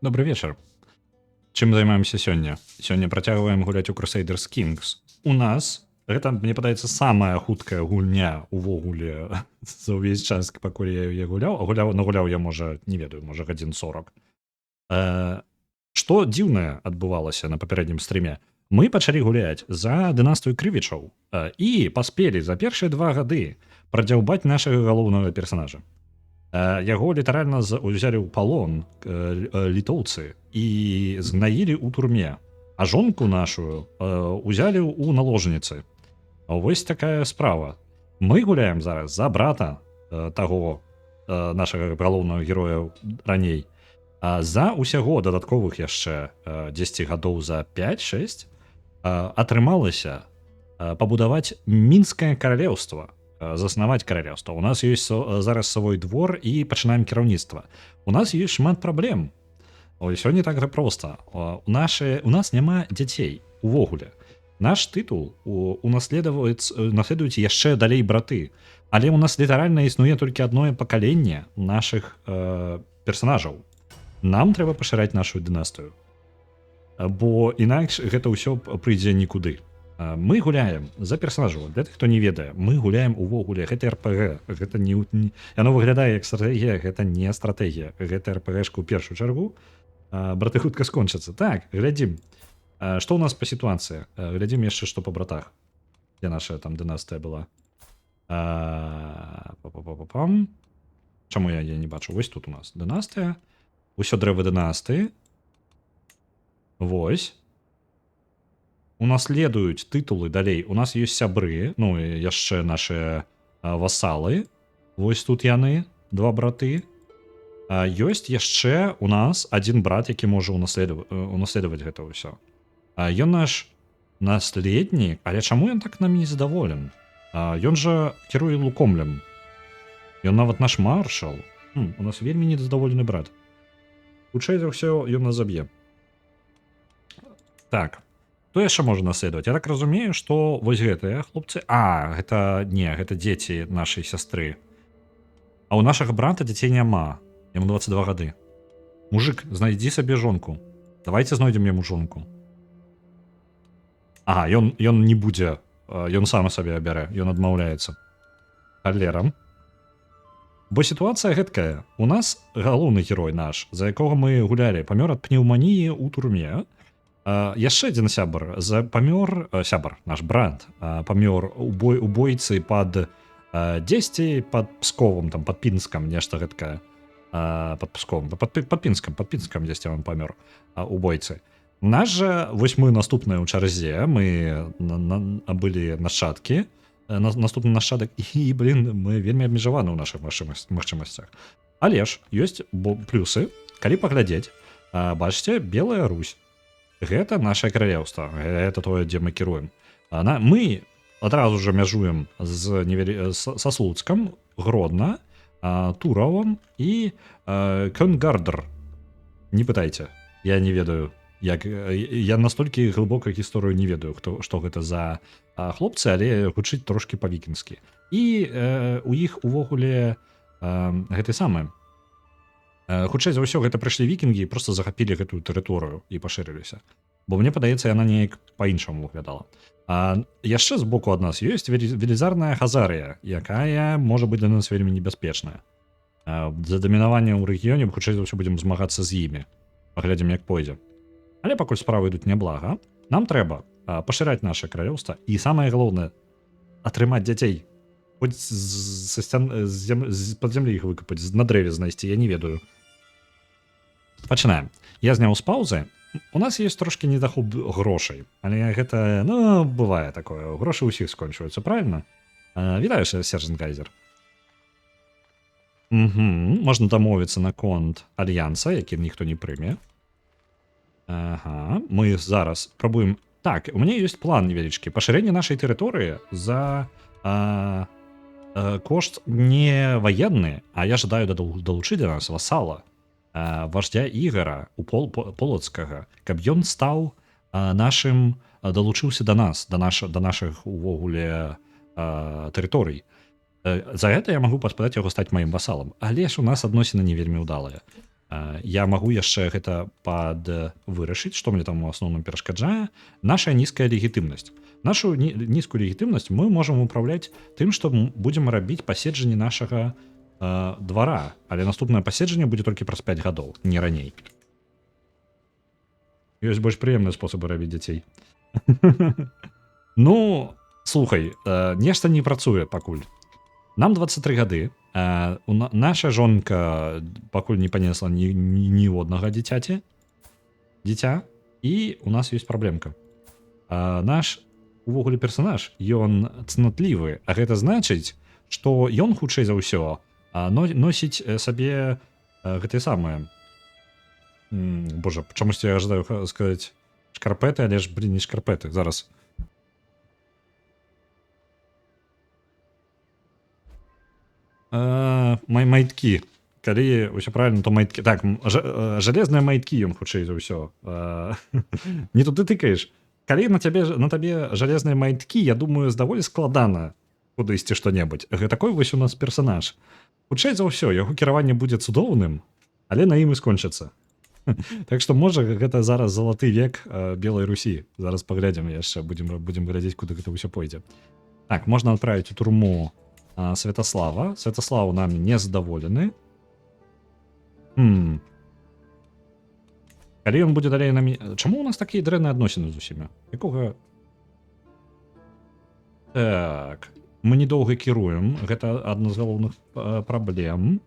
Добрый вечар. Чым займаемся сёння? Сёння працягваем гуляць у Crusaders Kings. У нас гэта, мне падаецца, самая хуткая гульня увогуле за ўвесь час, пакуль я яе гуляў. Нагуляў я, можа, не ведаю, можа, гадзін 40. Што дзіўнае адбывалася на папярэднім стрыме? Мы пачалі гуляць за дынастыю крывічаў і паспелі за першыя 2 гады прадзяўбаць нашага галоўнага персанажа. Яго літаральна ўзялі ў палон літоўцы і згнаілі ў турме, а жонку нашу ўзялі ў наложніцы. Вось такая справа. Мы гуляем зараз за брата таго нашага галоўнага героя раней, а за усяго дадатковых яшчэ 10 гадоў за 5-6 атрымалася пабудаваць мінскае каралеўства, заснаваць каралеўства. У нас ёсць зараз свой двор і пачынаем кіраўніцтва. У нас ёсць шмат праблем. Усё не так проста. У нас няма дзяцей увогуле. Наш тытул унаследуюць яшчэ далей браты. Але у нас літаральна існуе толькі адное пакаленне нашых персанажаў. Нам трэба пашыраць нашу дынастыю. Бо інакш гэта ўсё прыйдзе нікуды. Мы гуляем за персонажаў. Для тых, хто не ведае, мы гуляем увогуле. Гэта РПГ. Гэта яно выглядае як стратэгія, гэта не стратэгія. Гэта РПГшка ў першую чаргу. Браты хутка скончацца. Так, глядзім. Што ў нас па сітуацыі? Глядзім яшчэ, што па братах. Дзе наша там дынастыя была? Чаму я не бачу? Вось тут у нас дынастыя. Усё дрэва дынастыі. Вось. Унаследуюць тытулы далей. У нас ёсць сябры, ну і яшчэ наши васалы. Вось тут яны, 2 браты. Ёсць яшчэ у нас один брат, які можа унаследаваць гэта ўсё. Ён наш наследнік, але чаму ён так нам не задаволен? Ён жа кіруе лукомлем. Ён нават наш маршал. У нас вельмі незадаволены брат. Хутчэй за ўсё ён нас заб'е. Так. Хто яшчэ можа наследаваць? Я так разумею, што вось гэтыя хлопцы... гэта дзеці нашай сястры. А ў нашага брата дзяцей няма. Яму 22 гады. Мужик, знайдзі сабе жонку. Давайте знойдзем яму жонку. Ён не будзе. Ён сам сабе абярэ. Ён адмаўляецца. Халера. Бо сітуацыя гэткая. У нас галоўны герой наш, за якога мы гулялі, памёр ад пнеўманіі ў турме. Яшчэ адзін сябар памёр, сябар, наш брат, памёр у бойцы пад дзесьці пад Псковом, там, пад Пінскам, нешта гэткае. Пад Псковом, пад Пінскам дзесьці он памёр у бойцы. Наш жа, вось мы наступныя ў чарзе, мы былі нашчадкі, наступны нашчадак, і, мы вельмі абмежаваны ў нашых магчымасцях. Але ж ёсць плюсы, калі паглядзець, бачыце, Белая Русь. Гэта наше каралеўства, гэта тое, дзе мы кіруем. Мы адразу же мяжуем са Слуцкам, Гродно, Туровом і Кёнгардер. Не пытайце, я не ведаю, я настолькі глыбока гісторыю не ведаю, што гэта за хлопцы, але гучыць трошки па-вікінскі. І у іх увогуле гэты самы. Хутчэй за ўсё гэта прыйшлі вікінгі і просто захапілі гэтую тэрыторыю і пашырыліся. Бо мне падаецца, яна неяк па-іншаму выглядала. Яшчэ з боку ад нас ёсць велізарная Хазарыя, якая можа быць для нас вельмі небяспечная. За дамінаванне ў рэгіёне хутчэй за ўсё будзем змагацца з імі. Паглядзім, як пойдзе. Але пакуль справы ідуць няблага, нам трэба пашыраць наша каралеўства і самае галоўнае атрымаць дзяцей. Хоць з-пад зямлі іх выкапаць, на дрэве знайсці, я не ведаю. Пачынаем. Я зняў з паўзы. У нас ёсць трошки недахоп грошай, але гэта, бывае такое. Грошы ўсіх скончваюцца, правильно? Вітаю, сержант Гайзер. Можна дамовіцца наконт альянса, які ніхто не прыме. Мы зараз пробуем... Так, у мяне ёсць план невялічкі. Пашырэнне нашай тэрыторыі за... кошт не ваенны, а я жадаю далучыць да нас васала, вождя Ігара у Полоцкага, каб ён стаў нашым, далучыўся да нас, да нашых увогуле тэрыторый. За гэта я магу паспадаць яго стаць маім васалам, але ж у нас адносіны не вельмі ўдалыя. Я магу яшчэ гэта вырашыць, што мне там у асноўным перашкаджае. Наша нізкая легітымнасць. Нашу нізкую легітымнасць мы можам управляць тым, што будзем рабіць паседжанні нашага двара, але наступнае паседжанне будзе толькі праз 5 гадоў, не раней. Ёсць больш прыемныя спосабы рабіць дзяцей. Ну, слухай, нешта не працуе пакуль. Нам 23 гады. Наша жонка пакуль не панесла ніводнага дзіця, і у нас ёсць праблемка. Наш увогуле персанаж, ён цнатлівы, а гэта значыць, што ён хутчэй за ўсё носіць сабе гэтыя самыя. Божа, чамусьці я жадаю сказаць шкарпэты, але ж, не шкарпэты, зараз. Майткі. Калі ўсё правильно, то майткі. Так, жалезныя майткі ён хутчэй за ўсё. Не тут ты тыкаеш. Калі на табе жалезныя майткі, я думаю, даволі складана кудысьці што-небудзь. Такой вось у нас персанаж. Хутчэй за ўсё, яго кіраванне будзе цудоўным, але на ім і скончыцца. Так што, можа, гэта зараз залаты век Белай Русі. Зараз паглядзім яшчэ, будзем глядзець, куды гэта ўсё пойдзе. Так, можна адправіць у турму Святаслава. Святаслав нами не задаволены. Калі ён будзе далей нами... Чаму у нас такія дрэнныя адносіны з усімі? Якога... Так... Мы недоўга кіруем. Гэта адна з галоўных праблем.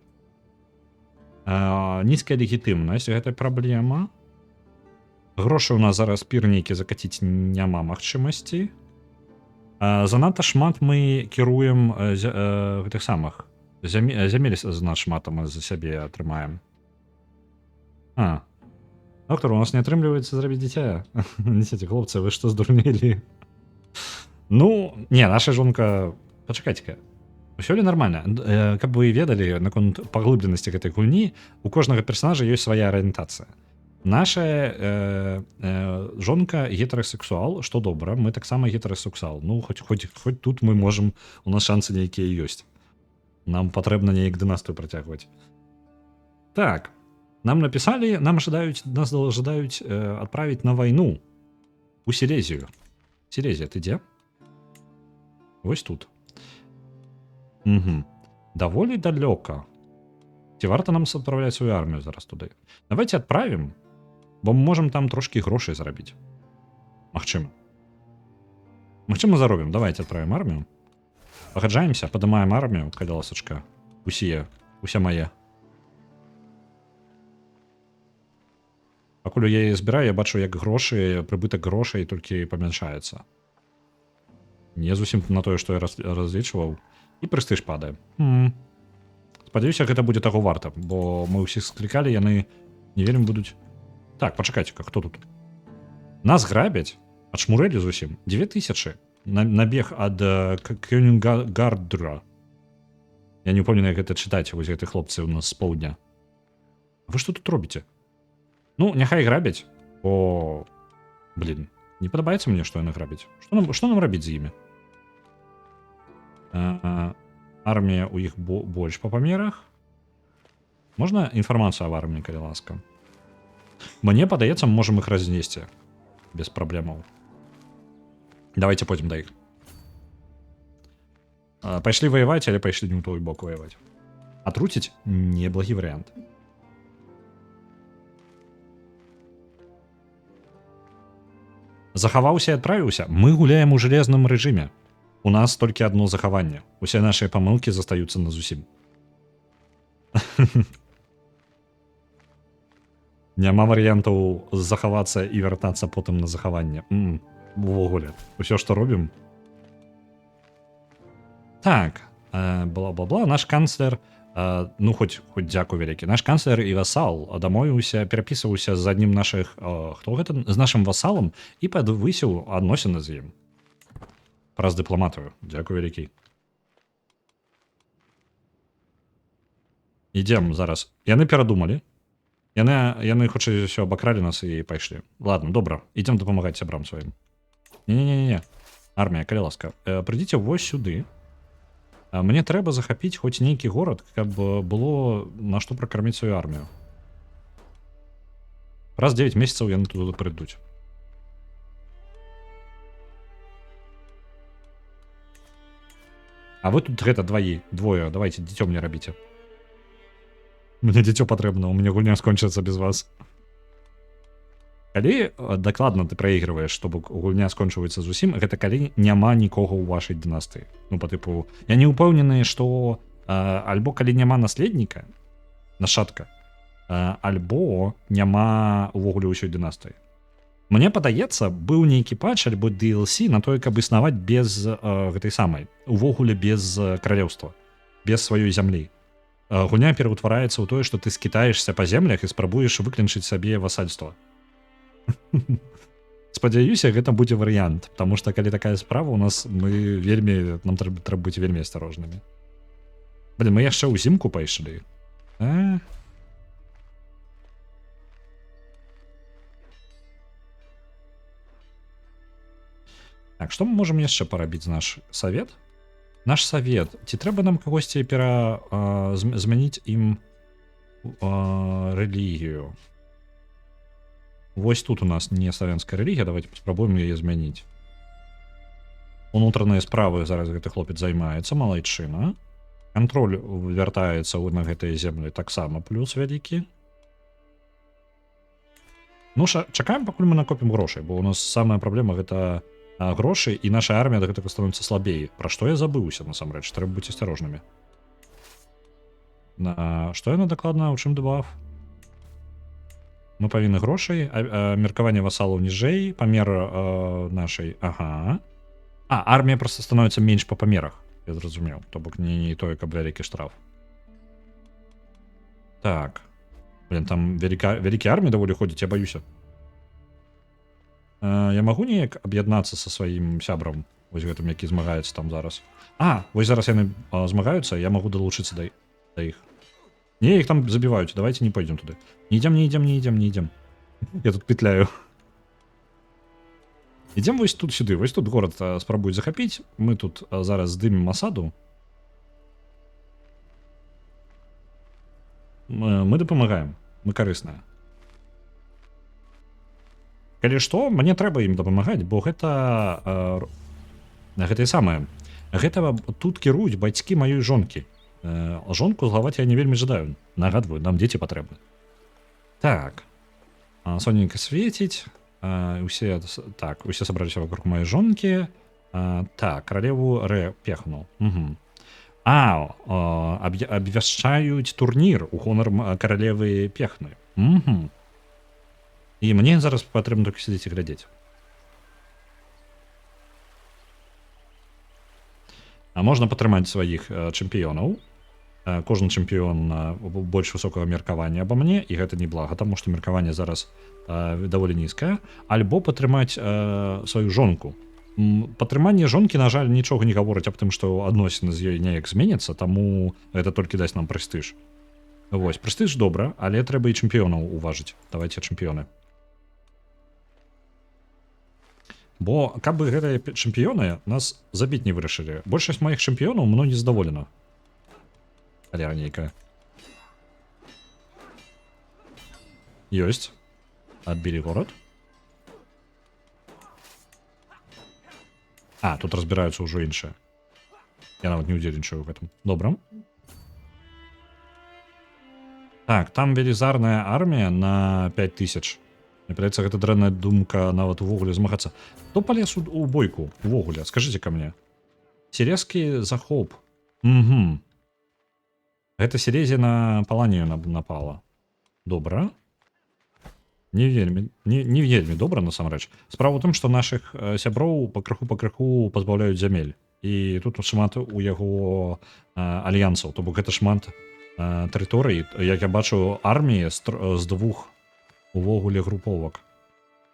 Нізкая легітымнасць. Гэта праблема. Грошы у нас зараз пір нейкі закаціць няма магчымасці. Занадта шмат мы кіруем гэтых самых. Зямель занадта шмат мы за сябе атрымаем. Доктор, у нас не атрымліваецца зрабіць дзіця. Несеце, хлопцы, вы што здурнелі? Ну, не, наша жонка... Пачакайце-ка. Усё ли нормально? Каб вы ведалі наконт паглыбленасці гэтай гульні, у кожнага персонажа ёсць свая арыентацыя. Наша жонка гетерасексуал, што добра, мы таксама гетерасексуал. Ну, хоць тут мы можам, у нас шансы нейкія ёсць. Нам патрэбна неяк дынастыю працягваць. Так, нам напісалі, нас жадаюць адправіць на вайну у Сілезію. Сілезія, ты дзе? Вось тут. Даволі далёка. Ці варта нам адправляць сваю армію зараз туды? Давайте адправім, бо мы можам там трошкі грошай зарабіць. Магчыма. Магчыма заробім. Давайте адправім армію. Пагаджаемся, падымаем армію, калі ласачка. Усе мае. Пакуль я яе збіраю, я бачу, як грошы, прыбытак грошай толькі памяншаецца. Не зусім на тое, што я разлічваў. І прэстыж падае. Спадзяюся, гэта будзе таго варта, бо мы ўсіх склікалі, яны не вельмі будуць... Так, пачакайце-ка, хто тут? Нас грабяць, адшмурэлі зусім. 2000 набег ад Кёнінгардра. Я не упомню, як гэта чытаць, вось гэты хлопцы у нас з поўдня. Вы што тут робіце? Ну, няхай грабяць, бо... Блін, не падабаецца мне, што яны грабяць. Што нам рабіць з імі? Армія у іх больш па памерах. Можна інфармацыю аб арміі, калі ласка? Мне падаецца, мы можам іх разнесці без праблемаў. Давайте пойдзем да іх. Пайшлі ваяваць, але пайшлі не ў той бок ваяваць. Атруціць неблагі варыянт. Захаваўся і адправіўся. Мы гуляем у жалезным рэжыме. У нас толькі адно захаванне. Усе нашыя памылкі застаюцца назусім. Няма варыянтаў захавацца і вяртацца потым на захаванне. Увогуле. Усё, што робім. Так. Бла-бла-бла. Наш канцлер... Ну, хоць дзякуй вялікі. Наш канцлер і васал дамовіўся, перапісваўся з аднім нашых... Хто гэта? З нашым васалам і падвысіў адносіны з ім. Праз дыпламатыю. Дзякуй вялікі. Ідзем зараз. Яны перадумалі. Яны хутчэй ўсё абакралі нас і пайшлі. Ладно, добра. Ідзем дапамагаць сябрам сваім. Не-не-не. Армія, калі ласка. Прыйдзіце вось сюды. Мне трэба захапіць хоць нейкі горад, каб было на што пракарміць сваю армію. Раз 9 месяцаў яны туды прыйдуць. А вы тут гэта двое, давайте дзіцё мне рабіце. Мне дзіцё патрэбна, у мяне гульня скончыцца без вас. Калі дакладна ты праігрываеш, чтобы гульня скончваецца зусім, гэта калі няма нікога ў вашай дынастыі. Ну, па тыпу, я не ўпэўнены, што альбо калі няма наследніка, нашатка, альбо няма увогуле ўсёй дынастыі. Мне падаецца, быў нейкі патч альбо DLC на тое, каб існаваць без гэтай самай, увогуле без каралеўства, без сваёй зямлі. Гульня пераўтвараецца ў тое, што ты скітаешся па землях і спрабуеш выклінчыць сабе васальства. Спадзяюся, гэта будзе варыянт, потому что калі такая справа у нас нам трэба быць вельмі асцярожнымі. Блин, мы яшчэ ўзімку пайшлі. Так, што мы можам яшчэ парабіць наш савет? Наш савет, ці трэба нам кагосьці змяніць ім рэлігію? Вось тут у нас не славянская рэлігія, давайте паспрабуем яе змяніць. Унутраныя справы зараз гэты хлопец займаецца, малайчына. Кантроль вяртаецца на гэтыя землі таксама плюс вялікі. Ну, чакаем, пакуль мы накопім грошай, бо у нас самая праблема гэта грошы, і наша армія да гэтага становіцца слабей. Пра што я забыўся, насамрэч, трэба быць асцярожнымі. Што яна дакладна, у чым дебаф? Мы павінны грошай, меркаванне васалаў ніжэй, памер нашай, ага. Армія проста становіцца менш па памерах, я зразумеў, то бок не тое, каб вялікі штраф. Так. Блин, там вялікія арміі даволі ходзяць, я баюся. Я магу неяк аб'яднацца са сваім сябрам, вось гэтым, які змагаецца там зараз. Вось зараз яны змагаюцца, я магу далучыцца да іх. Не, их там забивают, давайте не пойдем туда. Не идем. Я тут петляю. Идем вось тут сюды, вось тут город спрабуюць захапіць. Мы тут зараз здымем асаду. Мы дапамагаем, мы карысныя. Калі што, мне трэба ім дапамагаць, бо гэта і самае. Гэта тут кіруюць бацькі маёй жонкі. Жонку злаваць я не вельмі жадаю. Нагадваю, нам дзеці патрэбны. Так. Соненька свеціць. Усе сабраліся вокруг маёй жонкі. Так, каралеву пехнуў. Абвяшчаюць турнір у гонар каралевы пехны. І мне зараз патрэбна толькі сядзець і глядзець. Можна падтрымаць сваіх чэмпіёнаў. Кожны чэмпіён больш высокага меркавання аба мне, і гэта не блага, таму што меркаванне зараз даволі нізкае. Альбо падтрымаць сваю жонку. Падтрыманне жонкі, на жаль, нічога не гаворыць аб тым, што адносіны з ёй неяк зменяцца, таму гэта толькі дасць нам прэстыж. Вось, прэстыж добра, але трэба і чэмпіёнаў уважыць. Давайце чэмпіёны. Бо каб бы гэтыя чэмпіёны нас забіць не вырашылі. Большасць маіх чэмпіёнаў мной не задаволена. Халера нейкая. Ёсць. Адбілі горад. Тут разбіраюцца ўжо іншыя. Я нават не ўдзельнічаю ў гэтым. Добра. Так, там велізарная армія на 5000. Мне падаецца, гэта дрэнная думка нават увогуле змагацца. Хто палез у бойку увогуле? Скажыце ка мне. Сірезкі захоп. Гэта Сірезі на Паланію напала. Добра. Не вельмі добра, насамрэч. Справа ў тым, што нашых сяброў пакрыху пазбаўляюць зямель. І тут шмат у яго альянсаў. То бок гэта шмат тэрыторый. Як я бачу, арміі з двух увогуле груповак.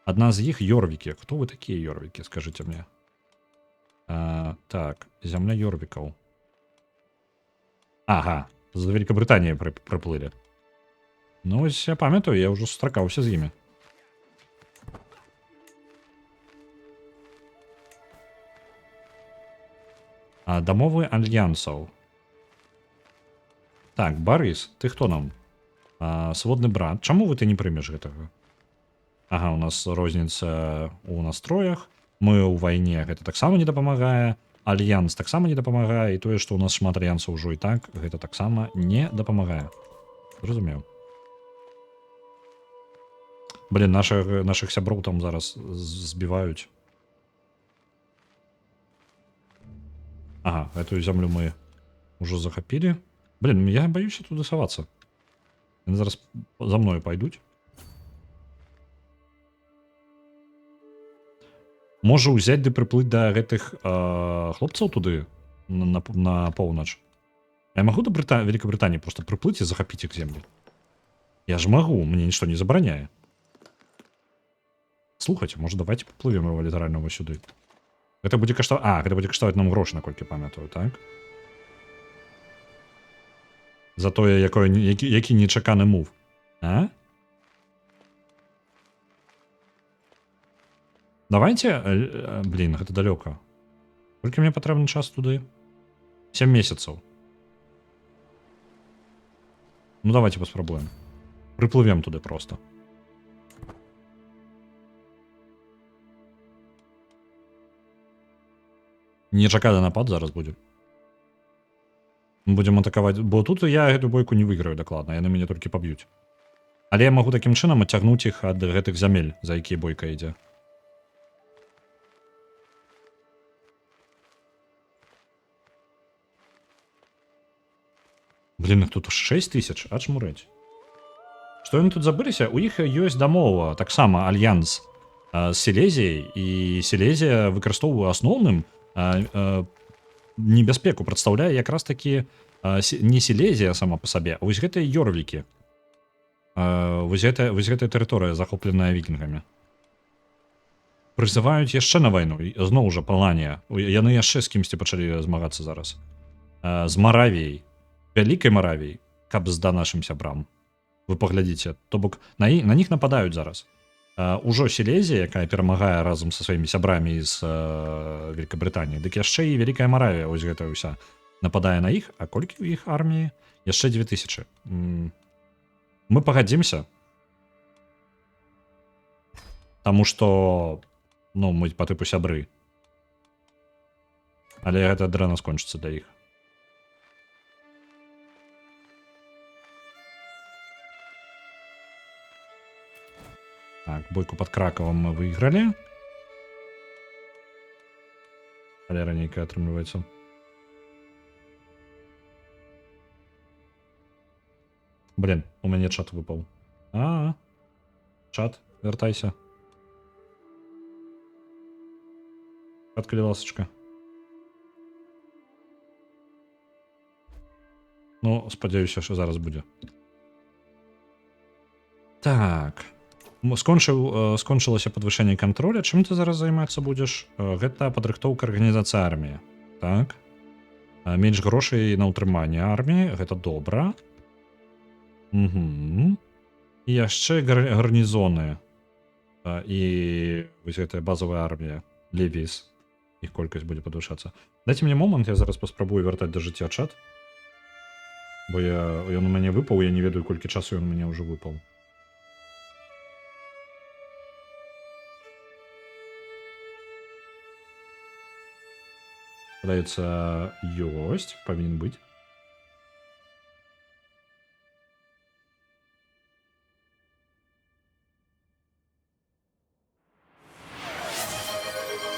Адна з іх Йорвікі. Хто вы такія Йорвікі, скажыце мне? Так, зямля Йорвікаў. Ага, з Великабрытаніі прыплылі. Ну, ось я памятаю, я ўжо сустракаўся з імі. Дамовы альянсаў. Так, Барыс, ты хто нам? Сводны брат. Чаму ты не прымеш гэтага? Ага, у нас розніца у настроях. Мы ў вайне гэта таксама не дапамагае. Альянс таксама не дапамагае, і тое, што ў нас шмат альянсаў ўжо і так, гэта таксама не дапамагае. Зразумеў. Блин, наших сяброў там зараз збіваюць. Ага, эту зямлю мы уже захапілі. Блин, я баюся туды савацца. Яны зараз за мною пайдуць. Можа ўзяць ды прыплыць да гэтых хлопцаў туды на поўнач. Я магу до Великобритании просто прыплыць і захапіць іх землю. Я ж магу, мне нічто не забараняе. Слухайце, можа давайте паплывем его літаральна вось сюды. Гэта будзе каштаваць. Гэта будзе каштаваць нам грошы, наколькі памятаю, так? За тое, які нечаканы мув. А? Давайте... Блин, гэта далёка. Колькі мне патрэбны час туды? 7 месяцаў. Ну, давайте паспрабуем. Прыплывем туды просто. Нечаканы напад зараз будзе. Мы будзем атакаваць, бо тут я гэту бойку не выйграю дакладна, яны мяне толькі паб'юць. Але я магу такім чынам адцягнуць іх ад гэтых зямель, за якія бойка ідзе. Блин, их тут 6 тысяч, аж мурэць. Што яны тут забыліся? У іх ёсць дамова, таксама альянс з Сілезіяй, і Сілезія выкарыстоўвае асноўным небяспеку, прадстаўляе якраз такі не Сілезія сама па сабе, а вось гэтыя ёрвікі. Вось гэтая тэрыторыя, захопленая вікінгамі. Прызываюць яшчэ на вайну, зноў жа Паланія. Яны яшчэ з кімсьці пачалі змагацца зараз. З Маравіяй. Вялікай Маравіяй, каб зда нашым сябрам. Вы паглядзіце, то бок на них нападаюць зараз. Ужо Сілезія, якая перамагае разам са сваімі сябрамі з Великабрытаніі, дык яшчэ і Вялікая Маравія, ось гэта ўся, нападае на іх, а колькі ў іх арміі? Яшчэ 2000. Мы пагадзімся. Таму што, ну, мы па тыпу сябры. Але гэта дрэнна скончыцца для іх. Так, бойку под Краковом мы выиграли. Холера нейкая атрымліваецца. Блин, у мяне чат выпал. Чат, вяртайся. Чат, калі ласачка. Ну, спадзяюся, што зараз будзе. Так. Скончылася падвышэнне кантроля. Чым ты зараз займацца будзеш? Гэта падрыхтоўка арганізацыі арміі. Так. Менш грошай на ўтрыманне арміі. Гэта добра. Угу. І яшчэ гарнізоны. І вось гэтая базовая армія. Левіс. Іх колькасць будзе падвышацца. Дайце мне момант, я зараз паспрабую вяртаць да жыцця чат. Бо ён у мяне выпаў, я не ведаю, колькі часу ён у мяне ўжо выпаў. Падаецца, ёсць, павінен быць.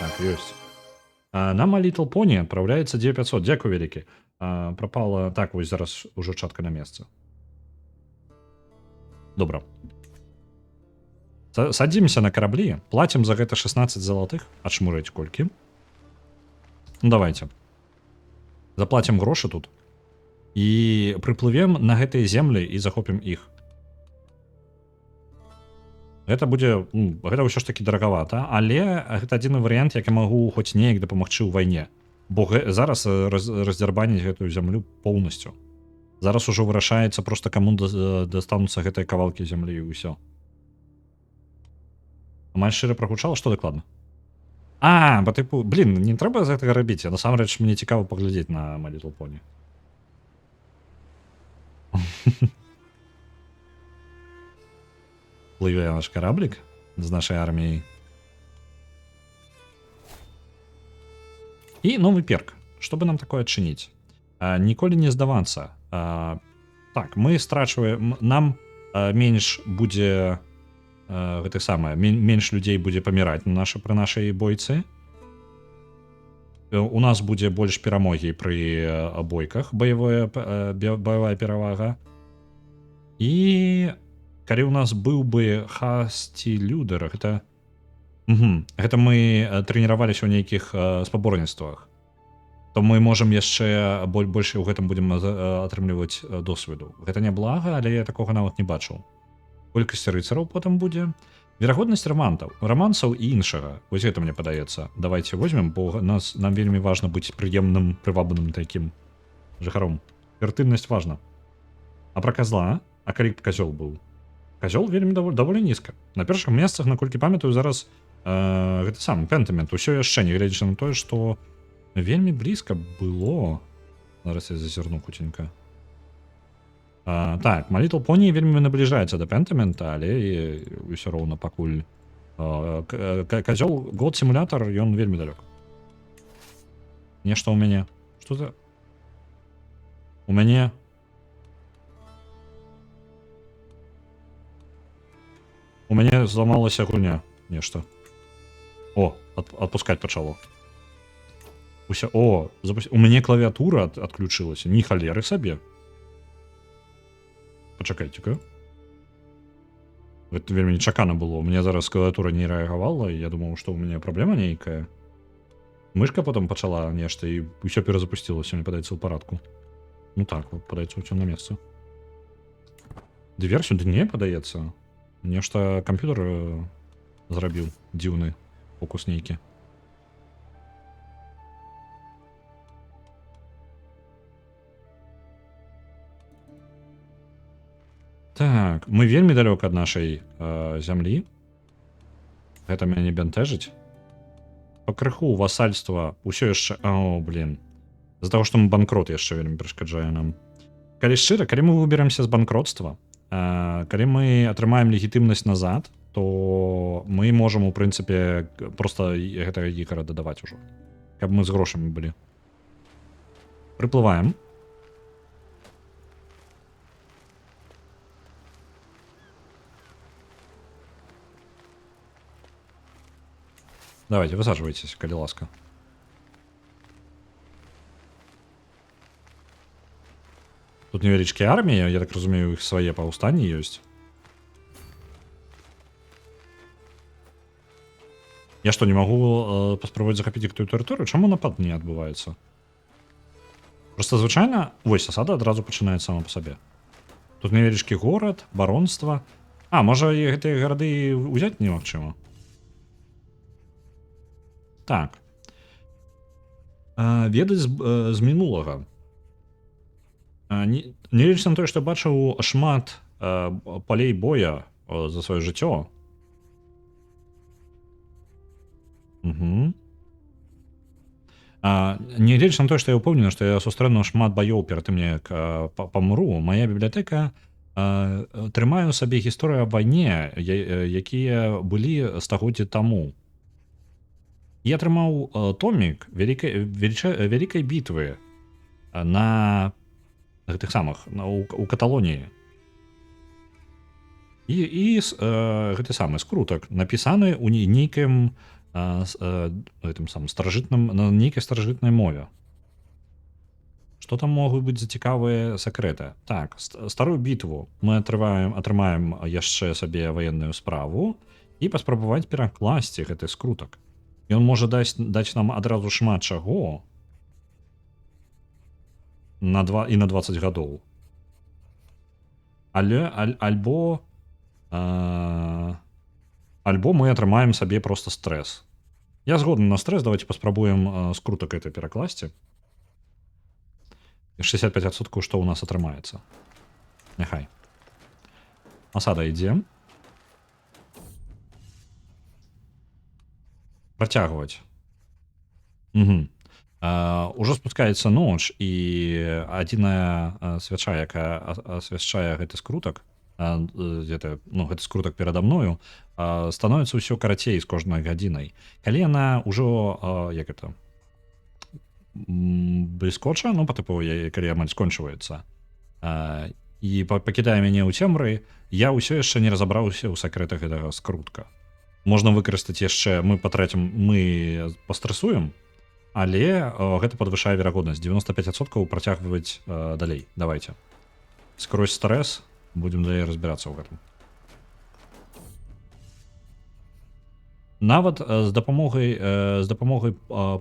Так, ёсць. На My Little Pony адпраўляецца 9500. Дзякуй вялікі. Прапала... Так, вось зараз ужо чатка на месцы. Добра. Садзімся на караблі, плацім за гэта 16 залатых. Адшмурэць колькі? Ну, давайте. Заплатим грошы тут. І прыплывем на гэтыя землі і захопім іх. Гэта будзе... Гэта ўсё ж такі дарагавата, але гэта адзіны варыянт, як я магу хоць неяк дапамагчы ў вайне. Бо зараз раздзярбаніць гэтую зямлю поўнасцю. Зараз ужо вырашаецца проста каму дастануцца гэтыя кавалкі зямлі і ўсё. Амаль шчыра прагучала, што дакладна? Па тыпу, блин, не трэба з гэтага рабіць. Насамрэч, мне цікава паглядзець на My Little Pony. Плыве наш караблік. з нашай арміяй. І новы перк. Што бы нам такое адчыніць? Ніколі не здавацца. Так, мы страчваем, нам менш будзе гэта самае, менш людзей будзе паміраць пры нашай бойцы. У нас будзе больш перамогі пры бойках, баявая перавага. І калі ў нас быў бы хасці-людер, гэта мы трэніраваліся ў нейкіх спаборніцтвах, то мы можам яшчэ больш у гэтым будзем атрымліваць досведу. Гэта не блага, але я такога нават не бачыў. Колькасць рыцараў потым будзе. Верагоднасць рамансаў і іншага. Вось гэта мне падаецца. Давайте возьмем, бо нам вельмі важна быць прыемным, прывабным такім жыхаром. Фертыльнасць важна. А пра казла? А калі б казёл быў? Казёл вельмі даволі нізка. На першых месцах, наколькі памятаю, зараз гэта сам пентамент. Усё яшчэ, не гледзячы на тое, што вельмі блізка было. Зараз я зазірну хуценька. Так, My Little Pony вельмі набліжаецца да пентамента, але ўсё роўна пакуль казёл год-сімулятар, ён вельмі далёк. Нешта ў мяне. Што за... У мяне... У мяне зламалася гульня. Нешта. О, адпускаць пачало. О, у мяне клавіатура адключылася. Ні халеры сабе. Пачакайце-ка. Гэта вельмі нечакана было. У меня зараз клавіатура не рэагавала, і я думаў, што ў мяне праблема нейкая. Мышка потом пачала нешта, і ўсё перазапусцілася, мне падаецца, ў парадку. Ну так, вот, падаецца, ўсё на месцы. Дыверсію не падаецца. Нешта камп'ютер зрабіў дзіўны фокус нейкі. Так, мы вельмі далёк ад нашай зямлі. Гэта мяне бянтэжыць. Пакрыху васальства ўсё яшчэ... О, блин. З-за таго, што мы банкрот яшчэ вельмі перашкаджае нам. Калі шчыра, калі мы выберемся з банкротства, калі мы атрымаем легітымнасць назад, то мы можам, у прынцыпе, проста гэтага гікара дадаваць ужо. Каб мы з грошамі былі. Прыплываем. Давайте, высаживайтесь, калі ласка. Тут невялічкія арміі, я так разумею, іх свае паўстанні ёсць. Я што, не магу паспрабаваць захапіць іх тую тэрыторыю? Чаму напад не адбываецца? Проста звычайна, вось, асада адразу пачынае сама па сабе. Тут невялічкі горад, баронства. А, можа, гэтыя гарады ўзяць немагчыма? Так. Ведаць з мінулага. Не лічыць на тое, што бачыў шмат палей боя за сваё жыццё. Не лічыць на тое, што я ўпэўнены, што я сустрэну шмат баёў перад тым, як памру. Мая бібліятэка трымае ў сабе гісторыю аб вайне, якія былі стагоддзі таму. Я атрымаў томік вялікай бітвы на гэтых самых, у Каталоніі. І гэты самы скрутак напісаны ў нейкім на нейкай старажытнай мове. Што там могуць быць за цікавыя сакрэты? Так, старую бітву мы атрымаем яшчэ сабе ваенную справу і паспрабаваць перакласці гэты скрутак. Ён можа даць нам адразу шмат чаго на 2 і на 20 гадоў. Але альбо мы атрымаем сабе проста стрэс. Я згодны на стрэс, давайте паспрабуем скрутак гэта перакласці. 65%, што ў нас атрымаецца. Няхай. Асада ідзе. Працягваць. Ужо спускаецца ноч, і адзіная свяча, якая асвяшчае гэты скрутак, гэта, ну, гэты скрутак перада мною, становіцца ўсё карацей з кожнай гадзінай. Калі яна ўжо, як это, бліскоча, ну, па тыпу, калі амаль скончваецца, і пакідае мяне ў цемры, я ўсё яшчэ не разабраўся ў сакрэтах гэтага скрутка. Можна выкарыстаць яшчэ, мы пастрэсуем, але гэта падвышае верагоднасць. 95% працягваць далей. Давайте. Скрозь стрэс будзем далей разбірацца ў гэтым. Нават з дапамогай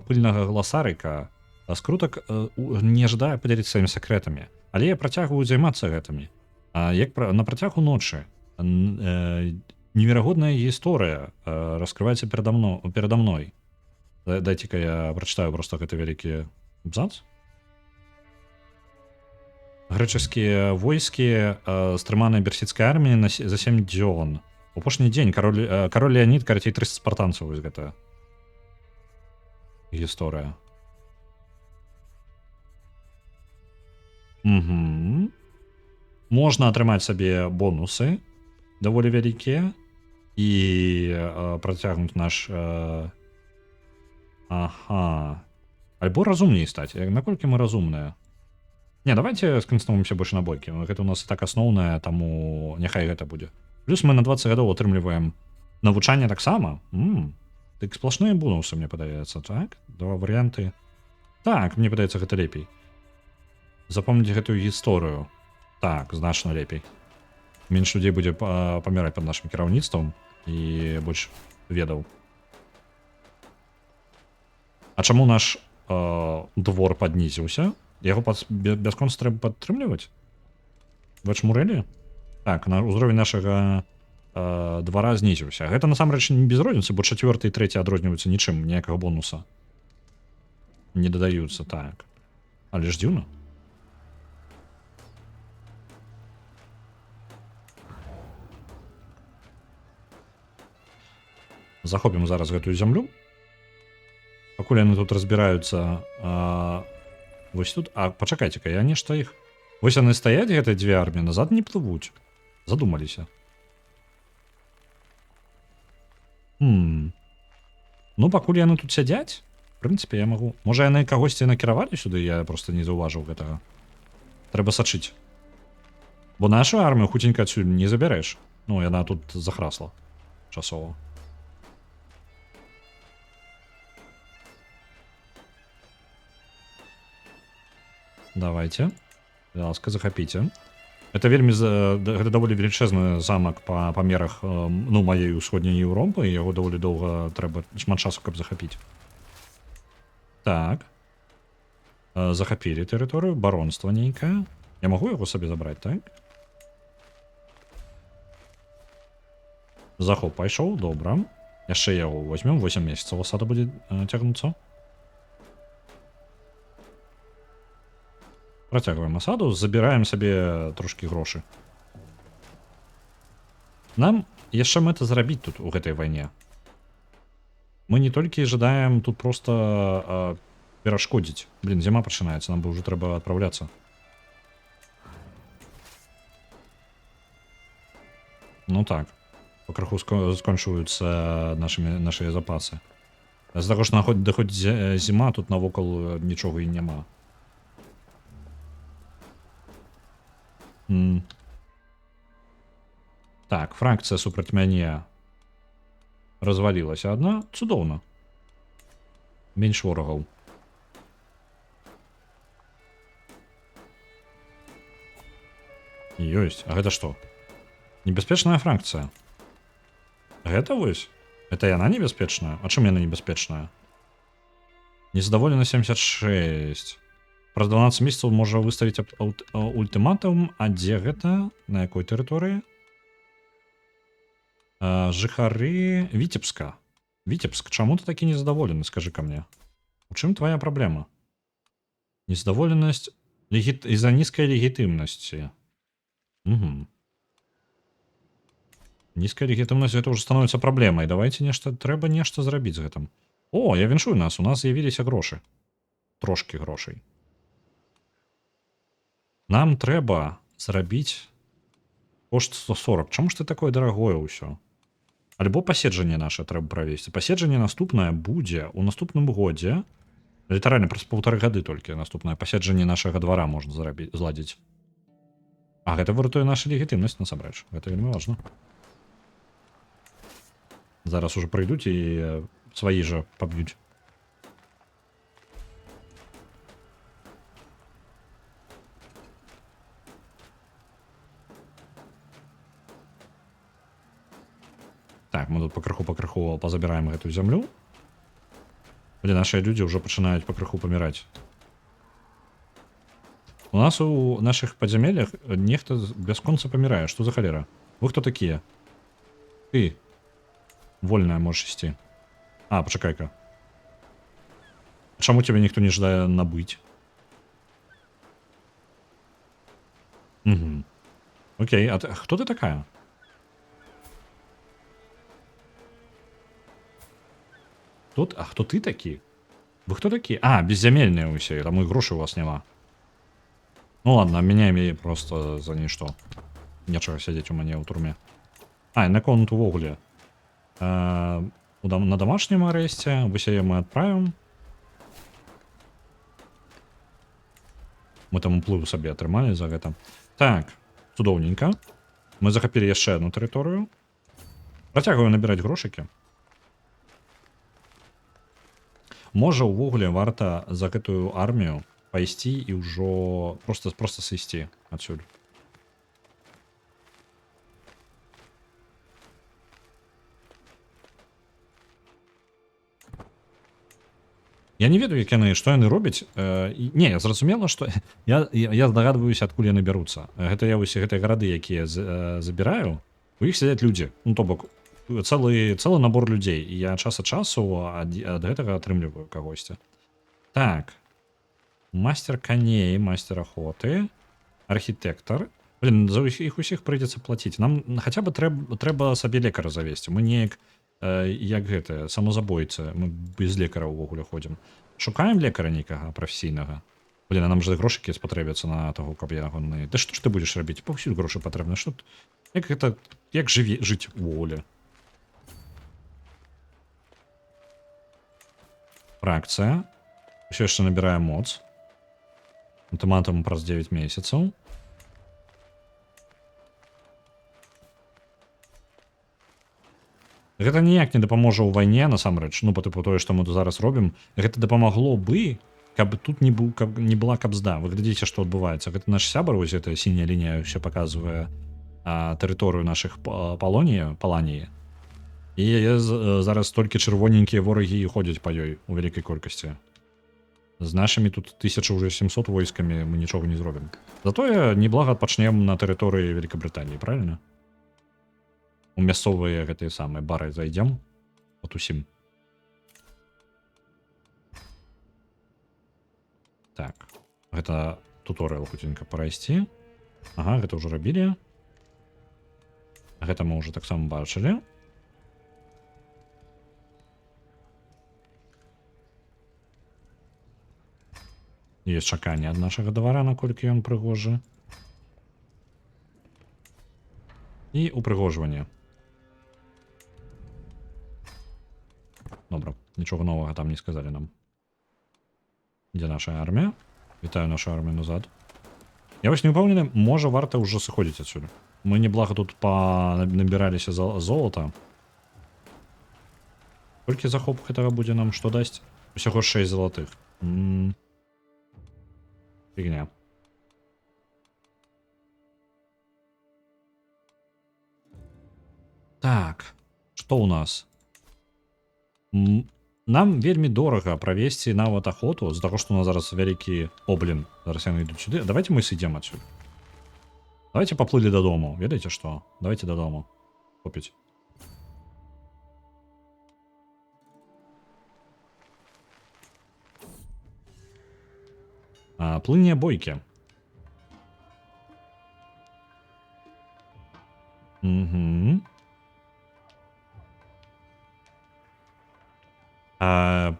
пыльнага гласарыка скрутак не жадае падзяліцца сваімі сакрэтамі, але я працягваю займацца гэтымі. Як на працягу ночы неверагодная гісторыя раскрываецца перада мной. Дайце-ка я прачытаю просто гэты вялікі абзац. Грэчаскія войскі стрыманай персідскай арміі за 7 дзён. У апошні дзень кароль Леанід карацей 300 спартанцаў, вось гэта гісторыя. Можна атрымаць сабе бонусы даволі вялікія і працягнуць наш альбо разумней стаць. Наколькі мы разумныя? Не, давайте сканцэнтруемся больш на бойкі. Гэта у нас і так асноўнае, таму няхай гэта будзе. Плюс мы на 20 гадоў атрымліваем навучанне таксама. Дык сплошныя бонусы, мне падаецца, так? Два варыянты. Так, мне падаецца, гэта лепей. Запомніць гэтую гісторыю. Так, значна лепей. Менш людзей будзе паміраць пад нашым кіраўніцтвам і больш ведаў. А чаму наш двор паднізіўся? Яго бясконца трэба падтрымліваць? Вы чмурэлі? Так, ўзровень нашага двара знізіўся. Гэта насамрэч не без розніцы, бо 4 і 3 адрозніваюцца нічым, ніякага бонуса не дадаюцца, так. Але ж дзіўна. Захопім зараз гэтую зямлю. Пакуль яны тут разбіраюцца, вось тут... пачакайце-ка, я нешта іх... Вось яны стаяць, гэтыя дзве арміі, назад не плывуць. Задумаліся. Ну, пакуль яны тут сядзяць, в прынцыпе, я магу... Можа, яны кагосьці накіравалі сюды, я проста не заўважыў гэтага. Трэба сачыць. Бо нашу армію хуценька адсюль не забярэш. Ну, яна тут захрасла. Часова. Давайте. Ласка, захапіце. Это вельмі... Гэта даволі велічэзны замак па памерах, ну, маёй усходняй Еўропы, і яго даволі доўга трэба шмат часу, каб захапіць. Так. Захапілі тэрыторыю, баронства нейкае. Я магу яго сабе забраць, так? Захоп пайшоў, добра. Яшчэ яго возьмем, 8 месяцаў асада будзе цягнуцца. Працягваем асаду, забіраем сабе трошкі грошы. Нам яшчэ мэта зрабіць тут у гэтай вайне. Мы не толькі жадаем тут проста перашкодзіць. Блін, зіма пачынаецца, нам бы ўжо трэба адпраўляцца. Ну так, пакрыху скончваюцца нашыя запасы. З-за таго, што даходзіць зіма, тут навокал нічога і няма. Так, фракцыя супраць мяне развалілася адна. Цудоўна. Менш ворагаў. Ёсць. А гэта што? Небяспечная фракцыя. Гэта вось? Это яна небяспечная? А чым яна небяспечная? Незадаволена 76. Праз 12 месяцаў можа выставіць ультыматум. А дзе гэта? На якой тэрыторыі? Жыхары Віцебска. Віцебск, чаму ты такі незадаволены, скажы ка мне? У чым твая праблема? Незадаволенасць з-за нізкай легітымнасці. Нізкая легітымнасць, гэта ўжо становіцца праблемай. Давайте трэба нешта зрабіць з гэтым. О, я віншую нас, у нас з'явіліся грошы. Трошкі грошай. Нам трэба зрабіць Кошт 140. Чаму ж ты такое дарагое ўсё? Альбо паседжанне наша трэба правесці. Паседжанне наступнае будзе ў наступным годзе. Літаральна праз 1,5 гады толькі наступнае паседжанне нашага двара можна зладзіць. А гэта выратуе наша легітымнасць насамрэч. Гэта вельмі важна. Зараз уже прыйдуць і сваі жа паб'юць. Так, мы тут пакрыху пазабіраем гэтую зямлю. Блин, наши люди уже пачынаюць пакрыху паміраць. У нас у наших подзямеллях нехта бясконца памірае. Што за халера? Вы хто такія? Ты. Вольная можешь ісці. А, пачакай-ка. Чаму тебе ніхто не жадае набыць? Угу. Окей, а хто ты такая? Тут, а хто ты такі? Вы хто такі? А, беззямельныя ўсе, там і грошай у вас няма. Ну ладно, меняем яе просто за нішто. Нечага сядзець у мяне ў турме. А, і наконт увогуле. На домашнім арэсце высяе мы адправім. Мы там уплыў сабе атрымалі за гэта. Так, цудоўненька. Мы захапілі яшчэ одну тэрыторыю. Працягваю набіраць грошыкі. Можа, увогуле варта за гэтую армію пайсці і ўжо просто сысці адсюль. Я не ведаю, як яны, што яны робяць. Не, я зразумела, што я здагадваюся, адкуль яны бяруцца. Гэта я ўсе гэтыя гарады, якія забіраю, у іх сядзяць людзі. Ну, то бок, цэлы набор людзей. І я час ад часу ад гэтага атрымліваю кагосьці. Так. Мастер коней, мастер охоты, архітэктар. Блин, за іх усіх прыйдзецца плаціць. Нам хаця бы трэба сабе лекара завесці. Мы неяк, як гэта, самазабойцы. Мы без лекара ўвогуле ходзім. Шукаем лекара нейкага прафесійнага. Блин, а нам же грошыкі спатрэбяцца на таго, каб я гонны. Да што ж ты будзеш рабіць? Паўсюль грошы патрэбна. Што як гэта, як жыць увогуле? Фракцыя. Усё яшчэ набірае моц. Ультыматум праз 9 месяцаў. Гэта ніяк не дапаможа ў вайне, насамрэч. Ну, па тыпу тое, што мы зараз робім. Гэта дапамагло бы, каб тут не была кабзда. Вы глядзіце, што адбываецца. Гэта наш сябар, вось гэта сіняя лінія ўсё паказвае тэрыторыю нашых паланіі. І зараз толькі чырвоненькія ворагі ходзяць па ёй у вялікай колькасці. З нашымі тут 1700 войскамі мы нічога не зробім. Затое неблага адпачнем на тэрыторыі Великабрытаніі, правильно? У мясцовыя гэтыя самыя бары зайдзем. Вот усім. Так. Гэта туторыял хутенька прайсці. Ага, гэта ўжо рабілі. Гэта мы ўжо таксама бачылі. Есть чаканне ад нашага двара, наколькі ён прыгожы. І упрыгожванне. Добра, нічога новага там не сказалі нам. Дзе наша армія? Вітаю нашу армію назад. Я вось не ўпэўнены, можа варта ўжо сыходзіць адсюль. Мы неблага тут набіраліся золата. Колькі захоп гэтага будзе нам што дасць? Усяго 6 залатых. Фигня. Так, что у нас? Нам вельмі дорага правесці нават ахоту з таго, што у нас зараз вялікі облін. Зараз яны ідуць сюды. Давайте мы сыдзем адсюль. Давайте поплылі дадому. Ведаеце што? Давайте дадому. Купіць. Плынне бойкі. Угу.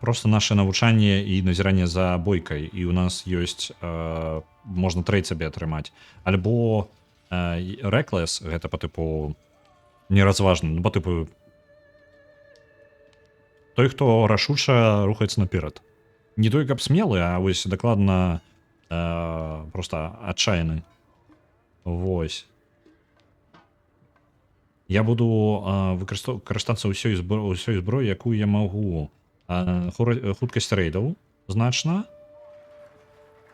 Просто наше навучанне і назіранне за бойкай. І у нас ёсць... можна трэйд сабе атрымаць. Альбо Reckless гэта по тыпу неразважны, ну, по тыпу той, хто рашуча рухаецца наперад. Не той, каб смелы, а вось дакладна просто адчайны. Вось. Я буду карыстацца ўсёй зброі, якую я магу. Хуткасць рэйдаў значна.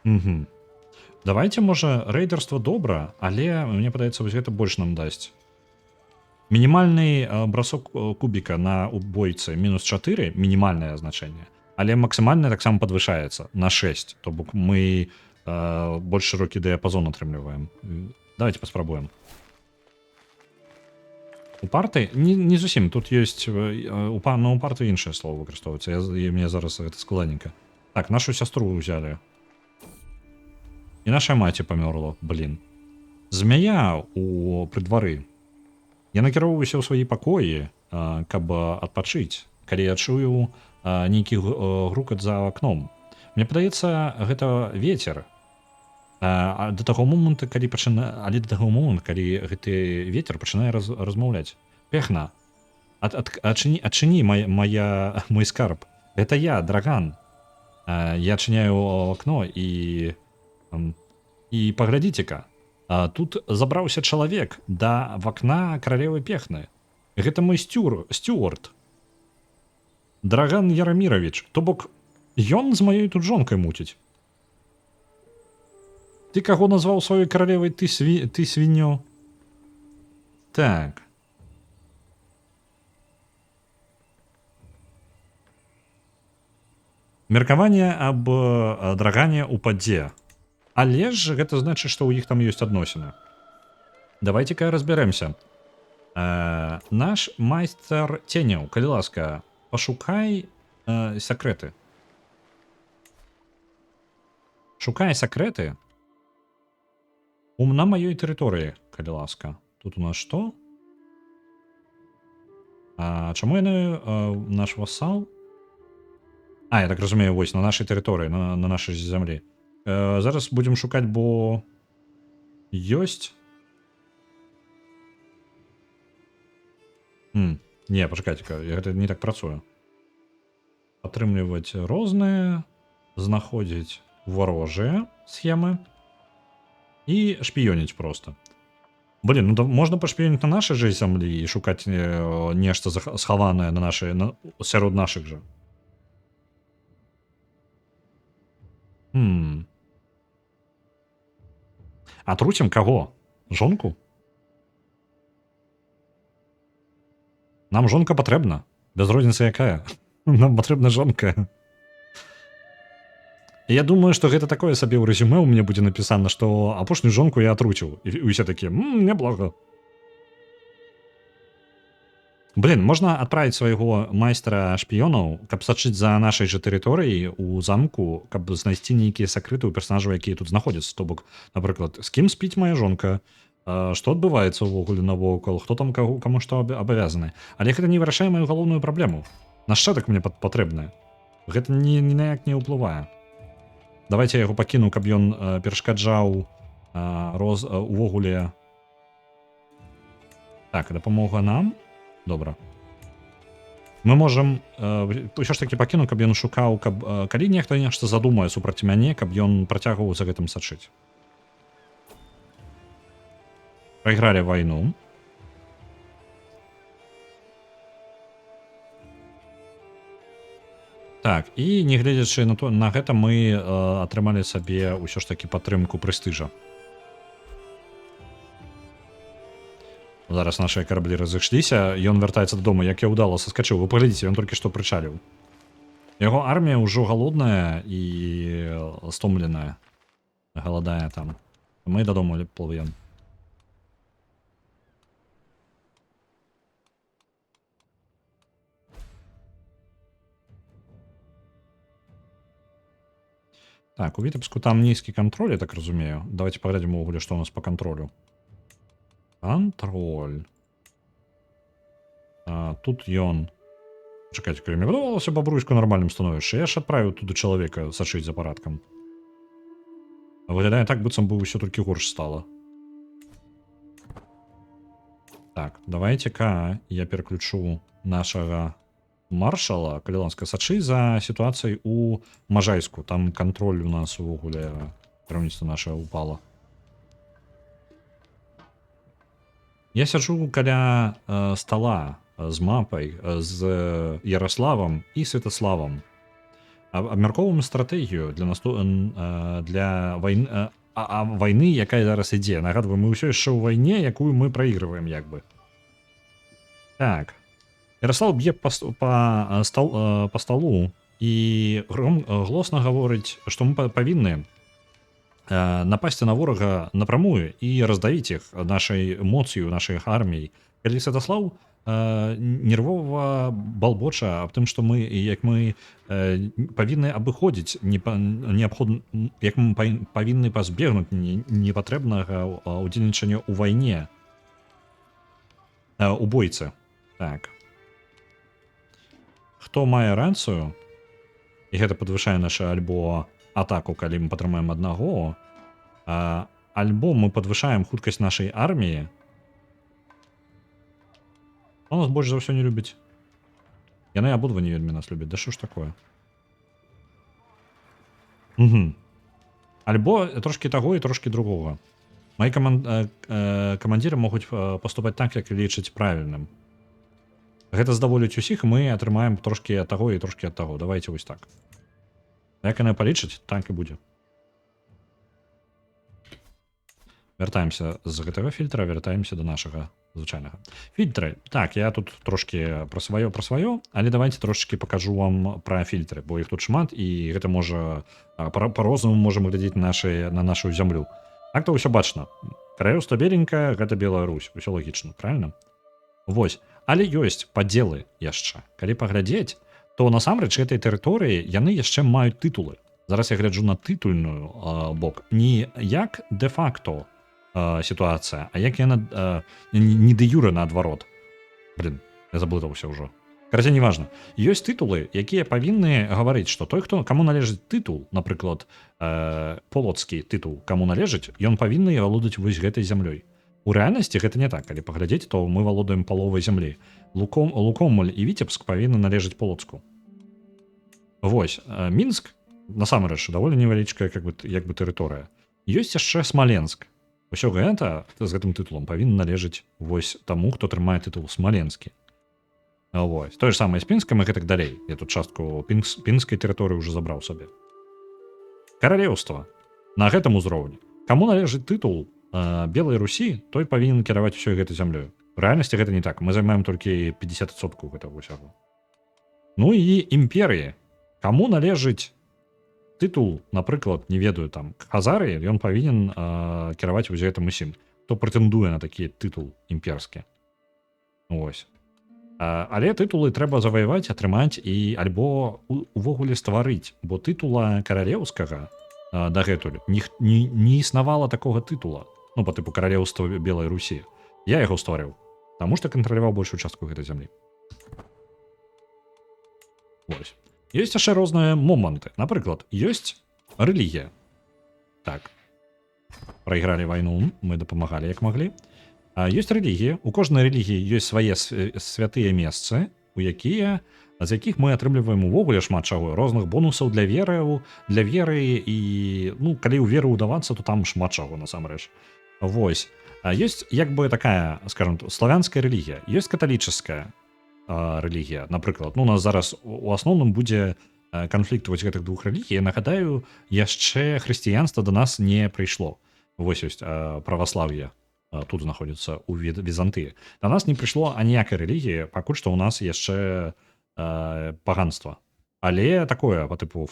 Угу. Давайте, можа, рэйдерства добра, але мне падаецца, вось гэта больш нам дасць. Мінімальны бросок кубіка на убойцы мінус 4, мінімальнае значэнне, але максімальнае таксама падвышаецца на 6, то бок мы больш шырокі дыяпазон атрымліваем. Давайте паспрабуем. У парты не зусім, тут ёсць у парты іншае слово выкарыстоўваецца, мне зараз гэта складненька. Так, нашу сястру ўзялі. І наша маці памёрла, блін. Змяя пры двары. Я накіроўваюся ў свае пакоі, каб адпачыць, калі я чую нейкі грукат за акном. Мне падаецца, гэта вецер. Да таго моманту, калі гэты вецер пачынае размаўляць. Пехна, адчыні мой скарб. Гэта я, Драган. Я адчыняю акно і паглядзіце-ка. Тут забраўся чалавек да вакна каралевы Пехны. Гэта мой стюарт. Драган Ярамірович. То бок, ён з маёй тут жонкай муціць. Ты каго назваў сваёй каралевай, ты свіньё? Так. Меркаванне аб драгане ў падзе. Але ж гэта значыць, што ў іх там ёсць адносіны. Давайте-ка разбярэмся. Наш майстар ценяў, калі ласка, пашукай сакрэты. Шукай сакрэты на маёй тэрыторыі, калі ласка. Тут у нас што? Чаму яны наш васал? Я так разумею, вось, на нашай тэрыторыі, на нашай зямлі. Зараз будзем шукаць, бо ёсць. Не, пачакайце-ка, гэта не так працуе. Атрымліваць розныя, знаходзіць варожыя схемы і шпіёніць проста. Блін, ну можна пашпіёніць на нашай жа зямлі і шукаць нешта схаванае на сярод нашых жа. Атруцім каго? Жонку? Нам жонка патрэбна. Без розніцы якая. Нам патрэбна жонка. Я думаю, што гэта такое сабе ў рэзюмэ ў мяне будзе напісана, што апошнюю жонку я атруціў. І ўсе такія, няблага. Блін, можна адправіць свайго майстра шпіёнаў, каб сачыць за нашай жа тэрыторыяй у замку, каб знайсці нейкія сакрэты ў персанажаў, якія тут знаходзяцца. То бок, напрыклад, з кім спіць моя жонка, што адбываецца ўвогуле навокал, хто там каму што абавязаны. Але гэта не вырашае маю галоўную праблему. Нашчадак мне патрэбны. Гэта ніяк не ўплывае. Давайте я яго пакіну, каб ён перашкаджаў увогуле. Так, дапамога нам. Добра. Мы можам ўсё ж такі пакіну, каб ён шукаў, калі нехта нешта задумае супраць мяне, каб ён працягваў за гэтым сачыць. Прайгралі вайну. Так, і не гледзячы на гэта мы атрымалі сабе ўсё ж такі падтрымку прэстыжа. Зараз нашыя караблі разышліся, ён вяртаецца дадому, як я ўдала саскачыў. Вы паглядзіце, ён толькі што прычаліў. Яго армія ўжо галодная і стомленая. Галадае там. Мы дадому плывем. Так, у Вітебску там нізкі кантроль, я так разумею. Давайте паглядзім увогуле, што у нас па кантролю. Контроль. Тут ён. Чакайце, калі мне падавалася бабруйску нармальным становішча. Я ж адправіў туды чалавека сачыць за парадкам. Выглядае так, быццам бы ўсё толькі горш стала. Так, давайте-ка я переключу нашага маршала, калі ласка, сачы за сітуацыяй у Можайску. Там кантроль у нас увогуле кіраўніцтва наша упала. Я сяджу каля стола з мапай, з Ярославам і Святаславам. Абмяркоўваем стратэгію для вайны, якая зараз ідзе. Нагадваю, мы ўсё яшчэ ў вайне, якую мы праігрываем як бы. Так. Ярослав б'е па столу і глосна гаворыць, што мы павінны напасці на ворага напрамую і раздавіць іх нашай моцыю, нашай арміяй. Калі Святаслав нервова балбоча аб тым, што мы павінны абыходзіць як мы павінны пазбегнуць непатрэбнага ўдзельнічання ў вайне у бойцы. Так. Хто мае рацыю, і гэта падвышае наша альбо атаку, калі мы падтрымаем аднаго, альбо мы падвышаем хуткасць нашай арміі. Хто нас больш за ўсё не любіць? Яны абодва не вельмі нас любяць. Да што ж такое? Альбо трошкі таго і трошкі другога. Мои камандзіры могуць паступаць так, як лічаць правільным. Гэта здаволіць усіх, і мы атрымаем трошкі ад таго і трошкі ад таго. Давайте вось так. Як яны палічаць, так і будзе. Вяртаемся з гэтага фільтра, вяртаемся до нашага звычайнага. Фільтры. Так, я тут трошкі пра сваё, але давайте трошечки пакажу вам пра фільтры, бо іх тут шмат, і гэта можа па-рознаму можам глядзець на нашу зямлю. Так-то ўсё бачна. Каралеўства беленькае, гэта Беларусь. Усё лагічна, правильно? Вось. Але ёсць падзелы яшчэ. Калі паглядзець, то насамрэч гэтай тэрыторыі яны яшчэ маюць тытулы. Зараз я гляджу на тытульную бок. Не як де-факто сітуацыя, а як яна не дэ-юрэ наадварот. Блин, я заблытаўся ўжо. Карацей, неважна. Ёсць тытулы, якія павінны гаварыць, што той, каму належыць тытул, напрыклад, полоцкі тытул, каму належыць, ён павінны валодаць вось гэтай зямлёй. У рэальнасці гэта не так, калі паглядзець, то мы валодаем паловай зямлі. Лукомль і Віцебск павінны належыць Полоцку. Вось, Мінск, насамрэч, даволі невялічкая як бы тэрыторыя. Ёсць яшчэ Смаленск. Усё гэта з гэтым тытулам павінна належыць вось таму, хто трымае тытул Смаленскі. Вось. Тое ж самае з Пінскам і гэтак далей. Я тут частку пінскай тэрыторыі ўжо забраў сабе. Каралеўства. На гэтым узроўні. Каму належыць тытул Белай Русі, той павінен кіраваць усёй гэтай зямлёй. У рэальнасці гэта не так. Мы займаем толькі 50% гэтага ўсяго. Ну і імперыі. Каму належыць тытул, напрыклад, не ведаю, там, Хазарыі, ён павінен кіраваць вось гэтым усім. Хто прэтэндуе на такі тытул імперскі. Вось. Але тытулы трэба заваяваць, атрымаць і альбо увогуле стварыць, бо тытула каралеўскага дагэтуль не існавала такога тытула. Ну, по тыпу каралеўства Белай Русі. Я яго стварыў, таму што кантраляваў большую частку гэтай зямлі. Вось. Ёсць яшчэ розныя моманты. Напрыклад, ёсць рэлігія. Так. Прайгралі вайну, мы дапамагалі як маглі. Ёсць рэлігія. У кожнай рэлігіі ёсць свае святыя месцы, з якіх мы атрымліваем увогуле шмат чаго. Розных бонусаў для веры і, ну, калі ў веру ўдавацца, то там шмат чаго насамрэч. Вось. Ёсць як бы такая, скажем, славянская рэлігія. Ёсць каталічаская рэлігія. Напрыклад, ну, у нас зараз у асноўным будзе канфлікт вось гэтых двух рэлігій. Я нагадаю, яшчэ хрысціянства до нас не прыйшло. Вось ёсць праваслаўе. Тут знаходзіцца ў Візантыі. Да нас не прыйшло аніякай рэлігіі, пакуль што ў нас яшчэ паганства. Але такое, по тыпу,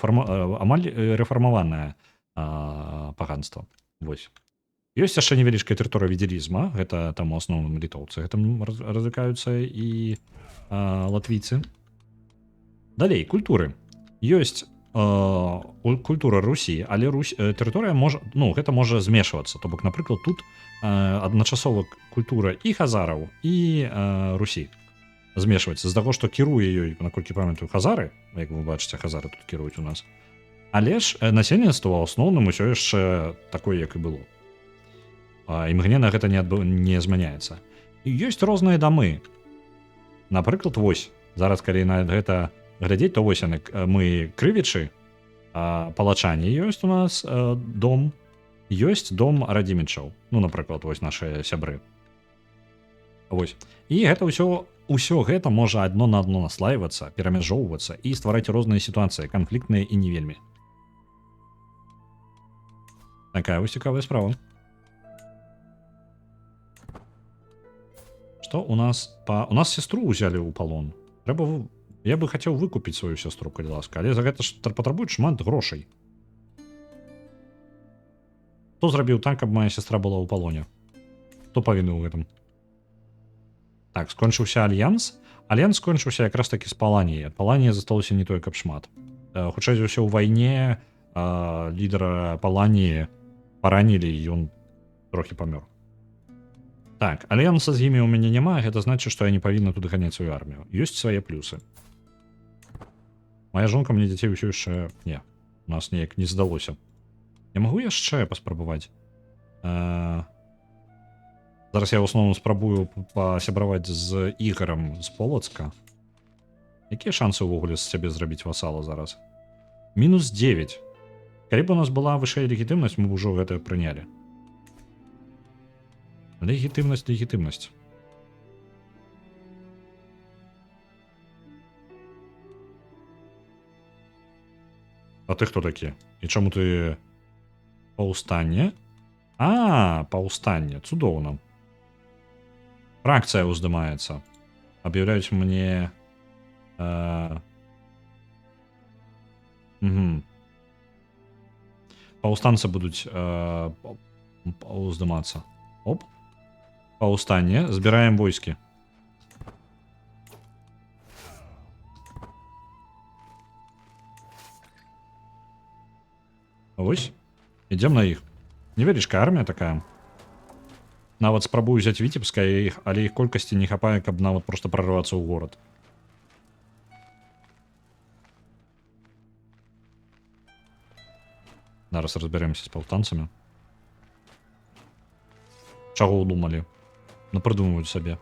амаль рэфармаванае паганства. Вось. Ёсць яшчэ невялічкая тэрыторыя ведзелізма, гэта там у асноўным літоўцы, гэтым развлекаюцца і латвійцы. Далей, культуры. Ёсць культура Русі, але тэрыторыя можа, ну, гэта можа змешвацца. То бок, напрыклад, тут адначасова культура і хазараў, і Русі змешваецца. З таго, што кіруе ёй, наколькі памятаю, хазары, як вы бачыце, хазары тут кіруюць у нас. Але ж насельніцтва ў асноўным усё яшчэ такое, як і было. Імгненна гэта не змяняецца. І ёсць розныя дамы. Напрыклад, вось, зараз калі на гэта глядзець, то вось яны, мы крывічы, палачане ёсць у нас дом, ёсць дом радзімічаў. Ну, напрыклад, вось нашыя сябры. Вось. І гэта ўсё гэта можа адно на адно наслаівацца, перамяжоўвацца і ствараць розныя сітуацыі, канфліктныя і не вельмі. Такая вось цікавая справа. Што у нас у нас сестру ўзялі ў палон. Я бы хацеў выкупіць сваю сястру, калі ласка, але за гэта ж патрабуюць шмат грошай. Хто зрабіў так, каб моя сестра была ў палоне? Хто павінны ў гэтым? Так, скончыўся альянс. Альянс скончыўся якраз такі з Паланіяй. Ад Паланіі засталося не той, каб шмат. Хутчэй за ўсё, ў вайне лідара Паланіі паранілі, і ён трохі памёр. Так, альянса з імі ў мяне няма, гэта значыць, што я не павінна туды ганяць сваю армію. Ёсць свае плюсы. Мая жонка мне дзяцей ўсё яшчэ... Не, у нас неяк не здалося. Я магу яшчэ паспрабаваць. Зараз я ў асноўным спрабую пасябраваць з Ігарам з Полацка. Якія шансы ўвогуле з сябе зрабіць васала зараз? Мінус 9. Калі б у нас была вышэй легітымнасць, мы б ужо гэта прынялі. Легітымнасць. А ты хто такі? І чаму ты паўстанне? Паўстанне. Цудоўна. Фракцыя ўздымаецца. Аб'яўляюць мне... Паўстанцы будуць уздымацца. Оп. Паўстанне. Збіраем войскі. Вось. Ідзем на іх. Невялічкая армія такая. Нават спрабую взять Віцебскае, але іх колькасці не хапае, каб нават просто прорвацца ў горад. Зараз разберемся з паўстанцамі. Чаго ўдумалі? Напрыдумваюць сабе.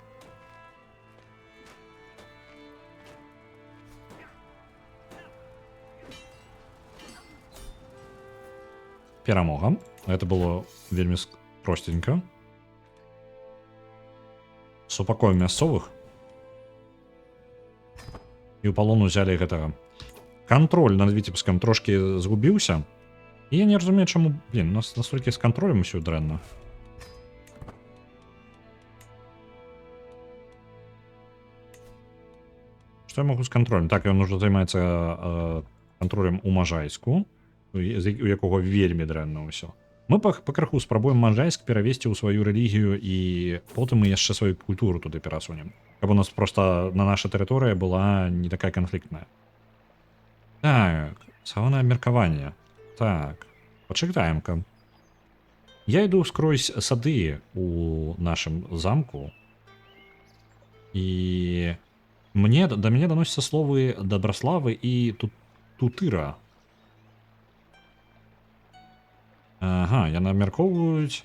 Перамога. Гэта было вельмі простенька. Супакоем мясцовых. І ў палон узялі гэтага. Кантроль над Віцебскам трошкі згубіўся. І я не разумею, чаму, у нас настолькі з кантролем усё дрэнна. Што я магу з кантролем? Так, ён ужо займаецца кантролем у Можайску, у якога вельмі дрэнна ўсё. Мы пакрыху спрабуем Можайск перавесці ў сваю рэлігію, і потым мы яшчэ сваю культуру туды перасунем. Каб у нас проста на наша тэрыторыя была не такая канфліктная. Так, саванае абмеркаванне. Так, пачытаем-ка. Я іду скрозь сады у нашым замку, і да мяне даносяцца словы Дабраславы і Тутыра. Ага, яны абмяркоўваюць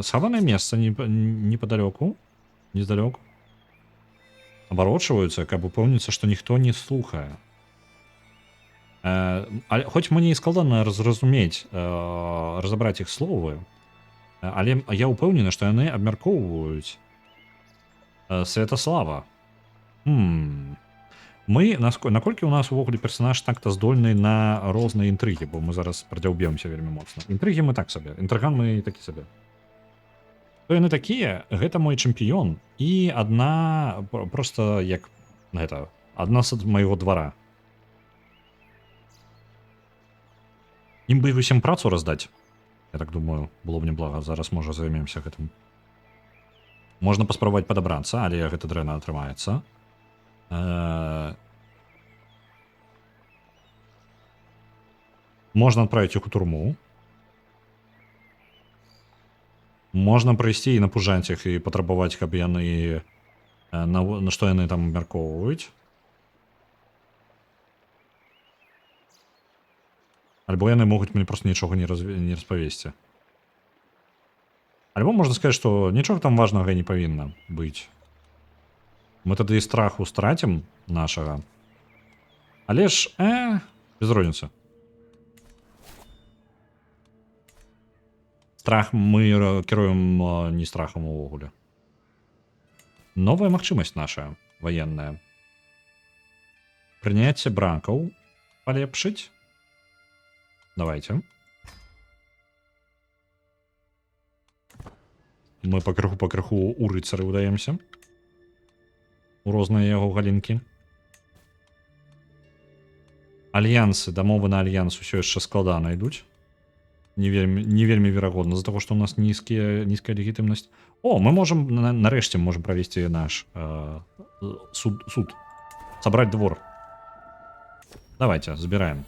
схаванае месца непадалёку, нездалёку. Абарочваюцца, каб упэўніцца, што ніхто не слухае. Хоць мне і складана зразумець, разабраць іх словы, але я ўпэўнены, што яны абмяркоўваюць Святаслава. Наколькі ў нас увогуле персанаж так-то здольны на розныя інтрыгі, бо мы зараз прадзяўбемся вельмі моцна. Інтрыгі мы так сабе, інтрыган мы такі сабе. То яны такія, гэта мой чэмпіён, і адна проста як гэта, адна з майго двара. Ім бы усім працу раздаць. Я так думаю, было б неблага, зараз можа займемся гэтым. Можна паспрабаваць падабрацца, але гэта дрэнна атрымаецца. Можна адправіць іх у турму. Можна прыйсці і напужаць іх і патрабаваць, каб яны на што яны там абмяркоўваюць. Альбо яны могуць мне проста нічога не распавесці. Альбо можна сказаць, што нічога там важнага не павінна быць. Мы тады і страху страцім нашага. Але ж, без розніцы. Страх мы кіруем не страхам увогуле. Новая магчымасць наша ваенная. Прыняцце бракаў палепшыць. Давайте. Мы пакрыху у рыцары ўдаемся. У розныя яго галінкі. Альянсы, дамовы на альянс усё яшчэ складана ідуць. Не вельмі верагодна, з-за таго, што ў нас нізкая легітымнасць. О, мы можам, нарэшце, можам правесці наш суд. Сабраць двор. Давайте, збіраем.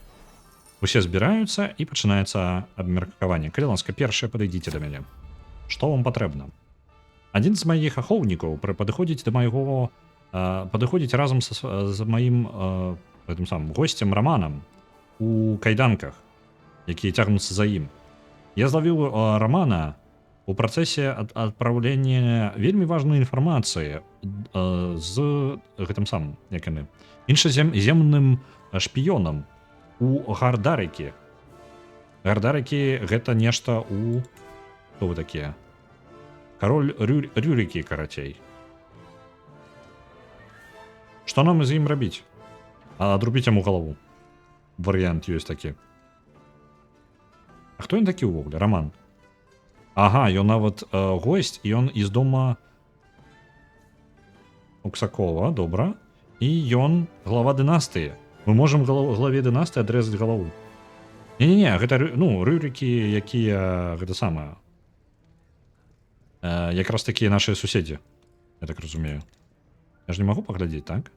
Усе збіраюцца і пачынаецца абмеркаванне. Калі ласка, першае падыдзіце да мяне. Што вам патрэбна? Адзін з маіх ахоўнікаў падыходзіць да майго... падыходзіць разам з маім гэтым самым госцем Раманам у кайданках, якія цягнуцца за ім. Я злавіў Рамана у працэсе адпраўлення вельмі важнай інфармацыі з гэтым самым, як яны, іншаземным шпіёнам у Гардарыкі. Гардарыкі гэта нешта у... Хто вы такія? Кароль Рюрікі, карацей. Што нам з ім рабіць? Адрубіць яму галаву. Варыянт ёсць такі. А хто ён такі ўвогуле? Раман. Ага, ён нават госць, і ён з дома Уксакова, добра. І ён глава дынастыі. Мы можам главе дынастыі адрэзаць галаву. Не-не-не, гэта, ну, Рюрікі, якія, гэта самае. Якраз такія нашыя суседзі, я так разумею. Я ж не магу паглядзець, так?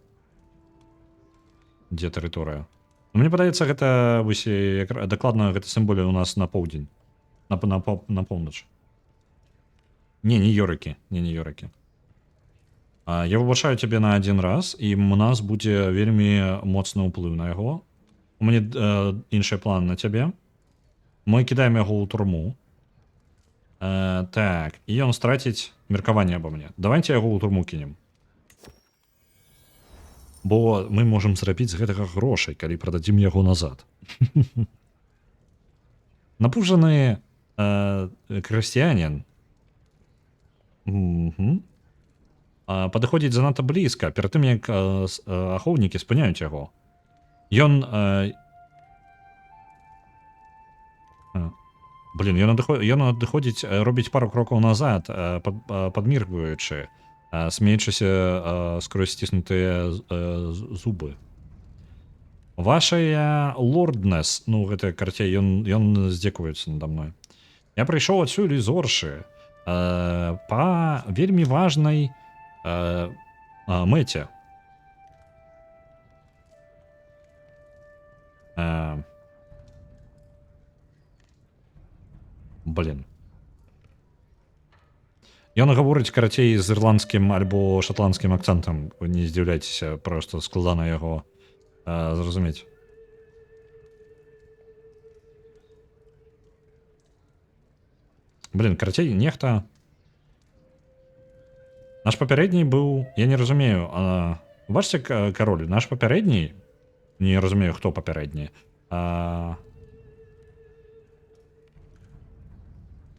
Дзе тэрыторыя? Ну, мне падаецца, гэта дакладна гэта сімволі у нас на поўдзень. На поўнач. Не Йорыкі. Не Йорыкі. Я выбачаю цябе на адзін раз, і у нас будзе вельмі моцны ўплыў на яго. У мяне іншыя планы на цябе. Мы кідаем яго ў турму. Так, і ён страціць меркаванне аба мне. Давайте яго ў турму кінем. Бо мы можам зрабіць з гэтага грошай, калі прададзім яго назад. Напужаны крысціянін падыходзіць занадта блізка, перад тым, як ахоўнікі спыняюць яго. Ён... Ён адыходзіць, робіць пару крокаў назад, падміргваючы, смеючыся скрозь сціснутыя зубы. Вашая лорднес, ну, гэта карцей, ён здзекуецца надо мной. Я прыйшоў адсюль з Оршы па вельмі важнай мэце. Блин. Ён гаворыць, карацей, з ірландскім альбо шатландскім акцэнтам. Вы не здзіўляйцеся, просто складана яго зразумець. Блин, карацей, нехта... Наш папярэдні быў... Я не разумею. Бачце, кароль, наш папярэдні... Не разумею, хто папярэдні.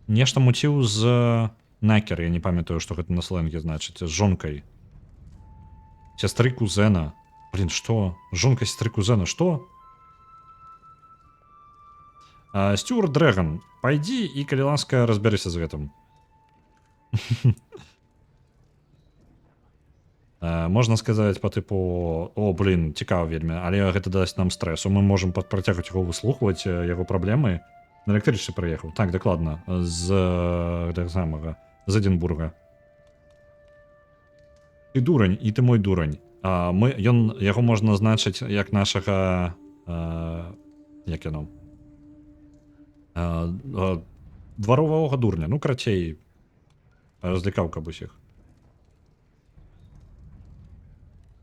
Нешта муціў з... Накер, я не памятаю, што гэта на сленге значыць, з жонкай. Сястры кузена. Блин, што? Жонка сястры кузена, што? Стюарт Дрэган, пайдзі і, калі ласка, разбярыся з гэтым. Можна сказаць па тыпу, о, блин, цікава вельмі, але гэта дасць нам стрэсу. Мы можам працягваць яго выслухваць, яго праблемы. На электрычцы прыехаў. Так, дакладна, з гэтага самага. З Эдинбурга. Ты дурань, і ты мой дурань. Яго можна значыць як нашага... Як яно? Дваровага дурня. Ну, карацей, разлікаў каб усіх.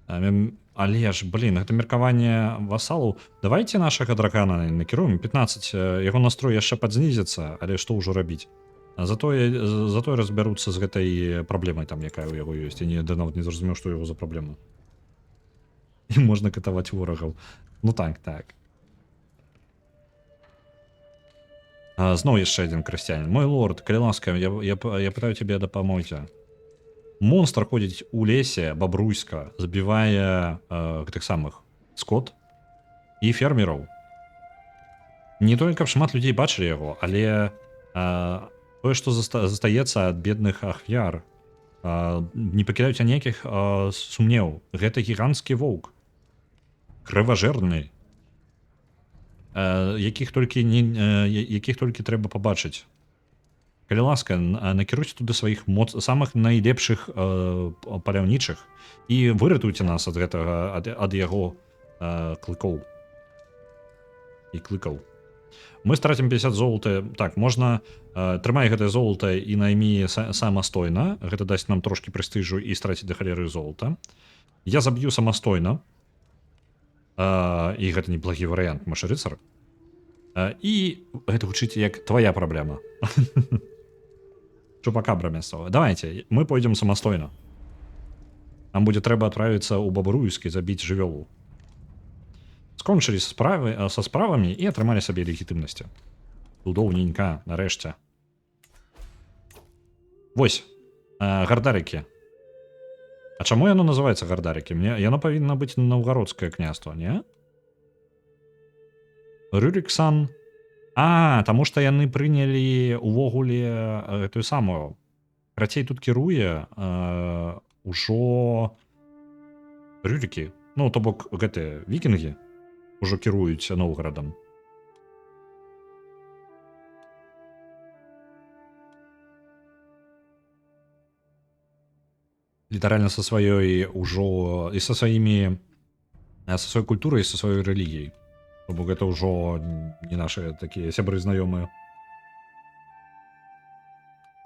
Але ж, блин, гэта меркаванне васалаў. Давайте нашага дракана накіруем. 15, яго настрой яшчэ падзнізіцца, але што ўжо рабіць? Затое разбяруцца з гэтай праблемай там, якая ў яго ёсць. Я нават не зразумеў, што яго за праблема. І можна катаваць ворагаў. Ну так. Зноў яшчэ адзін красцянін. Мой лорд, калі ласка, я пытаю цябе о дапамозе. Монстр ходзіць у лесе бабруйска, забівае гэтых самых скот і фермераў. Не толькі каб шмат людзей бачылі яго, але тое, што застаецца ад бедных ахвяр, не пакідаюць ніякіх сумнеў. Гэта гіганцкі воўк, крыважэрны, якіх толькі трэба пабачыць. Калі ласка, накіруйце туды сваіх самых найлепшых паляўнічых і выратуйце нас ад гэтага, ад яго клыкоў і клыкаў. Мы страцім 50 золота. Так, можна трымай гэтае золата і наймі самастойна. Гэта дасць нам трошки прэстыжу і страціць да халеры золата. Я заб'ю самастойна. І гэта неблагі варыянт, маш рыцар. І гэта гучыць як твоя праблема. Чупакабра мясцовая. Давайте, мы пойдзем самастойна. Нам будзе трэба адправіцца ў бабруйскі забіць жывёлу. Скончылі са справамі і атрымалі сабе легітымнасці. Цудоўненька, нарэшце. Вось, гардарыкі. А чаму яно называецца гардарыкі? Яно павінна быць наўгародскае княства, не? Рюриксан. Таму што яны прынялі увогуле гэтую самую. Карацей, тут кіруе ўжо рюрікі. Ну, то бок гэтыя вікінгі ўжо кіруюць Новгарадам. Літаральна са сваёй ўжо і са сваёй культурай і са сваёй рэлігіяй. Бо гэта ўжо не нашы такія сябры знаёмыя.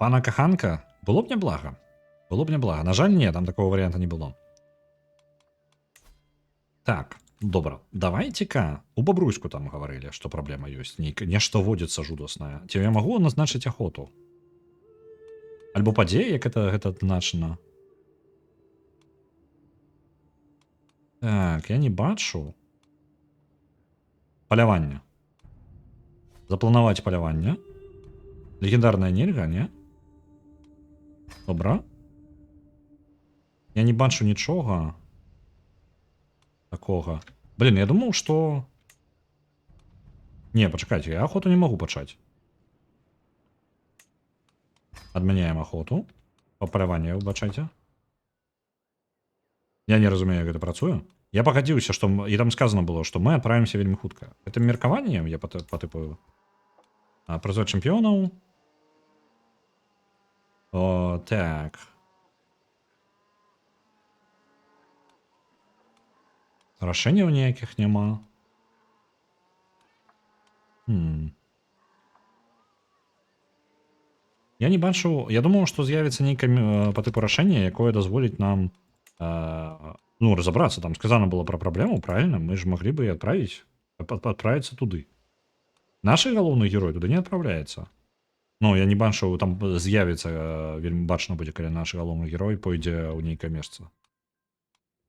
Пана каханка? Было б няблага. На жаль, не, там такого варыянта не было. Так, добра. Давайте-ка. У бабруйску там гаварылі, што праблема ёсць. Нешта водзіцца жудаснае. Ці я магу назначыць ахоту? Альбо падзея, як гэта адзначана? Так, я не бачу. Паляванне. Запланаваць паляванне. Легендарная нельга, не? Добра. Я не бачу нічога такога. Блин, я думаў, што... Не, пачакайце, я охоту не магу пачаць. Адмяняем охоту. Па паляванне, выбачайце. Я не разумею, як гэта працуе. Я пагадзіўся, што і там сказано было, што мы адправімся вельмі хутка. Гэтым меркаваннем я патыпаю. Прызор чэмпіёнаў. О, так. Рашэнняў ніякіх няма. Я не бачу... Я думаў, што з'явіцца нейкае па тыпу рашэнне, якое дазволіць нам разобраться. Там сказано было про проблему, правильно? Мы же могли бы и отправиться туды. Наш галоўны герой туда не отправляется. Ну, я не бачу, там з'явіцца вельмі бачна будзе, калі наш галоўны герой пойдзе ў нейкае месца.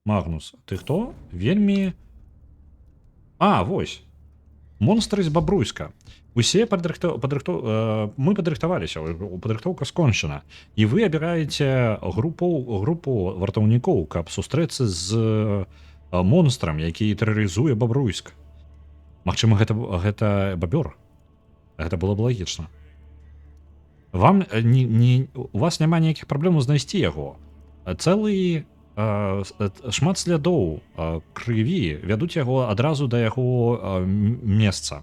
Магнус, ты хто? Вельмі... Вось. Монстры з бабруйска. Усе мы падрыхтаваліся, падрыхтоўка скончана. І вы абіраеце групу вартаўнікоў, каб сустрэцца з монстрам, які тэрарызуе бабруйск. Магчыма, гэта бабёр. Гэта было б лагічна. У вас няма ніякіх праблемаў знайсці яго. Шмат слядоў крыві вядуць яго адразу да яго месца.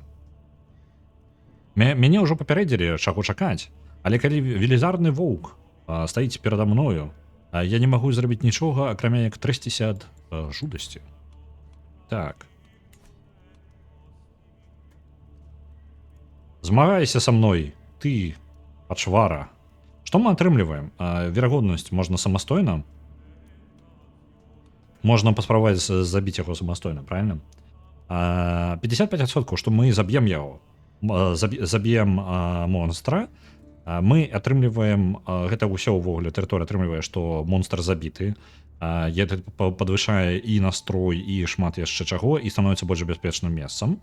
Мяне ўжо папярэдзілі, чаго чакаць. Але калі велізарны воўк стаіць перада мною, я не магу зрабіць нічога, акрамя як трэсціся ад жудасці. Так. Змагайся са мной, ты, пачвара. Што мы атрымліваем? Верагоднасць можна самастойна? Можна паспрабаваць забіць яго самастойна, правильно? 55%, што мы заб'ем яго. Заб'ем монстра, Мы атрымліваем гэта ўсё ўвогуле тэрыторыя атрымлівае, што монстр забіты, падвышае і настрой і шмат яшчэ чаго і становіцца больш бяспечным месцам.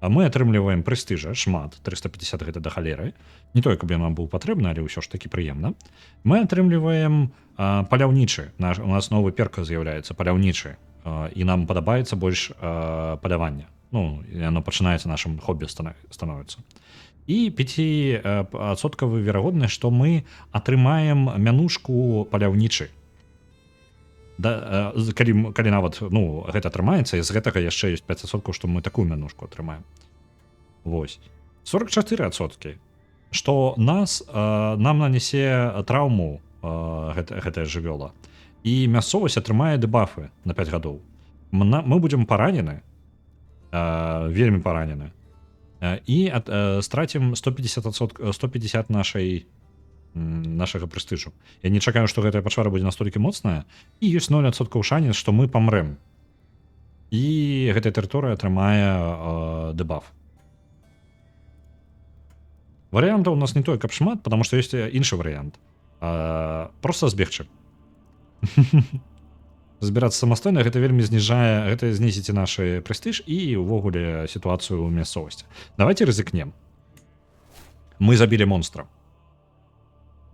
Мы атрымліваем прэстыжа шмат 350 гэта да халеры, не тое каб ён нам быў патрэбны, але ўсё ж такі прыемна. Мы атрымліваем паляўнічы, у нас новы перка з'яўляецца паляўнічы, і нам падабаецца больш палявання. Ну, яно пачынаецца нашым хобі становіцца. І 5% верагоднасць, што мы атрымаем мянушку паляўнічы. Калі нават гэта атрымаецца, і з гэтага яшчэ ёсць 5%, што мы такую мянушку атрымаем. Вось. 44%, што нам нанясе траўму гэтая жывёла. І мясцовасць атрымае дэбафы на 5 гадоў. Мы будзем паранены, вельмі паранены. І страцім 150 нашага прэстыжу. Я не чакаю, што гэтая пачвара будзе настолькі моцная, і ёсць 0% шанец, што мы памрэм. І гэтая тэрыторыя атрымае дэбаф. Варыянтаў у нас не тое, каб шмат, потому што ёсць іншы варыянт. Проста збегчы. Збірацца самастойна, гэта вельмі зніжае, гэта знізіце наш прэстыж і ўвогуле сітуацыю ў мясцовасці. Давайте рызыкнем. Мы забілі монстра.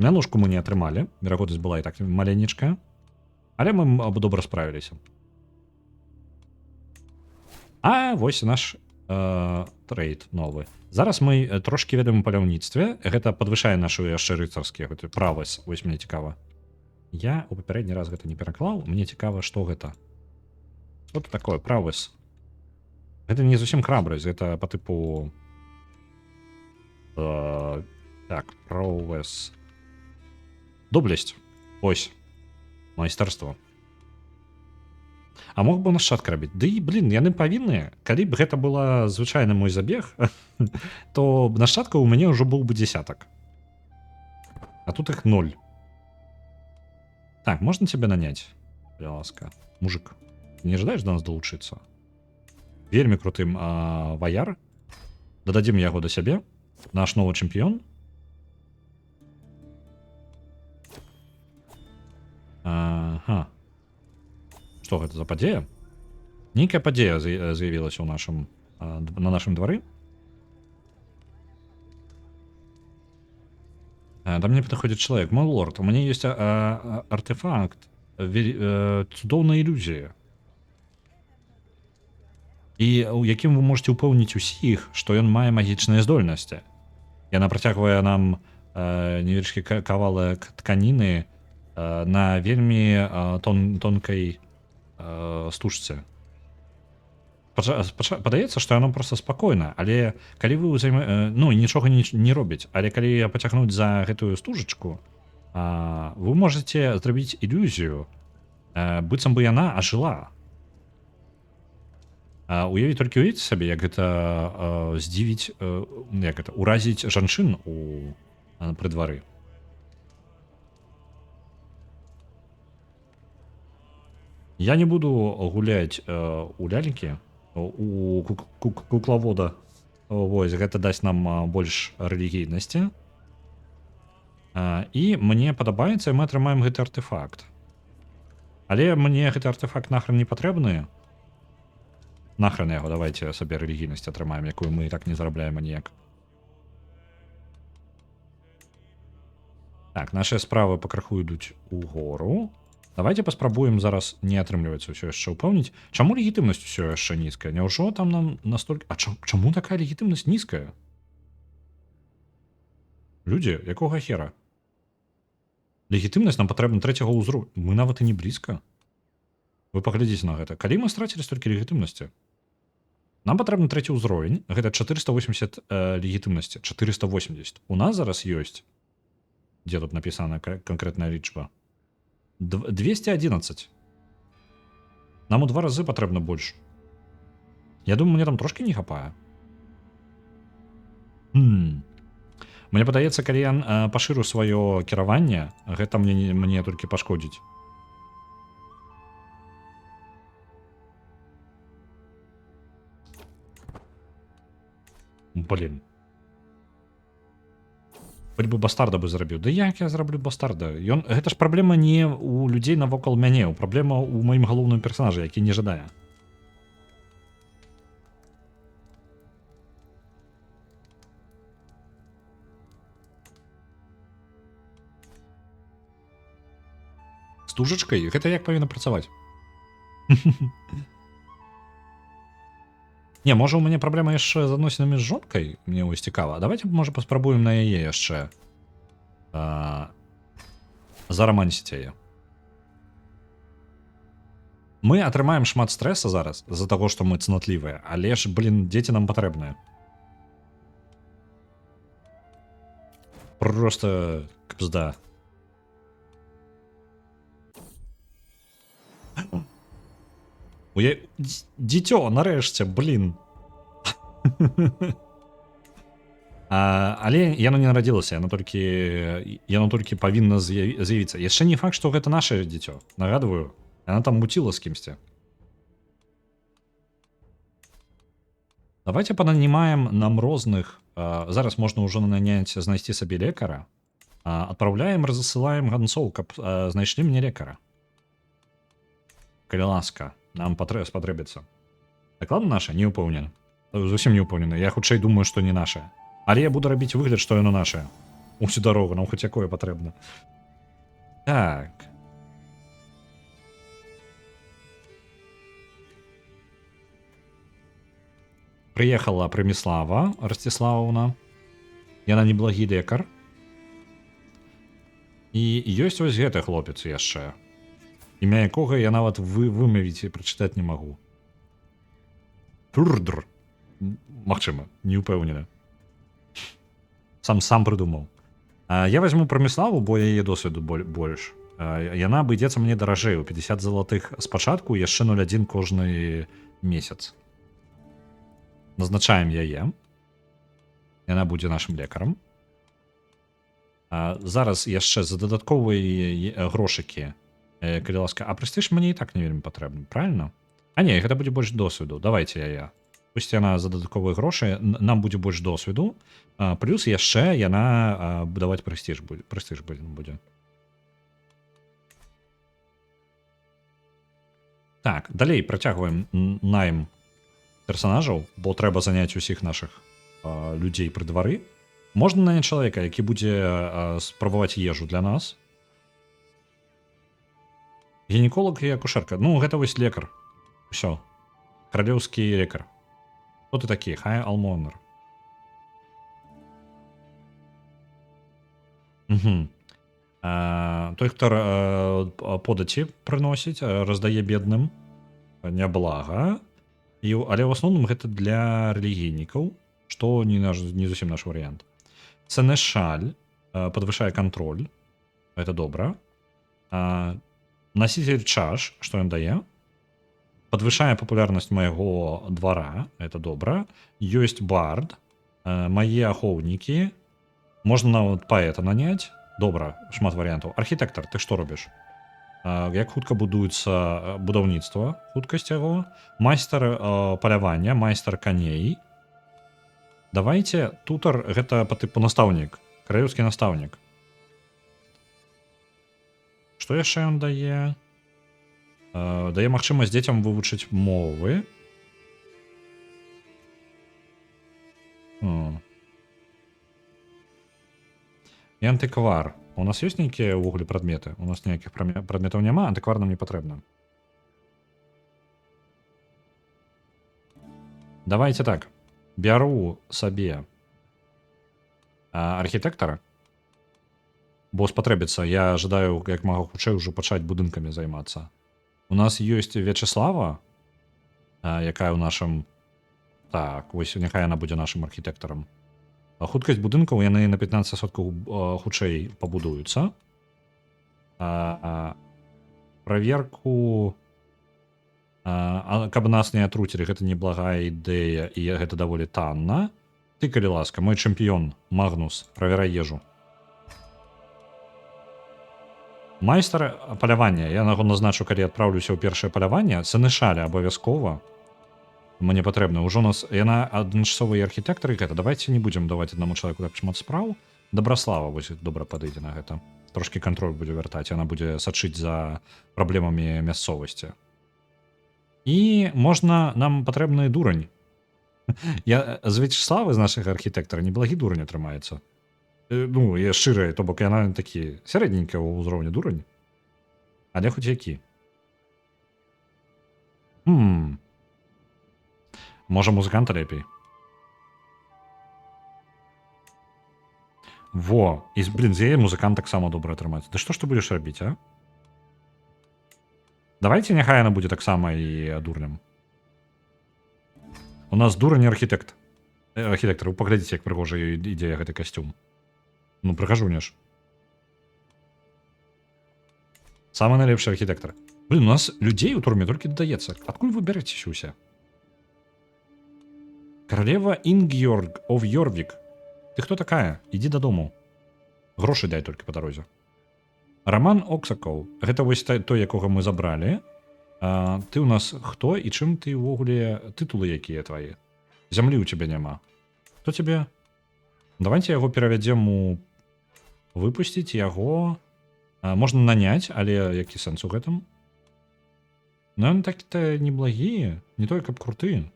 Мянушку мы не атрымалі, верагоднасць была і так маленечкая, але мы добра справіліся. А вось наш трейд новы. Зараз мы трошкі ведаем у паляўніцтве, гэта падвышае нашу яшчэ рыцарскія правасць, вось мне цікава. Я у папярэдні раз гэта не пераклаў, мне цікава, што гэта. Што это такое, правасць? Гэта не зусім храбрасць, гэта па тыпу... Так, правасць... Доблесць. Ось. Майстарство. А мог бы нашчадка рабіць? Ды і, яны павінны. Калі б гэта была звычайны мой забег, то нашчадка ў мяне ўжо быў бы 10. А тут іх 0. Так, можно тебя нанять? Ласка. Мужик, не ожидаешь до нас долучиться? Вельмі крутым ваяр. Дададзім яго да сябе. Наш новы чэмпіён. Ага. Што гэта за падзея? Нейкая падзея з'явілася на нашым двары. До мне подходит человек. Мой лорд, у меня есть артефакт. Цудоўная ілюзія. І у якім вы можете упэўніць усіх, што ён мае магічныя здольнасці. Яна працягвае нам невялічкі кавалак тканіны на вельмі тонкай стужцы. Падаецца, што яно проста спакойна, але калі вы нічога не робіць, але калі пацягнуць за гэтую стужачку, вы можете зрабіць ілюзію, быццам бы яна ажыла. Уявіце сабе, як гэта здзівіць, як гэта уразіць жанчын пры двары. Я не буду гуляць у лялькі, у куклавода. Вось, гэта дасць нам больш рэлігійнасці. І мне падабаецца, і мы атрымаем гэты артефакт. Але мне гэты артефакт нахрен не патрэбны. Нахрен яго, давайте сабе рэлігійнасць атрымаем, якую мы і так не зарабляем аніяк. Так, нашыя справы пакрыху ідуць угору. Давайте паспрабуем зараз не атрымліваецца ўсё яшчэ ўпэўніць. Чаму легітымнасць усё яшчэ нізкая? Няўжо там нам настолькі... А чаму такая легітымнасць нізкая? Людзі, якога хера? Легітымнасць нам патрэбна 3-го ўзроўню. Мы нават і не блізка. Вы паглядзіце на гэта. Калі мы страцілі столькі легітымнасці? Нам патрэбна 3-й ўзровень. Гэта 480 легітымнасці. 480. У нас зараз ёсць. Дзе тут напісана канкрэтная лічба? 211. Нам у 2 разы патрэбна больш. Я думаю, мне там трошки не хапае. Мне падаецца, калі я пашыру сваё кіраванне, гэта мне толькі пашкодзіць. Блин. Хоць бы бастарда бы зрабіў. Да як я зраблю бастарда? Гэта ж праблема не ў людзей навокал мяне, праблема ў маім галоўным персанажа, які не жадае. Стужачкай, гэта як павінна працаваць? Не, можа, у мяне праблема яшчэ з адносінамі з жонкай, мне вось цікава. Давайте, можа, паспрабуем на яе яшчэ зарамансіць яе. Мы атрымаем шмат стрэса зараз з-за таго, што мы цнатлівыя, але ж, блін, дзеці нам патрэбныя. Просто капзда. Дзіцё, нарэшце, блін. Але яно не нарадзілася, яно толькі павінна з'явіцца. Яшчэ не факт, што гэта наше дзіцё. Нагадваю, яна там муціла з кімсьці. Давайте пананімаем нам розных. Зараз можна ўжо знайсці сабе лекара. Адпраўляем, разасылаем ганцоў, каб знайшлі мне лекара. Калі ласка, нам спатрэбіцца. Дакладна наша? Не ўпэўнены. Зусім не ўпэўнены. Я хутчэй думаю, што не наша. Але я буду рабіць выгляд, што яно нашае. Усю дарогу, нам хоць якое патрэбна. Так. Прыехала Прыміслава Расціславаўна. Яна неблагі лекар. І ёсць вось гэты хлопец яшчэ. Імя якога я нават вымавіць і прачытаць не магу. Турдр. Магчыма, не ўпэўнены. Сам прыдумаў. Я возьму Праміславу, бо яе досведу больш. Яна абыдзецца мне даражэй у 50 залатых спачатку, яшчэ 0,1 кожны месяц. Назначаем яе. Яна будзе нашым лекарам. Зараз яшчэ за дадатковыя грошыкі. Калі ласка, а прэстыж мне і так не вельмі патрэбны, правильно? А не, гэта будзе больш досведу. Давайте яе. Пусть яна за дадатковыя грошы, нам будзе больш досведу, плюс яшчэ яна даваць прэстыж будзе. Так, далей працягваем найм персанажаў, бо трэба заняць усіх нашых людзей пры двары. Можна наняць чалавека, які будзе спрабаваць ежу для нас. Гінеколог і акушерка. Ну, гэта вось лекар. Усё. Каралеўскі лекар. Хто ты такі? Хай Алмонер. Той, хто подаці прыносіць, раздае бедным. Няблага. Але ў асноўным гэта для рэлігійнікаў, што не зусім наш варыянт. Сенешаль падвышае кантроль. Это добра. Носитель чаш, што ён дае. Падвышае папулярнасць майго двара, это добра. Ёсць бард, мае ахоўнікі. Можна нават паэта наняць. Добра, шмат варыянтаў. Архітэктар, ты што робіш? Як хутка будуецца будаўніцтва, хуткасць яго. Майстар палявання, майстар каней. Давайте, тутар гэта па тыпу настаўнік, каралеўскі настаўнік. Што яшчэ ён дае? Дае магчымасць дзецям вывучыць мовы. І антыквар. У нас ёсць нейкія ўвогуле прадметы? У нас ніякіх прадметаў няма, антыквар нам не патрэбна. Давайте так. Бяру сабе архітэктара. Бо спатрэбіцца, я жадаю як мага хутчэй ужо пачаць будынкамі займацца. У нас ёсць Вячеслава, якая ў нашым... Так, вось няхай яна будзе нашым архітэктарам. Хуткасць будынкаў яны на 15% хутчэй пабудуюцца. Праверку... Каб нас не атруцілі, гэта неблагая ідэя, і гэта даволі танна. Ты, калі ласка, мой чэмпіён, Магнус, праверай ежу. Майстар палявання. Я яго назначу, калі адпраўлюся ў першае паляванне. Сенешаля абавязкова. Мне патрэбна. Ужо у нас яна адначасовыя архітэктары гэта. Давайте не будзем даваць аднаму чалавеку так шмат спраў. Дабраслава вось добра падыдзе на гэта. Трошкі кантроль будзе вяртаць, яна будзе сачыць за праблемамі мясцовасці. І можна, нам патрэбны дурань. Я з Вячеслава, з нашага архітэктара, неблагі дурань атрымаецца. Ну, я шчырая, то бок яна такі сярэдненькая ўзроўня дурань. Але хоць які. Можа, музыканта лепей. Во, і, блін, з яе музыкант таксама добра атрымаецца. Да што ж ты будзеш рабіць, а? Давайте няхай яна будзе таксама і дурнем. У нас дурань архітэкт. Архітэктар, вы паглядзіце, як прыгожа ідзе гэты касцюм. Ну, прыгажуня ж. Самы найлепшы архітэктар. Блін, у нас людзей у турме толькі дадаецца. Адкуль вы бярэцеся ўсе? Каралева Інгьорг of Йорвік. Ты хто такая? Ідзі дадому. Грошы дай толькі па дарозе. Роман Оксакоў. Гэта вось той, якога мы забралі. Ты ў нас хто і чым ты ўвогуле тытулы якія твае? Зямлі ў цябе няма. Хто цябе? Давайте яго перавядзем у выпусціць яго. Можна наняць, але які сэнс у гэтым? Ну, ён так-то неблагі, не той, каб круты.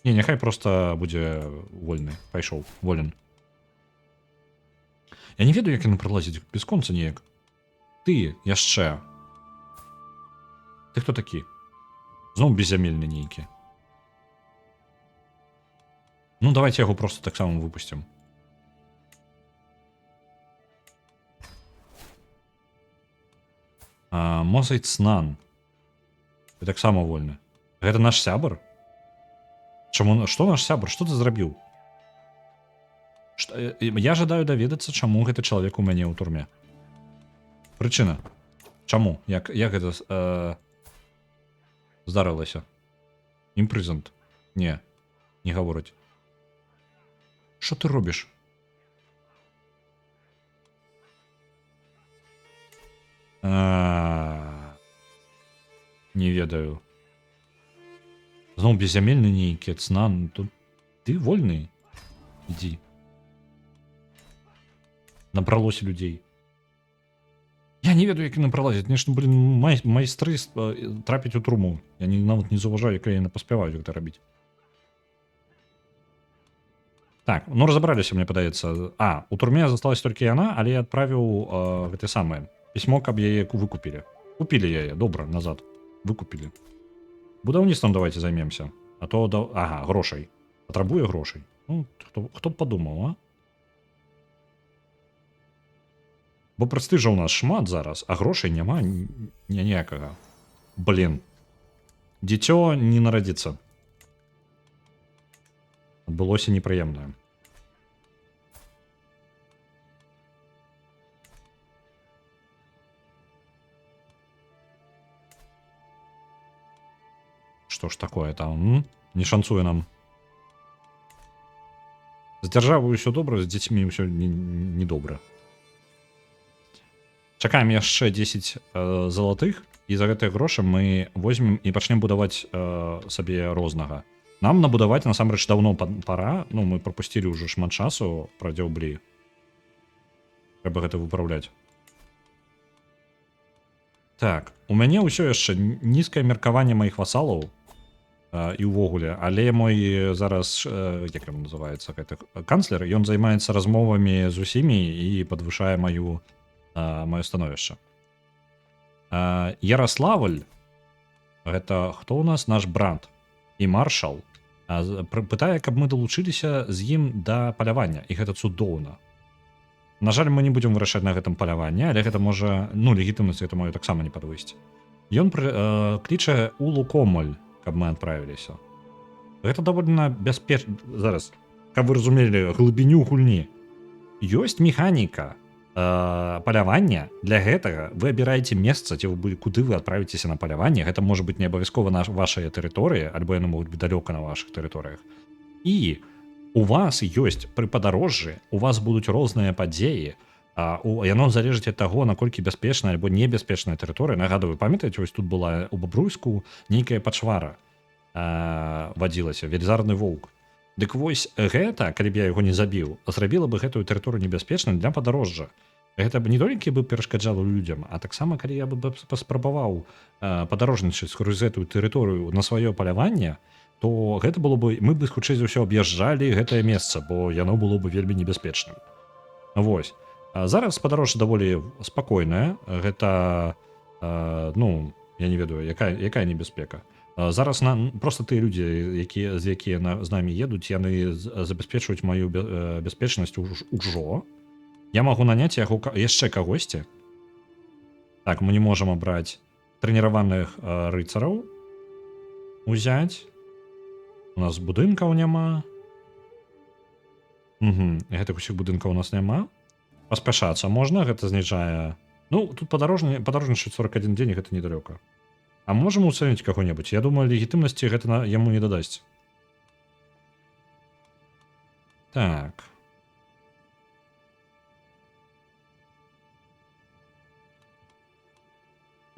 Не, няхай просто будзе вольны. Пайшоў, волен. Я не ведаю, як яны пролазіць без конца неяк. Ты яшчэ. Ты хто такі? Зноў беззямельны нейкі. Ну, давайте яго просто таксама выпусцім. Мозайт Снан. Ты таксама вольны. Гэта наш сябар? Чаму, што наш сябар? Што ты зрабіў? Я жадаю даведацца, чаму гэты чалавек у мяне ў турме. Прычына. Чаму? Як гэта здарылася? Імпрызант. Не гавораць. Што ты робіш? Не ведаю. Зноў беззямельны нейкі цнан. Тут ты вольны. Ідзі. Набралося людзей. Я не ведаю, як яны пралазяць. Нешта, блин, майстры трапіць у труму. Я нават не заўважаю, як яны паспяваюць гэта рабіць. Так, ну разабраліся, мне падаецца. У турме засталась толькі яна, але я адправіў гэты самае пісьмо, каб яе выкупілі. Купілі яе, добра, назад. Выкупілі. Будаўніцтвам давайте займемся. А то, грошай. Патрабуе грошай. Ну, хто б падумаў, а? Бо прэстыжа ў нас шмат зараз, а грошай няма ніякага. Блін. Дзіцё не нарадзіцца. Адбылося непрыемнае. Што ж такое там? Не шанцуе нам. З дзяржавай усё добра, з дзецьмі ўсё недобра. Чакаем яшчэ 10 залатых, і за гэтыя грошы мы возьмем і пачнем будаваць сабе рознага. Нам набудаваць, насамрэч, даўно пара. Ну, мы прапусцілі ўжо шмат часу пра дзяўблі. Трэба гэта выпраўляць. Так, у мяне ўсё яшчэ нізкае меркаванне маіх васалаў і ўвогуле, але мой зараз, як ён называецца, гэты канцлер, ён займаецца размовамі з усімі і падвышае маё становішча. Ярославль, гэта хто ў нас? Наш брат і маршал, пытае, каб мы далучыліся з ім да палявання, і гэта цудоўна. На жаль, мы не будзем вырашаць на гэтым паляванні, але гэта можа, ну, легітымнасць гэта мою таксама не падвысці. Ён кліча у Лукомоль, каб мы адправіліся. Гэта давольна бяспечна. Зараз, каб вы разумелі глыбіню гульні. Ёсць механіка палявання. Для гэтага вы абіраеце месца, куды вы адправіцеся на паляванне. Гэта можа быць не абавязкова на вашай тэрыторыі, альбо яны могуць быць далёка на вашых тэрыторыях. І у вас ёсць пры падарожжы, у вас будуць розныя падзеі. Яно залежыць ад таго, наколькі бяспечная альбо небяспечная тэрыторыя. Нагадваю, памятаеце, вось тут была у Бабруйску нейкая пачвара вадзілася, велізарны воўк. Дык вось гэта, калі б я яго не забіў, зрабіла бы гэтую тэрыторыю небяспечнай для падарожжа. Гэта б не толькі бы перашкаджала людзям, а таксама калі я бы паспрабаваў падарожнічаць скрозь гэтую тэрыторыю на сваё паляванне, то гэта было бы, мы бы хутчэй за ўсё аб'язджалі гэтае месца, бо яно было бы вельмі небяспечным. Вось. Зараз падарожжа даволі спакойнае. Гэта, ну, я не ведаю, якая небяспека. Зараз просто тыя людзі, якія з намі едуць, яны забяспечваюць маю бяспечнасць ужо. Я магу наняць яго яшчэ кагосьці. Так, мы не можам абраць трэніраваных рыцараў узяць. У нас будынкаў няма. Гэтых усіх будынкаў у нас няма. Паспяшацца можна, гэта зніжае. Ну, тут падарожнічаць 41 дзень, гэта недалёка. А можам уцэліць каго-небудзь? Я думаю, легітымнасці гэта яму не дадасць. Так.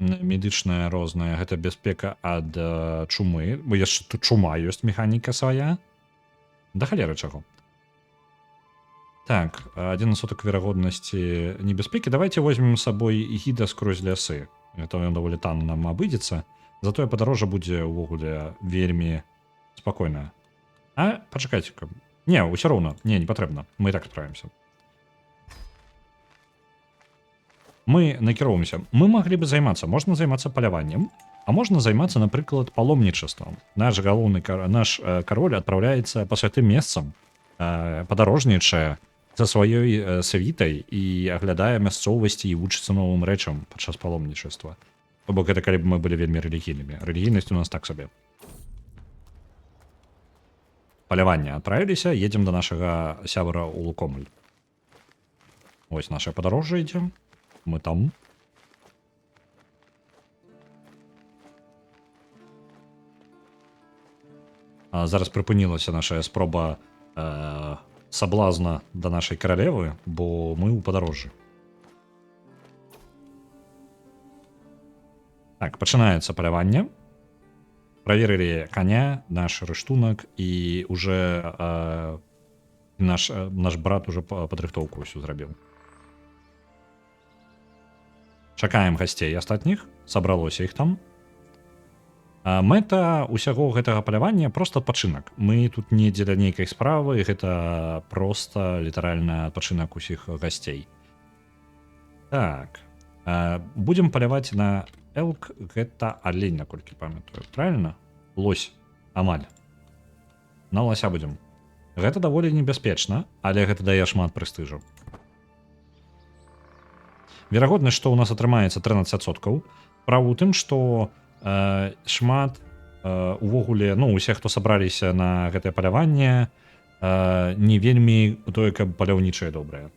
Медычная розная, гэта бяспека ад чумы, бо яшчэ тут чума ёсць, механіка свая. Да халеры чаго. Так, 1% верагоднасці небяспекі. Давайте возьмем з сабой гіда скрозь лясы. Это ён даволі танна нам абыдзецца. Затое падарожжа будзе ўвогуле вельмі спакойнае. А, пачакайце-ка. Не, ўсё роўна. Не патрэбна. Мы і так справімся. Мы накіроўваемся. Мы маглі бы займацца. Можна займацца паляваннем, а можна займацца, напрыклад, паломнічествам. Наш кароль адпраўляецца па святым месцам, падарожнічае за сваёй світай і аглядае мясцовасці і вучыцца новым рэчам падчас паломнічества. Бо гэта калі б мы былі вельмі рэлігійнымі. Рэлігійнасць у нас так сабе. Паляванне адправіліся, едзем да нашага сябра ў Лукомль. Вось наше падарожжа ідзе. Мы там. Зараз прыпынілася наша спроба саблазна да нашай каралевы, бо мы ў падарожжы. Так, пачынаецца паляванне. Праверылі каня, наш рыштунак, і уже наш брат уже падрыхтоўку ўсю зрабіў. Чакаем гасцей астатніх, сабралося іх там. Мэта ўсяго гэтага палявання проста адпачынак. Мы тут не дзеля нейкай справы, гэта проста літаральна адпачынак усіх гасцей. Так. Будзем паляваць на элк, гэта алень, наколькі памятаю. Правильно? Лось. Амаль. На лося будзем. Гэта даволі небяспечна, але гэта дае шмат прэстыжу. Верагоднасць, што ў нас атрымаецца 13%. Справа ў тым, што шмат увогуле, ну, усе, хто сабраліся на гэтае паляванне, не вельмі тое, каб паляўнічае добрае.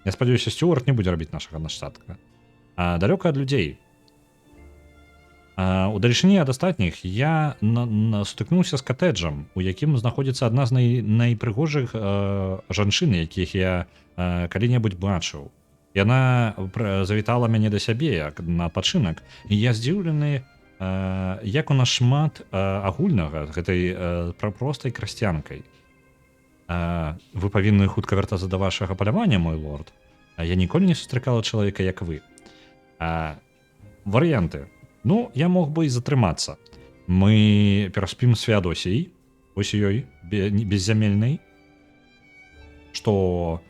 Я спадзяюся, Сцюарт не будзе рабіць нашага нашчадка. Далёка ад людзей. У далечыні ад астатніх я сутыкнуўся з катэджам, у якім знаходзіцца адна з найпрыгожых жанчын, якіх я калі-небудзь бачыў. Яна завітала мяне да сябе на адпачынак, і я здзіўлены, як у нас шмат агульнага з гэтай простай красцянкай. Вы павінны хутка вяртацца да вашага палявання, мой лорд. Я ніколі не сустракала чалавека, як вы. Варыянты. Ну, я мог бы і затрымацца. Мы пераспім з Феадосіяй, ось ёй, беззямельнай, што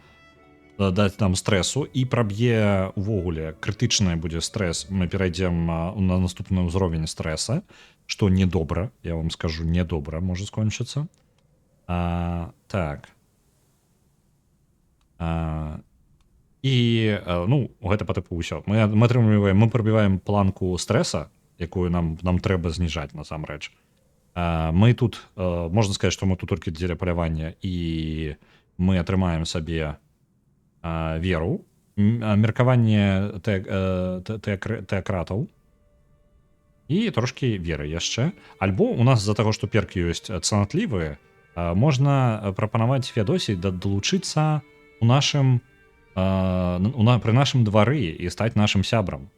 даць нам стрэсу і праб'е увогуле крытычны будзе стрэс. Мы перайдзем на наступны ўзровень стрэса, што недобра, я вам скажу, недобра можа скончыцца. Так. І, ну, гэта па тыпу ўсё. Мы атрымліваем, мы прабіваем планку стрэса, якую нам трэба зніжаць насамрэч. Мы тут, можна сказаць, што мы тут толькі дзеля палявання, і мы атрымаем сабе веру, меркаванне тэакратаў і трошкі веры яшчэ. Альбо у нас з-за таго, што перкі ёсць цанатлівыя, можна прапанаваць Феадосіі далучыцца у нашым пры нашым двары і стаць нашым сябрам.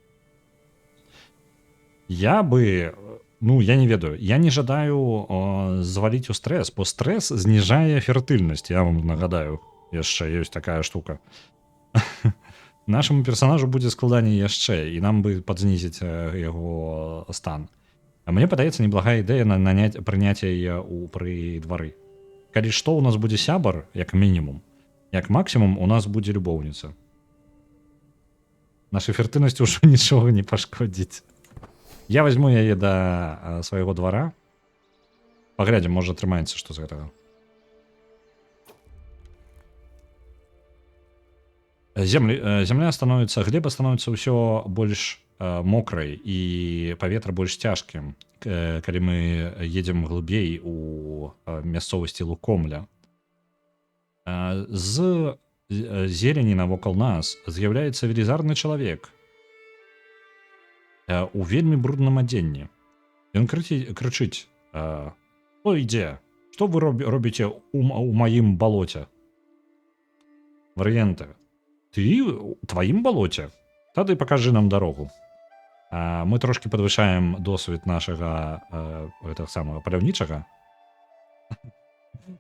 Я бы Ну, я не ведаю. Я не жадаю заваліць у стрэс, бо стрэс зніжае фертыльнасць, я вам нагадаю. Яшчэ ёсць такая штука. Нашаму персонажу будзе складаней яшчэ, і нам бы падзнізіць яго стан. А мне падаецца неблагая ідэя прыняць яе пры двары. Калі што, у нас будзе сябар, як мінімум. Як максімум, у нас будзе любоўніца. Нашай фертыльнасці ўжо нічога не пашкодзіць. Я возьму яе да свайго двара. Паглядзім, можа атрымаецца што з гэтага. Зямля становіцца, глеба становіцца ўсё больш мокрай і паветра больш цяжкім, калі мы едзем глыбей у мясцовасці Лукомля. З зелені навокал нас з'яўляецца велізарны чалавек у вельмі брудным адзенні. Ён крычыць: «О, ідзе, што вы робіце ў маім балоце?» Варыянты: «Ты у тваім балоце? Тады пакажы нам дарогу». Мы трошки падвышаем досвед нашага гэтага самага паляўнічага.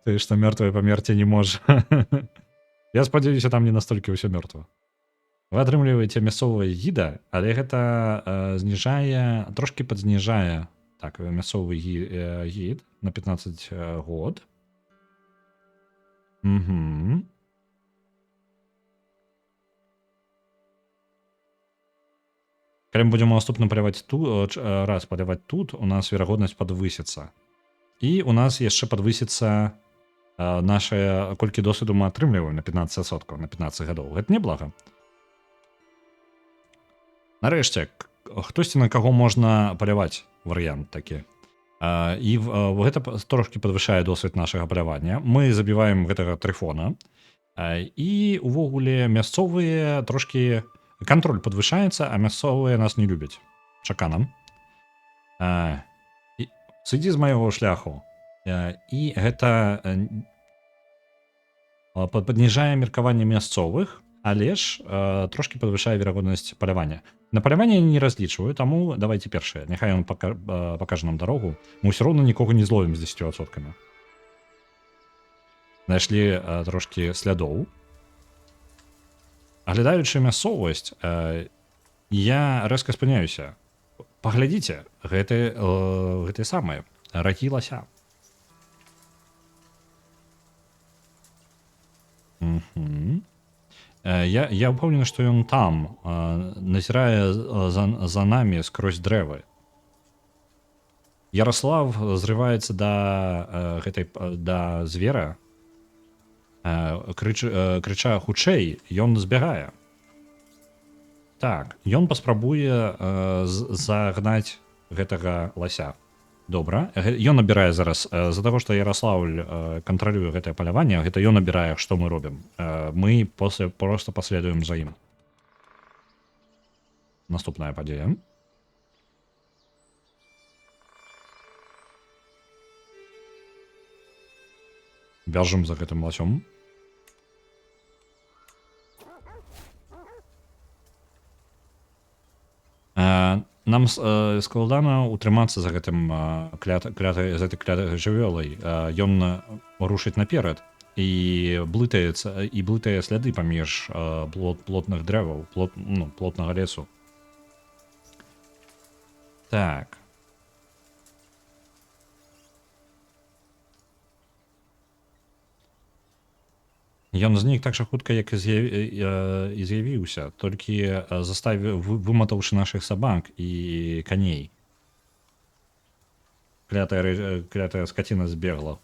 Ты што мёртвае памерці не можа. Я спадзяюся, там не настолькі ўсё мёртва. Вы атрымліваеце мясцовага гіда, але гэта зніжае, трошки падзніжае так, мясцовы гід на 15 год. Угу. Калі мы будзем наступна паляваць тут, у нас верагоднасць падвысіцца. І у нас яшчэ падвысіцца наша, колькі досведу мы атрымліваем на 15%, на 15 гадоў. Гэта неблага. Нарэшце, хтосьці на каго можна паляваць, варыянт такі. І гэта трошки падвышае досвед нашага палявання. Мы забіваем гэтага трыфона. І увогуле мясцовыя трошки... Кантроль падвышаецца, а мясцовыя нас не любяць. Чаканам. Сыдзі з майго шляху. І гэта падніжае меркаванне мясцовых, але ж трошки падвышае верагоднасць палявання. На паляванне я не разлічваю, таму давайте першае. Няхай ён пакажа нам дарогу. Мы ўсё роўна нікога не зловім з 10%. Знайшлі трошки слядоў. Аглядаючы мясцовасць, я рэзка спыняюся. Паглядзіце, гэтыя самыя ракі лася. Я ўпэўнены, што ён там назірае за намі скрозь дрэвы. Ярослав зрываецца да звера, крыча хутчэй, ён збягае. Так, ён паспрабуе загнаць гэтага лася. Добра, ён набірае зараз, з-за таго, што Ярославль кантралюе гэтае паляванне, гэта ён набірае, што мы робім. Мы просто паследуем за ім. Наступная падзея. Бяжым за гэтым ласём. Нам складана утрымацца за гэтым клятай жывёлай. Ён рушыць наперад і блытае сляды паміж плотных дрэваў, плотнага лесу. Так. Ён знік так жа хутка, як і з'явіўся, толькі выматаўшы нашых сабак і каней. Клятая скаціна збегла.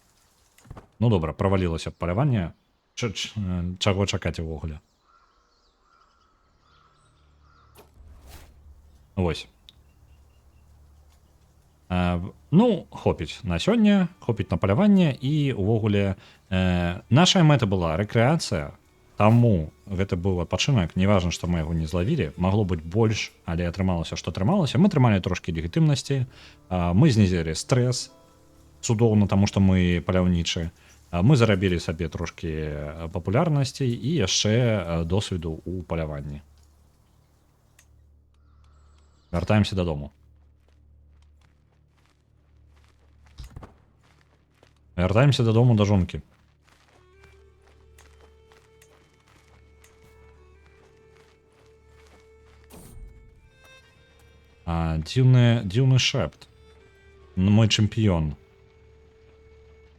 Ну добра, правалілася паляванне. Чаго чакаць увогуле? Вось. Ну, хопіць на сёння, хопіць на паляванне і увогуле наша мэта была рэкрэацыя, таму гэта быў адпачынак, не важна, што мы яго не злавілі, магло быць больш, але атрымалася, што атрымалася. Мы трымалі трошкі легітымнасці, мы знізілі стрэс, цудоўна, таму што мы паляўнічы, мы зарабілі сабе трошкі папулярнасці і яшчэ досведу ў паляванні. Вяртаемся дадому. Вяртаемся дадому да жонкі. Дзіўны шэпт. Мой чэмпіён.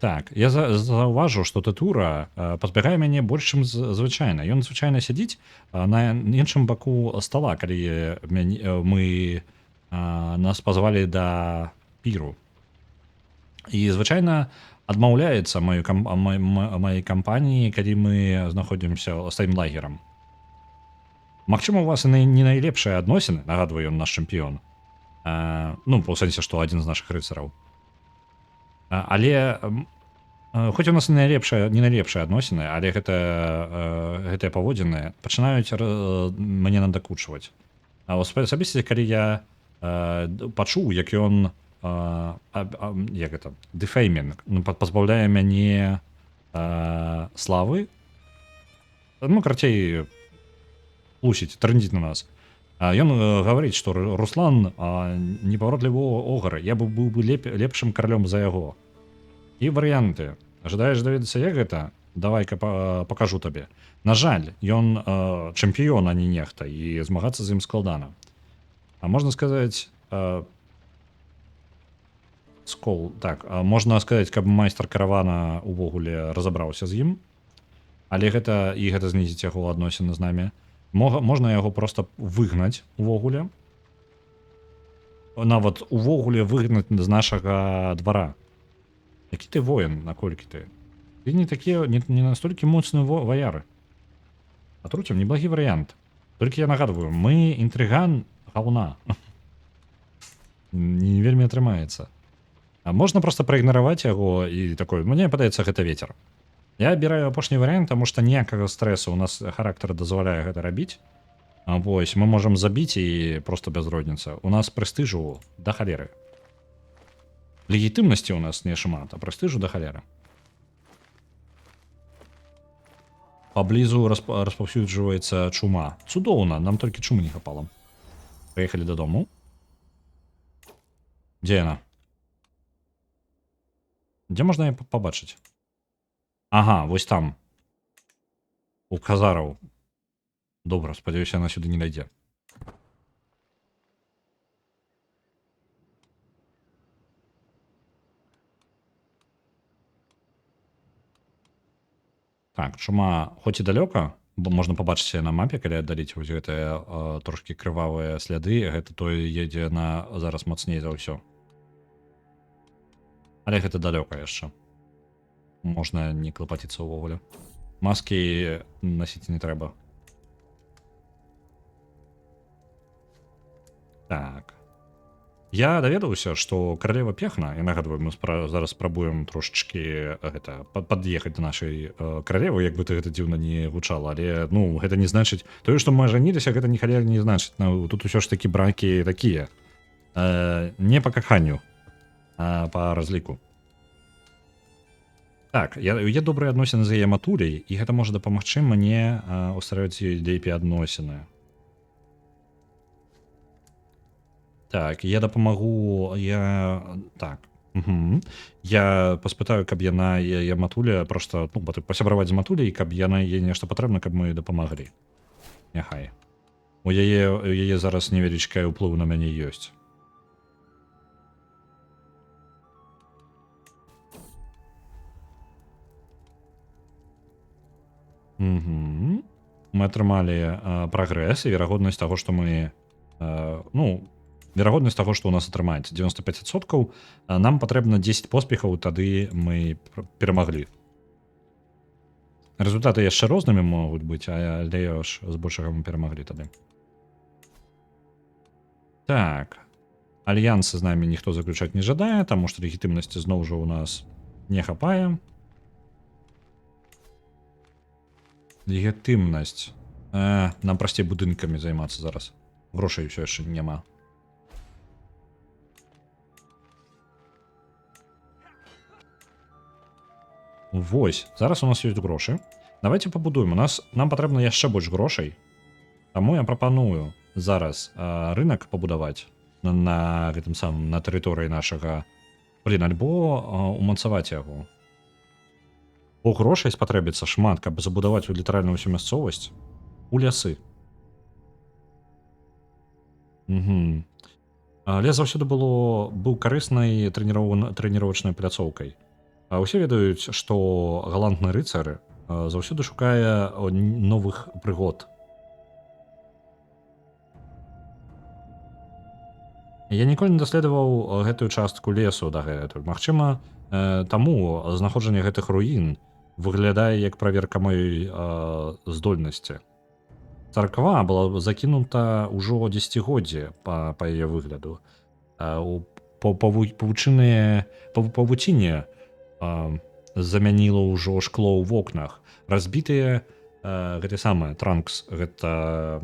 Так, я заўважу, што Тэтура пазбягае мяне больш, чым звычайна. Ён звычайна сядзіць на іншым баку стала, калі мы нас пазвалі да піру. І звычайна адмаўляецца маёй кампаніі, калі мы знаходзімся стаім лагерам. Магчыма, у вас і не найлепшыя адносіны, нагадваю, ён наш чэмпіён. Ну, у сэнсе, што адзін з нашых рыцараў. Але хоць у нас не найлепшыя адносіны, але гэтыя паводзіны пачынаюць мне надакучваць. Асабіста, калі я пачуў, як ён дэфеймінг, пазбаўляе мяне славы, ну, карацей, лусіць, трындзіць на нас. Ён гаворыць, што Руслан непаворотлівы огар, я быў бы лепшым каралём за яго. І варыянты. Жадаеш даведацца, як гэта? Давай-ка пакажу табе. На жаль, ён чэмпіён, а не нехта, і змагацца з ім складана. А можна сказаць, можна сказаць, каб майстар каравана увогуле разабраўся з ім, але гэта знізіць яго адносіны з намі. Можна яго проста выгнаць увогуле. Нават увогуле выгнаць з нашага двара. Які ты воін, наколькі ты? Ты не настолькі моцны ваяры. Атруцім, неблагі варыянт. Толькі я нагадваю, мы інтрыган гаўна. Не вельмі атрымаецца. Можна проста праігнараваць яго і такое, мне падаецца, гэта вецер. Я абіраю апошні варыянт, таму што ніякага стрэсу, у нас характар дазваляе гэта рабіць. Вось, мы можам забіць і проста без розніцы. У нас прэстыжу да халеры. Легітымнасці у нас не шмат, а прэстыжу да халеры. Паблізу распаўсюджваецца чума. Цудоўна, нам толькі чумы не хапала. Прыехалі дадому. Дзе яна? Дзе можна яе пабачыць? Ага, вось там. У казараў. Добра, спадзяюся, яна сюды не дайдзе. Так, чума хоць і далёка, бо можна пабачыць на мапе, калі аддаліць вось гэтыя трошкі крывавыя сляды, гэта тое едзе на зараз мацней за ўсё. Але гэта далёка яшчэ. Можна не клапаціцца ўвогуле. Маскі насіць не трэба. Так. Я даведаўся, што каралева Пехна, я нагадваю, мы зараз спрабуем трошачкі пад'ехаць да нашай каралевы, як бы ты гэта дзіўна не гучала, але ну гэта не значыць, тое, што мы ажаніліся, гэта ніхаля не значыць. Тут усё ж такі бракі такія. Не па каханню, а па разліку. Так, я добрыя адносіны з яе матуляй, і гэта можа дапамагчы мне устраиваць ёй лепей адносіны. Так, я дапамагу, так. Я паспытаю, каб яна яе матуля проста пасябраваць з матуляй, каб яна яе нешта патрэбна, каб мы дапамаглі. Няхай. У яе зараз невялічкая ўплыў на мяне ёсць. Мы атрымалі прагрэс і верагоднасць таго, што мы верагоднасць таго, што ў нас атрымаецца 95%, нам патрэбна 10 поспехаў, тады мы перамаглі. Результаты яшчэ рознымі могуць быць, але ж збольшага мы перамаглі тады. Так. Альянсы з намі ніхто заключаць не жадае, таму што легітымнасці зноў жа ў нас не хапае. Легітымнасць. Нам прасцей будынкамі займацца зараз. Грошай усё яшчэ няма. Вось, зараз у нас ёсць грошы. Давайте пабудуем. Нам патрэбна яшчэ больш грошай. Таму я прапаную зараз рынок пабудаваць на гэтым самым, на тэрыторыі нашага, альбо умацаваць яго. Бо грошай спатрэбіцца шмат, каб забудаваць літаральна ўсю мясцовасць у лясы. Угу. Лес заўсёды быў карыснай трэніровачнай пляцоўкай. Усе ведаюць, што галантны рыцар заўсёды шукае новых прыгод. Я ніколі не даследаваў гэтую частку лесу дагэтуль. Магчыма, таму знаходжанне гэтых руін выглядае як праверка маёй здольнасці. Царква была закінута ўжо дзесяцігоддзе па яе выгляду. Павуцінне замяніла ўжо шкло ў вокнах. Разбітыя гэты самы транкс, гэта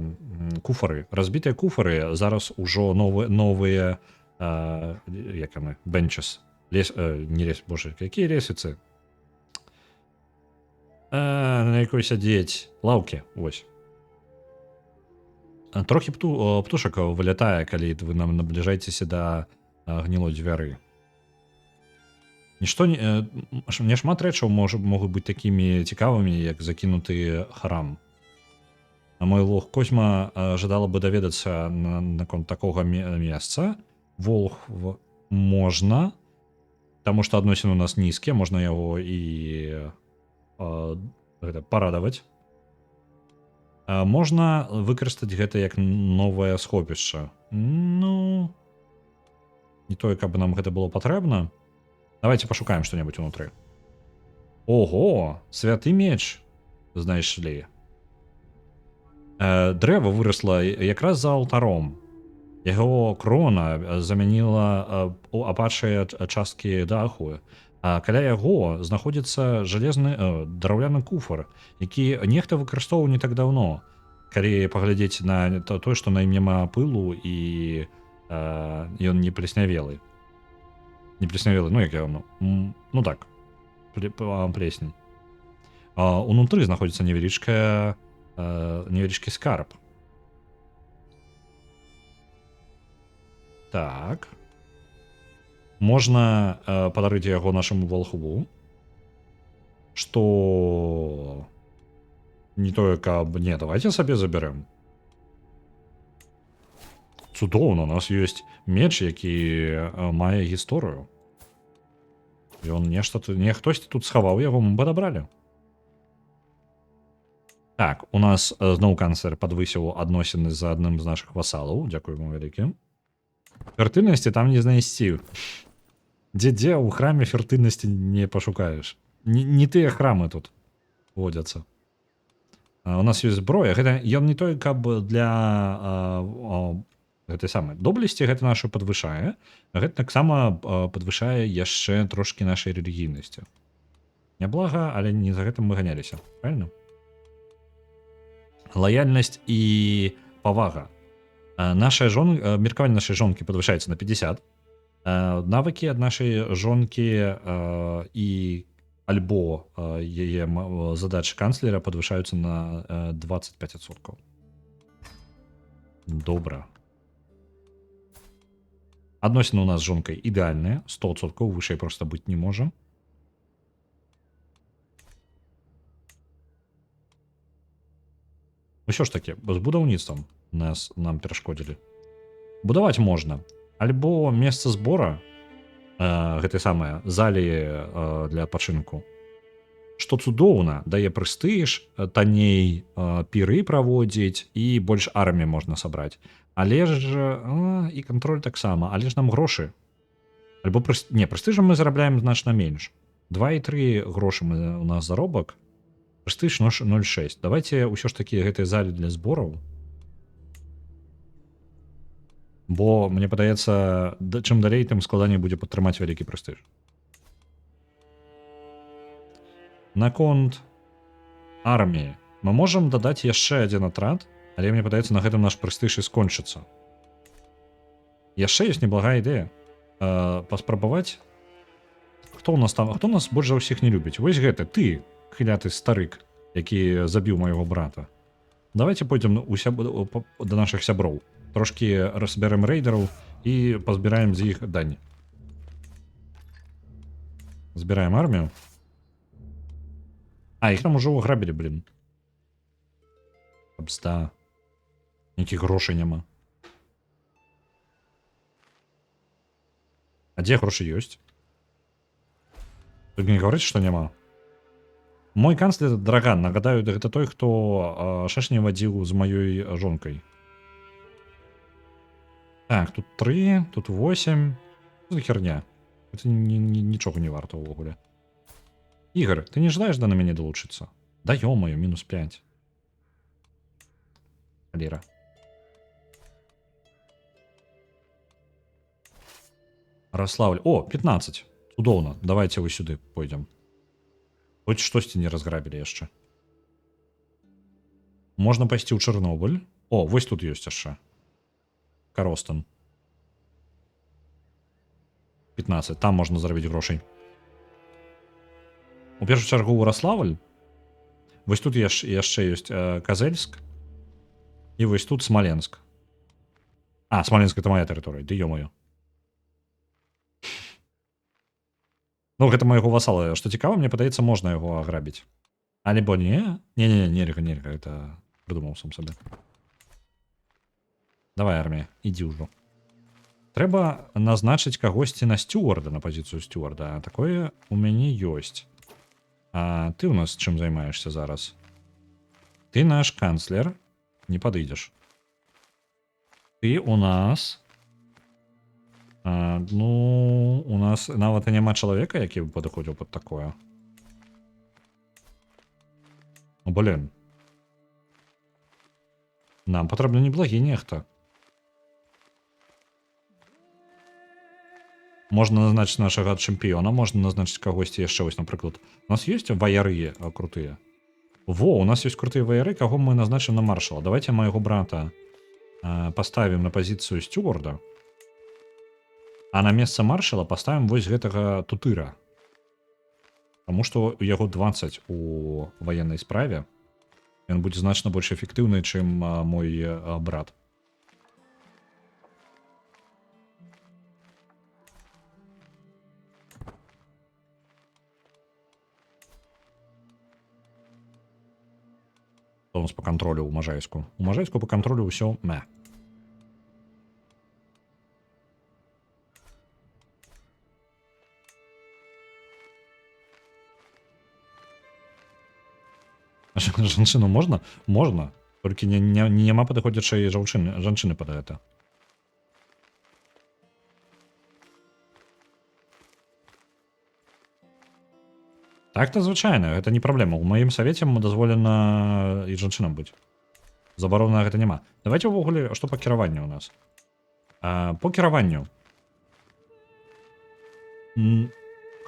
куфары. Разбітыя куфары зараз ужо новыя як яны, бенчес. Не лес, боже, якія лесвіцы? На якой сядзець? Лаўкі, вось. Трохі птушак вылятае, калі вы нам набліжаецеся да гнілой дзвяры. Не шмат рэчаў могуць быць такімі цікавымі, як закінуты храм. Мой лох Козьма жадала бы даведацца наконт такога месца. Волх можна, таму што адносіны у нас нізкія, можна яго і парадаваць. Можна выкарыстаць гэта як новае схопішча. Ну, не тое, каб нам гэта было патрэбна. Давайте пошукаем что-нибудь внутри. Ого, святы меч знайшлі. Дрэва вырасла якраз за алтаром. Яго крона замяніла ападшыя часткі даху. А каля яго знаходзіцца драўляны куфар, які нехта выкарыстоўваў не так даўно. Калі паглядзець на тое, што на ім няма пылу і ён не плеснявелы. Не плеснявелы, ну як я вам, ну так, плесень. Унутры знаходзіцца невялічкі скарб. Так. Можна падарыць яго нашаму волхву, што не тое, каб не, давайте сабе забярэм. Цудоўна, у нас ёсць меч, які мае гісторыю. Ён хтосьці тут схаваў яго, мы падабралі. Так, у нас зноў канцлер падвысіў адносіны з адным з нашых васалаў. Дзякуй вам вялікі. Фертыльнасці там не знайсці. Дзе ў храме фертыльнасці не пашукаеш. Не тыя храмы тут водзяцца. У нас ёсць зброя. Ён не той, каб для гэтай самай доблесці, гэта нашу падвышае. Гэта таксама падвышае яшчэ трошкі нашай рэлігійнасці. Няблага, але не за гэтым мы ганяліся. Правильно? Лаяльнасць і павага. Меркаванне нашай жонкі падвышаецца на 50. Навыкі ад нашай жонкі і альбо яе задачы канцлера падвышаюцца на 25%. Добра. Адносіны у нас з жонкай ідэальныя, 100%, вышэй проста быць не можа. Усё ж такі, з будаўніцтвам нам перашкодзілі. Будаваць можна. Альбо месца збора, гэтай самае, залі для адпачынку, што цудоўна, дае прэстыж, танней піры праводзіць і больш арміі можна сабраць. Але ж і кантроль таксама, але ж нам грошы. Альбо прэстыжам мы зарабляем значна менш. 2,3 грошы у нас заробак, прэстыж 0,6. Давайте ўсё ж такі гэтай залі для збораў. Бо, мне падаецца, чым далей, тым складаней будзе падтрымаць вялікі прэстыж. Наконт арміі. Мы можам дадаць яшчэ адзін атрад, але мне падаецца, на гэтым наш прэстыж і скончыцца. Яшчэ ёсць неблагая ідэя. Паспрабаваць. Хто нас больш за ўсіх не любіць? Вось гэта, ты, хіляты старык, які забіў майго брата. Давайте пойдзем да нашых сяброў. Трошкі разбярэм рэйдераў і пазбіраем з іх дань. Збіраем армію. А, іх там ужо грабілі, блін. Абста. Нейкіх грошай няма. А дзе грошы ёсць? Тут не говорыць, што няма. Мой канцлер Драган, нагадаю, гэта той, хто шашні вадзіў з маёй жонкай. Так, тут 3, тут 8. Что за херня? Это ничего не варто увогуле. Игорь, ты не ждаешь да на мяне долучиться? Да ё-моё, минус 5. Лира. Рославль. О, 15. Цудоўна. Давайте вы сюды пойдем. Хоць штосьці не разграбілі яшчэ. Можна пайсці ў Чарнобыль. О, вось тут ёсць яшчэ. Каростан. 15. Там можна зарабіць грошай. У першую чаргу ў Раславль. Вось тут яшчэ ёсць Казельск. І вось тут Смоленск. А, Смоленск это моя тэрыторыя. Ды ё-моё. Ну, гэта майго васала. Што цікава, мне падаецца, можна яго аграбіць. Альбо не? Не, нельга. Это прыдумаў сам сабе. Давай, армія, ідзі ўжо. Трэба назначыць кагосьці на сцюарда, на пазіцыю сцюарда. Такое у мяне ёсць. А ты ў нас чым займаешься зараз? Ты наш канцлер. Не падыдзеш. Ты у нас... ну, у нас нават і няма чалавека, які б падыходзіў пад такое. Ну, блин. Нам патрэбна неблагі нехта. Можна назначыць нашага чэмпіёна, можна назначыць кагосьці яшчэ, вось, напрыклад. У нас ёсць ваяры крутыя? Во, у нас ёсць крутыя ваяры, каго мы назначым на маршала. Давайте майго брата паставім на пазіцыю сцюарда. А на месца маршала паставім вось гэтага тутыра. Таму што у яго 20 у ваеннай справе. Ён будзе значна больш эфектыўны, чым мой брат. Што у нас па кантролю ў Можайску? У Можайску па кантролю ўсё мэ. Жанчыну можна? Можна. Толькі няма падыходзячай жанчыны пад гэта. Так-то звычайна, гэта не праблема. У маім савеце дазволена і жанчынам быць. Забарона гэта няма. Давайте ўвогуле, што па кіраванню у нас. По кіраванню.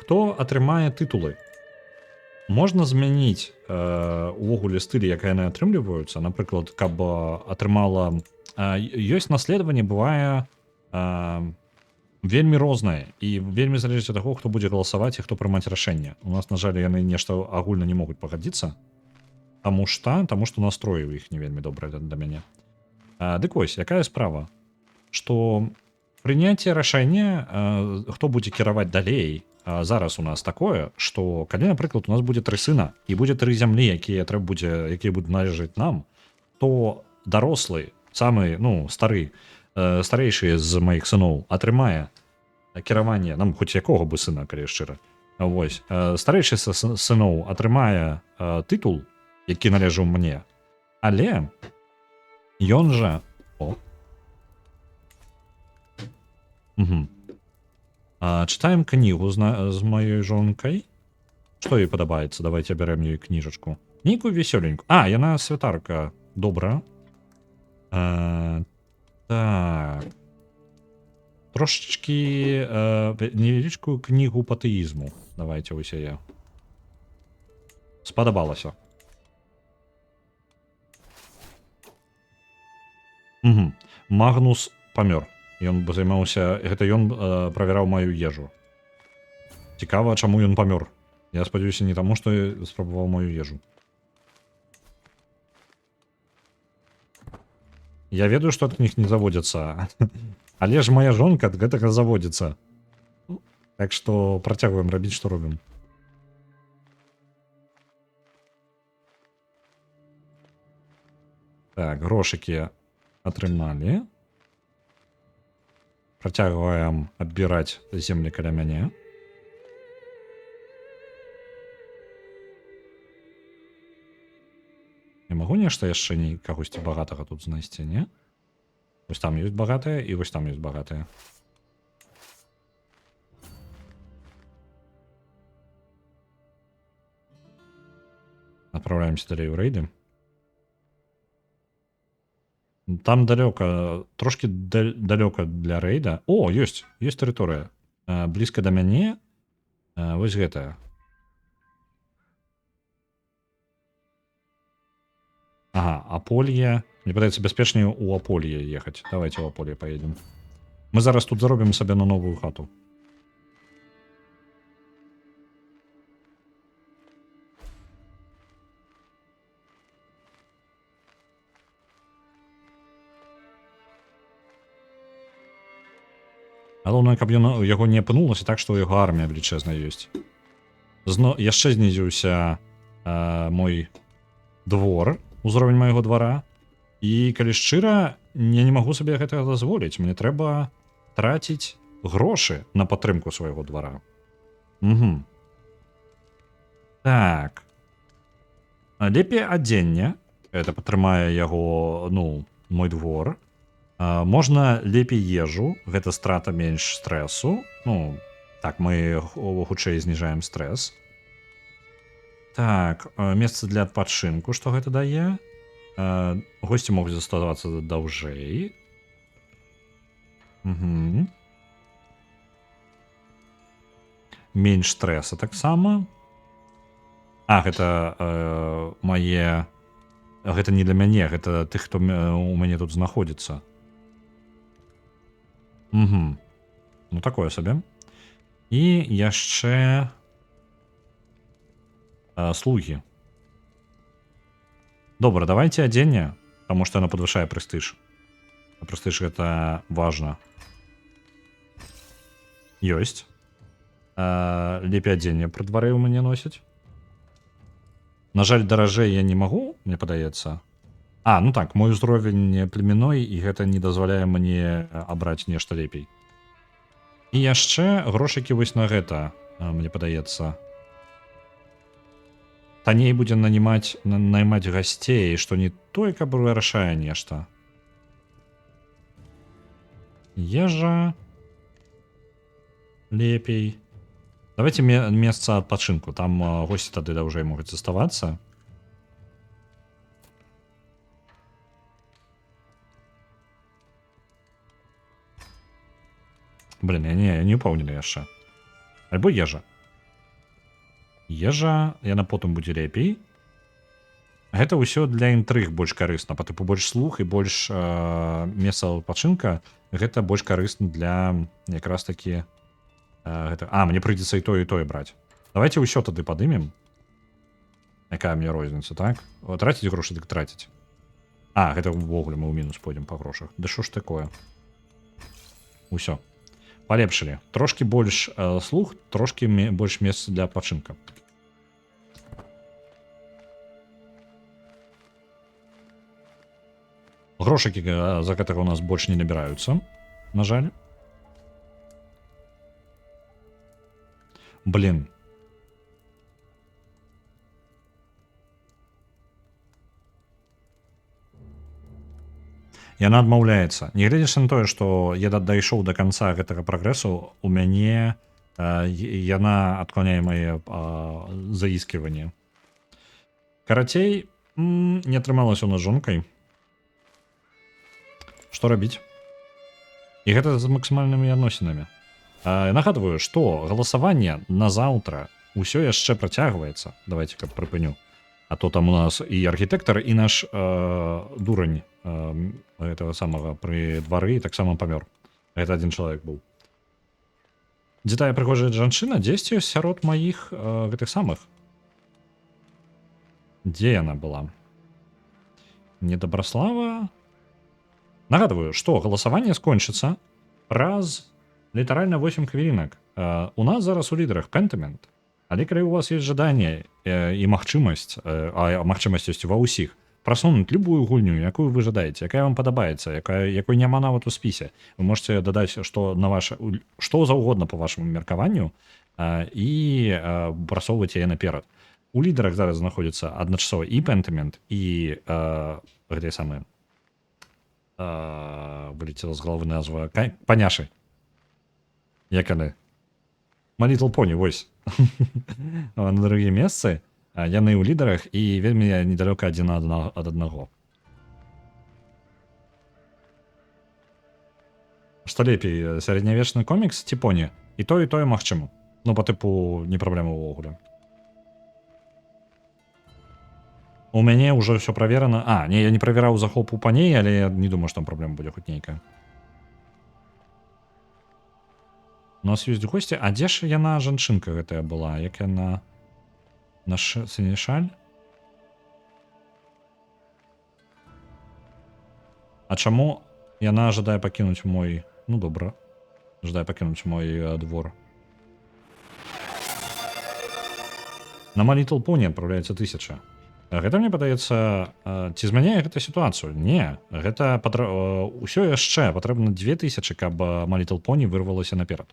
Хто атрымае тытулы? Можна змяніць увогуле стылі, якая яны атрымліваюцца. Напрыклад, каб атрымала... Ёсць наследаванне, бывае вельмі рознае. І вельмі залежыць ад таго, хто будзе галасаваць і хто прымаць рашэнне. У нас, на жаль, яны нешта агульна не могуць пагадзіцца. Таму што настроі ў іх не вельмі добрыя да мяне. Дык вось, якая справа? Што прыняцце рашэння, хто будзе кіраваць далей, зараз у нас такое, што калі, напрыклад, у нас будзе 3 сына і будзе 3 зямлі, якія будуць належаць нам, то дарослы, самы, ну, старэйшы з маіх сыноў атрымае кіраванне, нам хоць якога бы сына, калі шчыра. Вось, старэйшы з сыноў атрымае тытул, які належаў мне, але ён жа... Чытаем кнігу з маёй жонкай. Што ёй падабаецца? Давайте абярем ёй кніжачку. Нейкую весёленькую. Яна святарка. Добра. Так. Трошечкі невялічкую кнігу па тэізму. Давайте вось яе. Спадабалася. Магнус памёр. Ён займаўся... Гэта ён правяраў маю ежу. Цікава, чаму ён памёр. Я спадзяюся не таму, што спрабаваў маю ежу. Я ведаю, што ад них не заводзяцца. Але ж моя жонка ад гэтага заводзіцца. Так што працягваем рабіць, што робім. Так, грошики атрымалі. Працягваем адбіраць землі каля мяне. Не магу нешта яшчэ кагосьці багатага тут знайсці, не? Вось там ёсць багатыя, і вось там ёсць багатыя. Отправляемся далей у рейды. Там далёка, трошки далёка для рейда. О, ёсць тэрыторыя. Блізка да мяне. Вось гэтая. Ага, Аполье. Мне падаецца, бяспечней у Аполье ехаць. Давайте у Аполье поедем. Мы зараз тут заробім сабе на новую хату. Галоўнае, каб яго не апынулася так, што ў яго армія велічэзная ёсць. Яшчэ знізіўся мой двор, узровень майго двара. І калі шчыра, я не магу сабе гэтага дазволіць. Мне трэба траціць грошы на падтрымку свайго двара. Угу. Так. Лепей адзенне. Это падтрымае яго, ну, мой двор. Можна лепей ежу, гэта страта менш стрэсу. Ну, так, мы хутчэй зніжаем стрэс. Так, месца для адпачынку, што гэта дае? Госці могуць заставацца даўжэй. Угу. Менш стрэса таксама. Гэта мае... Гэта не для мяне, гэта тых, хто у мяне тут знаходзіцца. Угу. Ну, такое сабе. І яшчэ слугі. Добра, давайте адзенне, таму што яно падвышае прэстыж. Прэстыж гэта важна. Ёсць. Лепей адзенне пры двары ў мяне носяць. На жаль, даражэй я не магу, мне падаецца. Ну так, мой узровень племяной, і гэта не дазваляе мне абраць нешта лепей. І яшчэ грошыкі вось на гэта, мне падаецца. Танней будзе наймаць гасцей, што не той, каб вырашае нешта. Ежа. Лепей. Давайте месца адпачынку. Там госці тады даўжэй могуць заставацца. Блин, я не упэўнены яшчэ. Альбо ежа. Ежа, яна потым будзе лепей. Гэта ўсё для інтрыг больш карысна. Па тыпу больш слух і больш месца адпачынка. Гэта больш карысна для якраз такі... мне прыйдзецца і тое браць. Давайте ўсё тады падымем. Якая мне розніца, так? Траціць грошы, дык траціць. Гэта ўвогуле мы ў мінус пойдзем па грошах. Да што ж такое? Усё. Палепшылі. Трошкі больш слух, трошкі больш месца для адпачынка. Грошыкі за гэтага у нас больш не набіраюцца, на жаль. Блин. Яна адмаўляецца. Нягледзячы на тое, што я дайшоў да канца гэтага прагрэсу, у мяне яна адкланяе мае заісківанні. Карацей, не атрымалася ў нас жонкай. Што рабіць? І гэта з максімальнымі адносінамі. Нагадваю, што галасаванне на заўтра ўсё яшчэ працягваецца. Давайте каб прыпыню. А то там у нас і архітэктар, і наш дурань гэтага самага пры двары таксама памёр. Гэта адзін чалавек быў. Дзе тая прыгожая жанчына? Дзесьці сярод маіх гэтых самых. Дзе яна была? Недабраслава. Нагадваю, што галасаванне скончыцца праз літаральна 8 хвілінак. У нас зараз у лідарах Pentiment. Але калі у вас ёсць жаданне і магчымасць, а магчымасць ёсць ва ўсіх, прасунуць любую гульню, якую вы жадаеце, якая вам падабаецца, якой няма нават у спісе. Вы можете дадаць, што на што заўгодна па вашаму меркаванню і прасоўваць яе наперад. У лідарах зараз знаходзіцца адначасова і Pentiment, і где самыя вылетела з галавы назва паняшы. Як яны? My Little Pony, вось. На другім месцы. Яны ў лідарах і вельмі недалёка адзін ад аднаго. Што лепей, сярэднявечны комікс ці поні? І тое магчыма. Ну, па тыпу, не праблема ўвогуле. У мяне ўжо ўсё праверана. Не, я не правяраў захоп у паней, але я не думаю, што там праблема будзе хоць нейкая. У нас ёсць госці. А дзе ж яна, жанчынка гэтая была? Як яна... Наш сенешаль? А чаму яна жадае пакінуць мой... Ну, добра. Жадае пакінуць мой двор. На My Little Pony адпраўляецца 1000. Гэта, мне падаецца, ці змяняе гэта сітуацыю? Не. Гэта ўсё яшчэ патрэбна 2000, каб My Little Pony вырвалася наперад.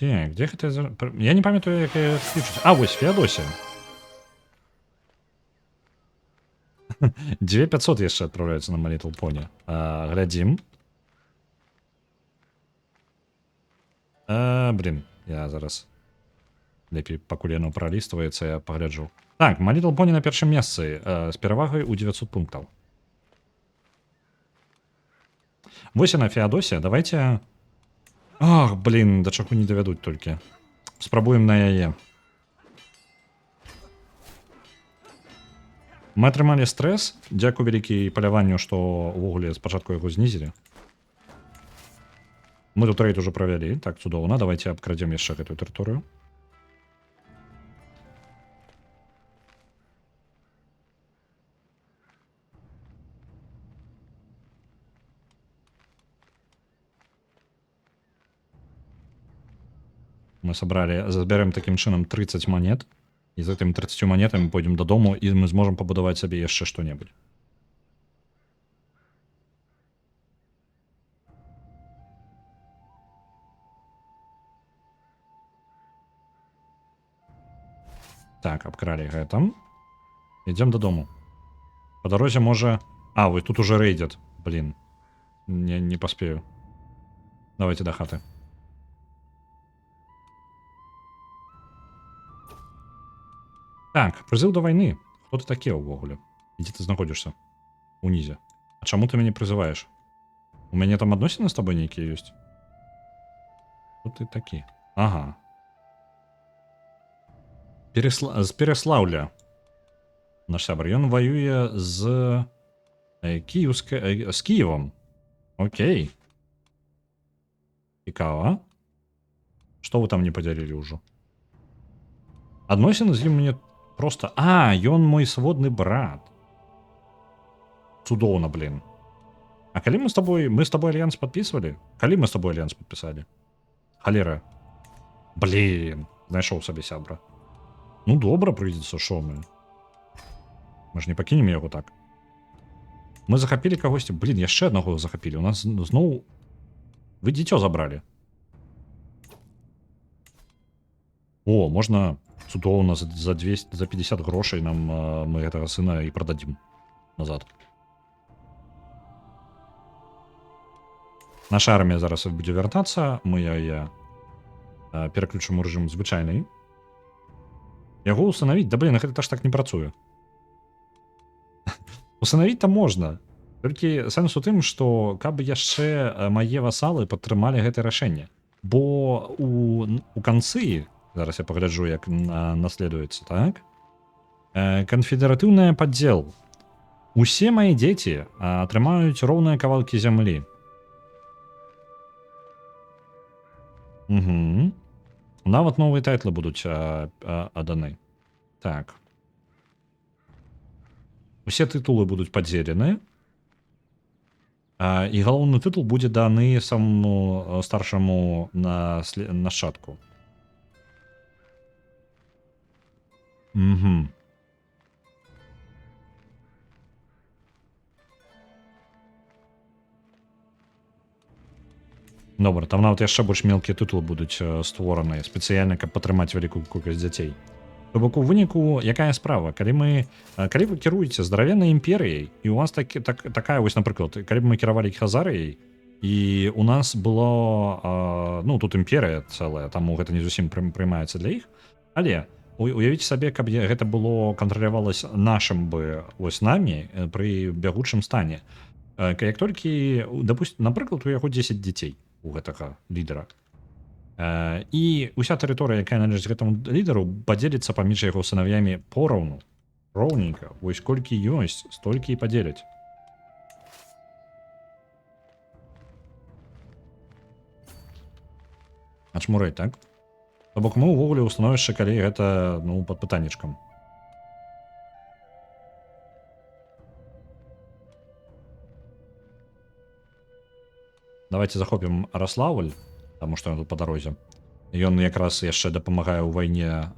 Так, где гэта... Я не памятаю, як я включусь. Вось, Феадосія. 2500 яшчэ адпраўляюцца на My Little Pony. Глядзім. Блин, я зараз... Лепей, пакуль яно пралістваецца, я пагляджу. Так, My Little Pony на першым месцы з перавагай у 900 пунктаў. Вось яна, Феадосія. Давайте... Ах, блин, да чаго не давядуць толькі. Спрабуем на яе. Мы атрымалі стрэс. Дзякуй вялікі паляванню, што ўвогуле спачатку яго знізілі. Мы тут рэйд ужо правялі. Так, цудоўна. Давайте абкрадзем яшчэ гэтую тэрыторыю. Мы заберем таким чынам 30 монет, і з гэтымі 30 монетамі пойдзем дадому, і мы зможам пабудаваць сабе яшчэ што-небудзь. Так, абкралі гэта. Ідзем дадому. Па дарозе можа... Вось тут уже рэйдзят. Блин. Не паспею. Давайте да хаты. Так, прызыў да вайны. Хто ты такі ўвогуле? І дзе ты знаходзішся? Унізе. А чаму ты мяне прызываеш? У мяне там адносіны з табой нейкія ёсць? Хто ты такі? Ага. З Пераслаўля. Наш сябар. Ён ваюе з Кіевам. Окей. Цікава. Што вы там не падзялілі ўжо? Адносіны з ім мне просто... Ён мой сводны брат. Цудоўна, блин. А калі мы з тобой альянс падпісвалі? Калі мы з тобой альянс падпісалі? Халера. Блин. Знайшоў сабе сябра. Ну, добра прыйдзецца, шо мы? Мы ж не пакінем яго так. Мы захапілі кагосьці... Блин, яшчэ аднаго захапілі. У нас зноў... Вы дзіцё забралі. О, можна... Цудоўна, за 200, за 50 грошай нам мы гэтага сына і прададзім назад. Наша армія зараз будзе вяртацца, мы яе пераключым у рэжым звычайны. Яго ўстанавіць, да блин, гэта ж так не працуе. Усынавіць-то можна. Толькі сэнс у тым, што каб яшчэ мае васалы падтрымалі гэта рашэнне. Бо у канцы... Зараз я пагляджу, як наследуецца, так? Канфедэратыўны падзел. Усе мае дзеці атрымаюць роўныя кавалкі зямлі. Угу. Нават новыя тайтлы будуць адданы. Так. Усе тытулы будуць падзелены. І галоўны тытул будзе даны самому старшаму нашчадку. Угу. Добра, там нават яшчэ больш мелкія тытулы будуць створаны спецыяльна, каб падтрымаць вялікую колькасць дзяцей. То бок у выніку якая справа, калі вы кіруеце здаравеннай імперыяй і у вас такая вось, напрыклад, калі б мы кіравалі Хазарыяй і у нас было ну тут імперыя цэлая, таму гэта не зусім прымаецца для іх, але уявіце сабе, каб гэта было кантралявалось нашым бы вось намі пры бягучым стане. Як толькі напрыклад у яго 10 дзяцей у гэтага лідара. І ўся тэрыторыя, якая належыць гэтаму лідару, падзеліцца паміж яго сынов'ямі пораўну, роўненька. Вось колькі ёсць, столькі і падзеляць. Ачмурэй, так? То бок мы ўвогуле ў становішчы, калі гэта, ну, пад пытаннічкам. Давайте захопім Араслаўль, таму што ён тут па дарозе. Ён якраз яшчэ дапамагае ў вайне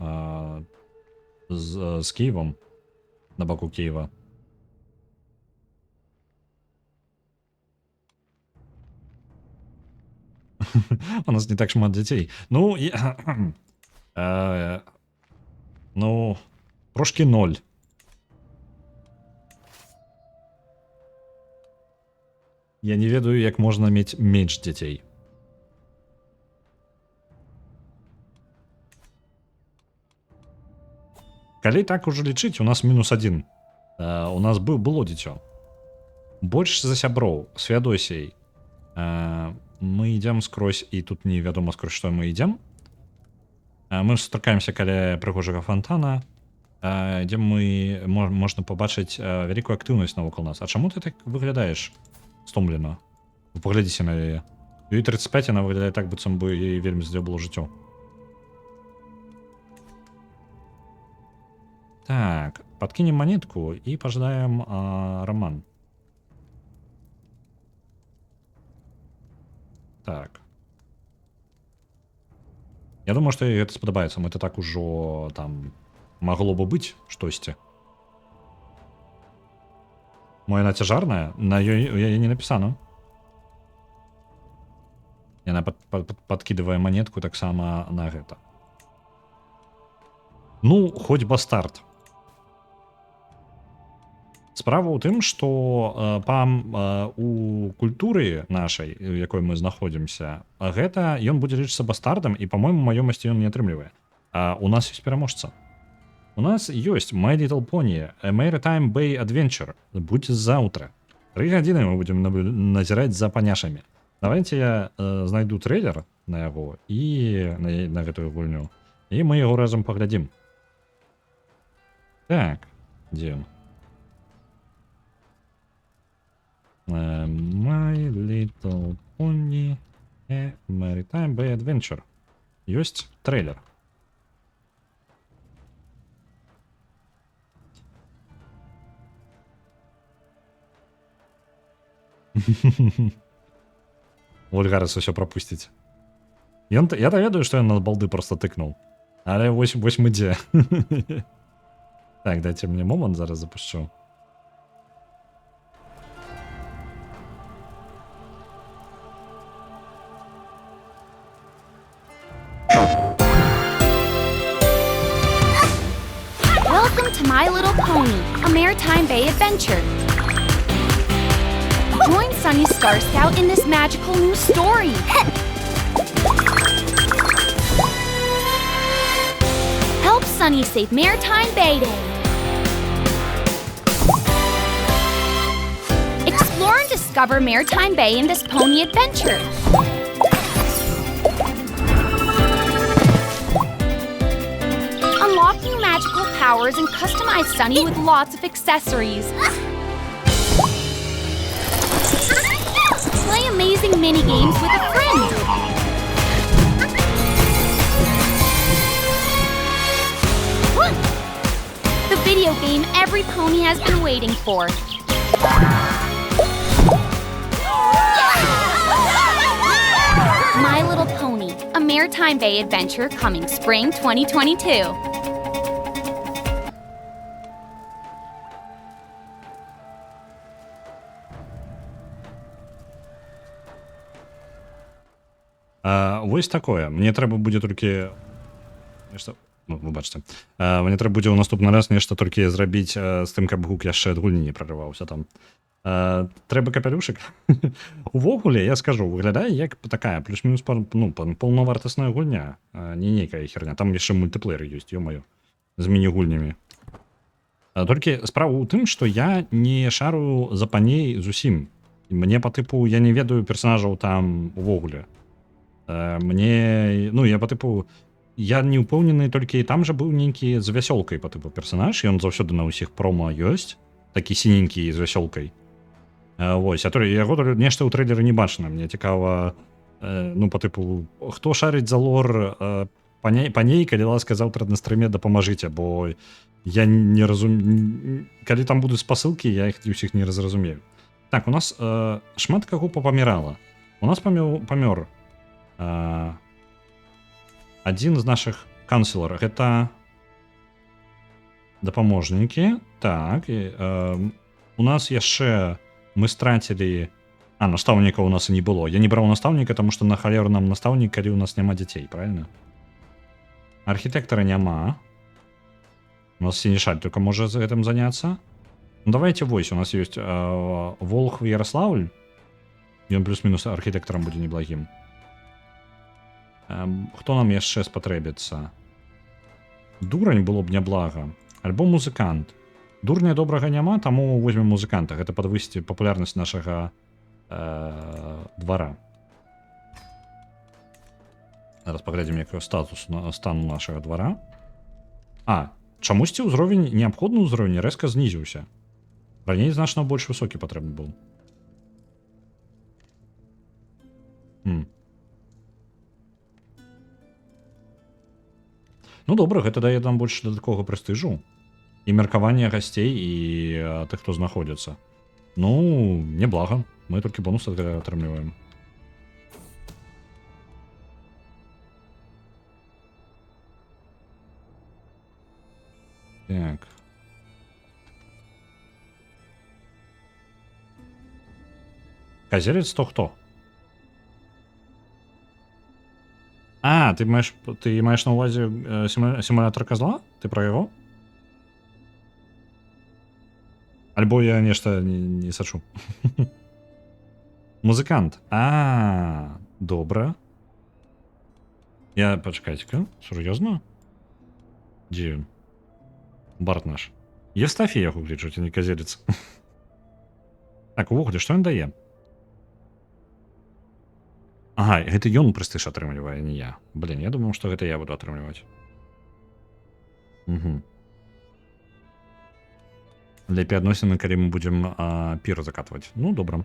з Кіевам, на баку Кіева. У нас не так шмат дзяцей. Ну, ну, трошкі 0. Я не ведаю, як можна мець менш дзяцей. Калі так ужо лічыць, у нас -1. У нас было дзіцё. Больш за сяброў, з Феадосіяй. Мы ідзем скрозь, і тут невядома скрозь, што мы ідзем. Мы сустракаемся каля прыгожага фонтана, дзе можна пабачыць вялікую актыўнасць навокал нас. А чаму ты так выглядаеш стомлена? Паглядзіце на яе. Ёй 35, яна выглядае так, быццам бы яе вельмі здзёбало жыццё. Так, подкинем монетку и пожадаем роман. Так. Я думаю, што гэта спадабаецца. Гэта так ужо там магло бы быць штосьці. Мо яна цяжарная, на ёй яе не напісана. Яна падкідывае монетку таксама на гэта. Ну, хоць бастард. Справа ў тым, што у культуры нашай, у якой мы знаходзімся, гэта ён будзе лічыцца бастардам, і, па-мойму, маёмасці ён не атрымлівае. А у нас ёсць пераможца. У нас ёсць My Little Pony, A Maritime Bay Adventure. Будзе заўтра. 3 гадзіны мы будзем назіраць за паняшамі. Давайте я знайду трэйлер на яго і на гэтую гульню, і мы яго разам паглядзім. Так, дзе ён? My Little Pony, A Maritime Bay Adventure. Ёсць трэйлер. Вольгарас усё прапусціць. Я-то ведаю, што ён на балды просто тыкнуў. Але вось мы дзе. Так, дайце мне момант, зараз запушчу. Welcome to My Little Pony, a Maritime Bay adventure. Join Sunny Star Scout in this magical new story. Help Sunny save Maritime Bay Day. Explore and discover Maritime Bay in this pony adventure. Unlock new magical powers and customize Sunny with lots of accessories. Play amazing mini-games with a friend. The video game every pony has been waiting for. My Little Pony, a Maritime Bay adventure coming spring 2022. Вось такое. Мне трэба будзе толькі нешта, ну, вы бачыце. Мне трэба будзе ў наступны раз нешта толькі зрабіць з тым, каб гук яшчэ ад гульні не прарываўся там. Трэба капялюшык. Увогуле, я скажу, выглядае як такая плюс-мінус паўнавартасная гульня, не нейкая херня. Там яшчэ мультыплеер ёсць, ё-маё, з міні-гульнямі. Толькі справа ў тым, што я не шарую за паней зусім. Мне па тыпу, я не ведаю персонажаў там увогуле. Мне, ну, я па тыпу, я не ўпэўнены, толькі там жа быў нейкі з вясёлкай па тыпу персонаж, і ён заўсёды на ўсіх промо ёсць, такі сіненькі з вясёлкай. Вось, яго нешта ў трэйлеры не бачна. Мне цікава, ну, па тыпу, хто шарыць за лор паней, калі ласка, заўтра на стрыме дапамажыце, бо я не разумею, калі там будуць спасылкі, я іх усіх не разумею. Так, у нас шмат каго папамірала. У нас памёр адзін з нашых канцлераў. Гэта дапаможнікі. Так, у нас яшчэ мы страцілі... настаўніка у нас і не было. Я не браў настаўніка, таму што на халеру нам настаўнік, калі у нас няма дзяцей, правильно? Архітэктара няма. У нас Сенешаль только можа з гэтым заняцца. Ну, давайте вось, у нас ёсць Волхв Ярославль. Ён плюс-мінус архітэктарам будзе неблагім. Хто нам яшчэ спатрэбіцца? Дурань было б няблага. Альбо музыкант. Дурня добрага няма, таму возьмем музыканта. Гэта падвысіць папулярнасць нашага двара. Зараз паглядзім, які статус стану нашага двара. Чамусьці ўзровень, неабходны ўзровень рэзка знізіўся. Раней значна больш высокі патрэбны быў. Ну добра, гэта дае нам больш дадатковага прэстыжу. І меркавання гасцей, і тых, хто знаходзіцца. Ну, неблага. Мы толькі бонус атрымліваем. Так. Казелец то хто? Ты маеш на ўвазе сімулятор казла? Ты пра яго? Альбо я нешта не сачу. Музыкант. Добра. Пачакайце-ка, сур'ёзна? Дзе ён? Барт наш. Евстафій яго клічуць, а не казелец. Так, увогуле, што ён дае? Гэта ён прэстыж атрымлівае, не я. Я думаў, што гэта я буду атрымліваць. Лепей адносіны, калі мы будзем пір закатваць. Ну, добра.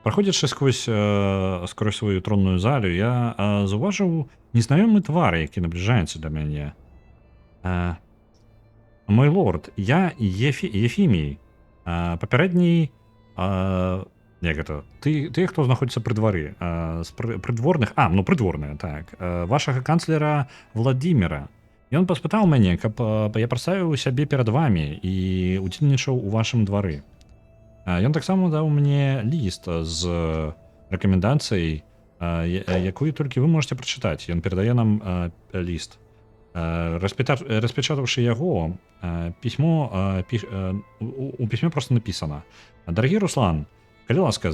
Праходзячы скрозь сваю тронную залю, я заўважыў незнаёмы твар, які набліжаецца да мяне. Мой лорд, я Ефімій. Папярэдні... Як гэта? Ты, хто знаходзіцца пры двары. З прыдворных... прыдворная, так. Вашага канцлера Владимира. Ён паспытаў мяне, каб я прадставіў сябе перад вамі і удзельнічаў у вашым двары. Ён таксама даў мне ліст з рэкамендацыяй, якую толькі вы можете прачытаць. Ён перадае нам ліст. Распечатаўшы яго, у пісьме проста напісана: «Дарагі Руслан, калі ласка,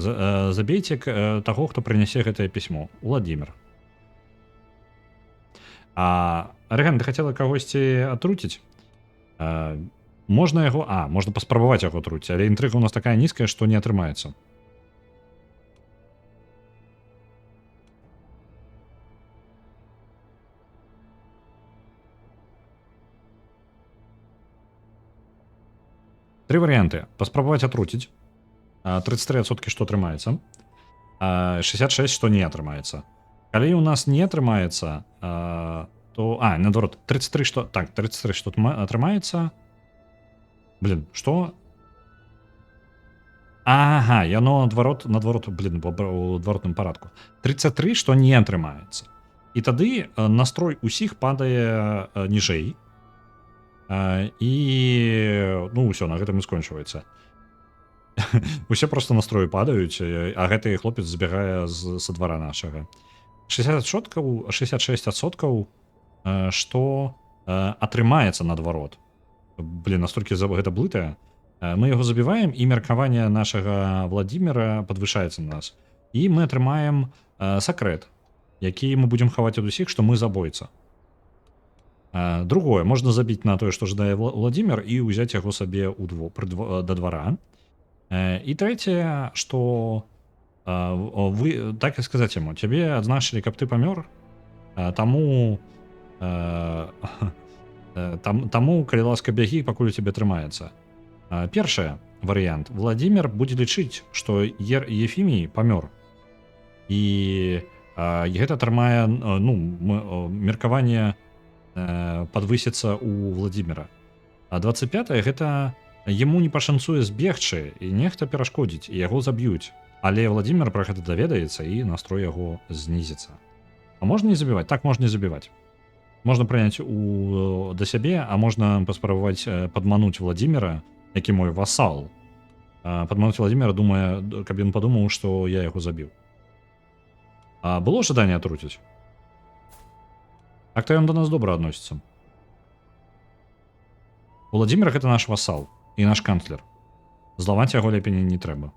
забейце таго, хто прынясе гэтае пісьмо. Владимир». Арыган, ты хацела кагосьці атруціць? Можна яго... можна паспрабаваць яго атруціць, але інтрыга у нас такая нізкая, што не атрымаецца. Тры варыянты. Паспрабаваць атруціць. 33%, што атрымаецца. 66%, што не атрымаецца. Калі у нас не атрымаецца, то... наадварот, 33%, што... Так, 33%, што атрымаецца... што? Яно наадварот, у адваротным парадку. 33%, што не атрымаецца. І тады настрой усіх падае ніжэй. І... ўсё, на гэтым і скончваецца. Усе проста настроі падаюць, а гэты хлопец збягае са двара нашага. 66%, што атрымаецца наадварот. Блин, настолькі гэта блытае. Мы яго забіваем, і меркаванне нашага Владимира падвышаецца на нас. І мы атрымаем сакрэт, які мы будзем хаваць ад усіх, што мы забойца. Другое, можна забіць на тое, што жадае Владимир, і ўзяць яго сабе да двара. І трэцяе, што вы, так і сказаць яму, цябе адзначылі, каб ты памёр, таму, калі ласка, бягі, пакуль у цябе атрымаецца. Першы варыянт. Владимир будзе лічыць, што Ефімій памёр. І гэта атрымае, меркаванне падвысіцца у Владимира. А 25-е гэта яму не пашанцуе збегчы, і нехта перашкодзіць, і яго заб'юць. Але Владимир пра гэта даведаецца, і настрой яго знізіцца. А можна не забіваць? Так, можна не забіваць. Можна прыняць да сябе, а можна паспрабаваць падмануць Владимира, які мой васал. Падмануць Владимира, думае, каб ён падумаў, што я яго забіў. А было жаданне атруціць? Так-то ён до нас добра адносіцца. Владимир гэта наш васал і наш канцлер. Злаваць яго лепей не трэба.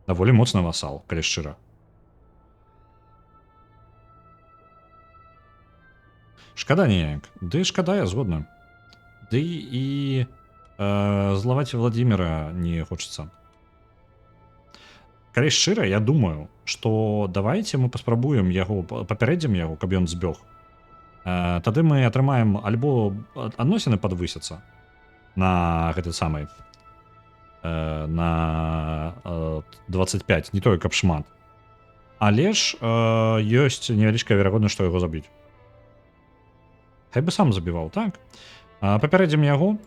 Даволі моцны васал, калі шчыра. Шкада неяк. Ды шкада, я згодна. Ды і злаваць Владимира не хочацца. Калі шчыра, я думаю, што давайте мы паспрабуем яго, папярэдзім яго, каб ён збёг. Тады мы атрымаем альбо адносіны падвысяцца на гэты самы, на 25, не тое, каб шмат. Але ж ёсць невялічкая верагоднасць, што яго заб'юць. Хай бы сам забіваў, так? Папярэдзім яго.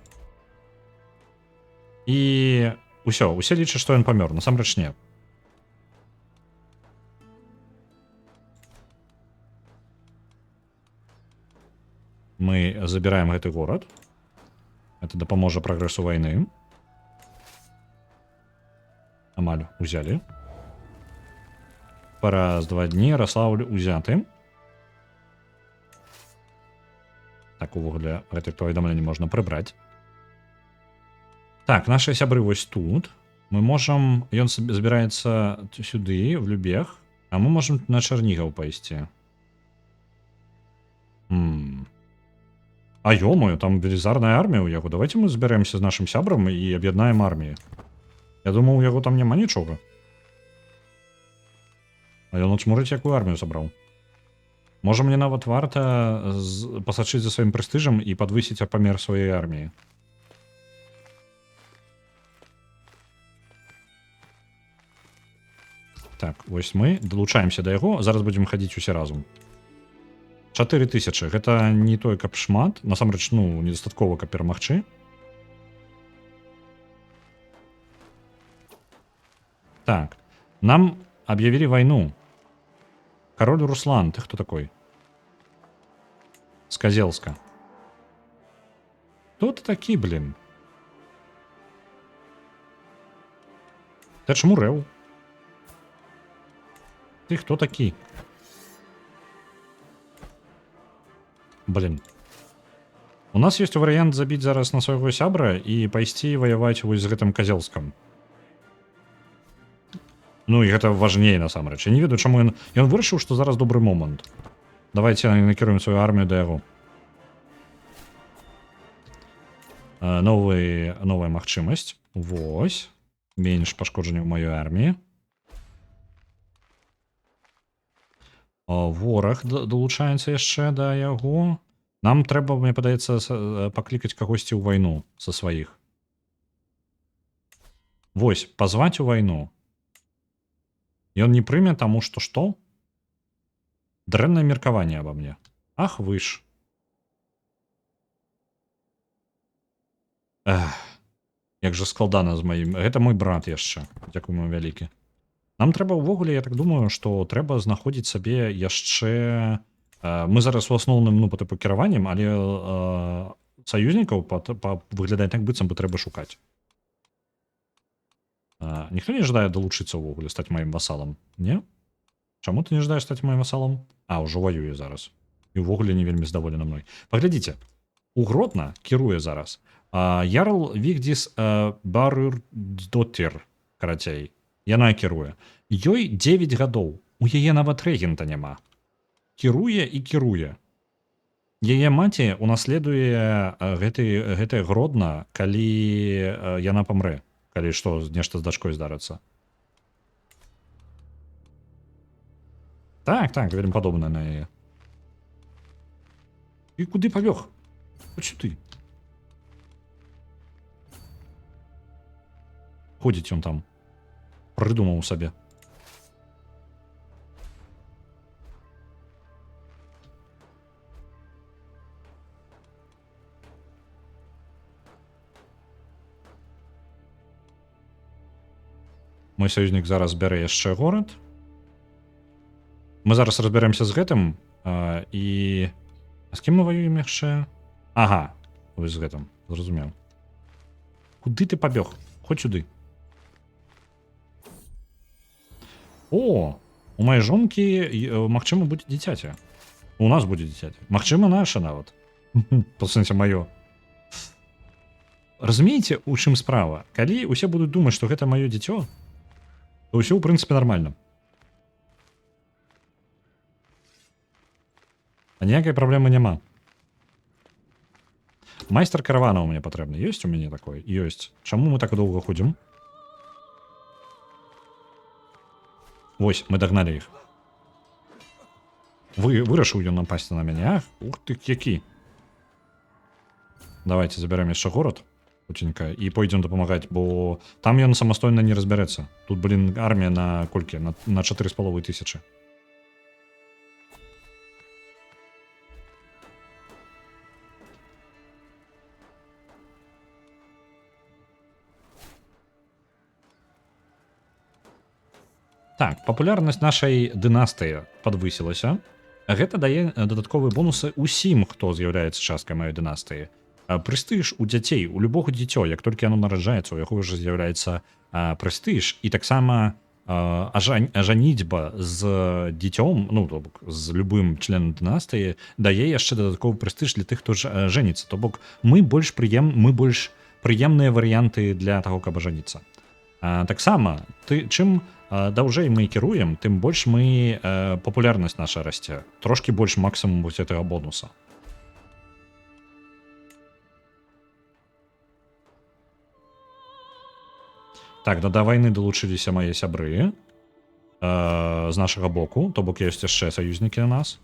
І ўсё, усе лічаць, што ён памёр, насамрэч не. Мы забираем гэты горад. Это дапаможа прагрэсу вайны. Амаль узялі. Праз 2 дні Ярослаўль узяты. Так, увогуле, гэтых паведамленні можна прыбраць. Так, наши сябры вось тут. Мы можам... Ён збіраецца сюды, в Любех. А мы можам на Чарнігаў пайсці. А ё-моё, там велізарная армія ў яго. Давайте мы збярэмся з нашым сябрам і аб'яднаем арміі. Я думаў, у яго там няма нічога. А ён очмурыць, якую армію сабраў. Можа, мне нават варта пасачыць за сваім прэстыжам і падвысіць памер сваёй арміі. Так, вось мы далучаемся да яго. Зараз будзем хадзіць усе разам. 4000. Гэта не той, каб шмат. Насамрэч, недастаткова, каб перамагчы. Так. Нам объявили войну. Король Руслан. Ты кто такой? С Козелска. Кто ты такі, блин? Ты чому рэў? Ты кто такі? Блин. У нас есть вариант забить зараз на своего сябра и пойти воевать вось з гэтым Козелском. Ну і гэта важней насамрэч. Я не ведаю, чаму ён вырашыў, што зараз добры момант. Давайте накіруем сваю армію да яго. Новая магчымасць. Вось. Менш пашкоджання ў маёй арміі. Вораг далучаецца яшчэ да яго. Нам трэба, мне падаецца, паклікаць кагосьці ў вайну са сваіх. Вось, пазваць у вайну. Ён не прыме, таму што што? Дрэннае меркаванне аба мне. Ах вы ж. Як жа складана з маім. Гэта мой брат яшчэ. Дзякуй мой вялікі. Нам трэба ўвогуле, я так думаю, што трэба знаходзіць сабе яшчэ... Мы зараз у асноўным, па тыпу кіраваннем, але саюзнікаў выглядае так, быццам бы трэба шукаць. Ніхто не жадае далучыцца ўвогуле, стаць маім васалам, не? Чаму ты не жадаеш стаць маім васалам? А, ўжо ваюе зараз. І ўвогуле не вельмі здаволены мной. Паглядзіце. У Гродна кіруе зараз. Ярл Вігдіс Барюрдотір, карацей. Яна кіруе. Ёй 9 гадоў. У яе нават рэгента няма. Кіруе і кіруе. Яе маці унаследуе гэтае Гродна, калі яна памрэ. Калі што, нешта з дачкой здарыцца. Так, вельмі падобна на яе. І куды пабег? Хоць ты. Ходзіць ён там. Прыдумаў сабе. Мой саюзнік зараз бярэ яшчэ горад. Мы зараз разбярэмся з гэтым. І... А з кім мы ваюем яшчэ? Ага, вось з гэтым. Зразумеў. Куды ты пабег? Хоць сюды. О, у маёй жонкі, магчыма, будзе дзіцяці. У нас будзе дзіцяці. Магчыма, наша нават. Па сэнсе маё. Разумееце, у чым справа? Калі усе будуць думаць, што гэта маё дзіцё, то ўсё, у прынцыпе, нармальна. А ніякай праблемы няма. Майстар каравана у мяне патрэбны. Ёсць у мяне такой? Ёсць. Чаму мы так доўга ходзім? Вось, мы дагналі іх. Вырашыў ён напасці на мяне. Ух ты, які. Давайте забярем яшчэ горад. Хутенька. І пойдзем дапамагаць, бо там ён самастойна не разбярэцца. Тут, блин, армія на колькі? На 4500. Так, папулярнасць нашай дынастыі падвысілася. Гэта дае дадатковыя бонусы ўсім, хто з'яўляецца часткай маёй дынастыі. Прэстыж у дзяцей, у любога дзіцё, як толькі яно нараджаецца, у яго ўжо з'яўляецца прэстыж, і таксама ажанітьба з дзіцём, ну, то бок, з любым членам дынастыі, дае яшчэ дадатковы прэстыж для тых, хто жэніцца. То бок, мы больш прыемныя варыянты для таго, каб ажаніцца. Таксама, чым даўжэй мы кіруем, тым больш мы папулярнасць наша расце. Трошкі больш максімум вось гэтага бонуса. Так, да вайны далучыліся мае сябры з нашага боку, то бок ёсць яшчэ саюзнікі на нас.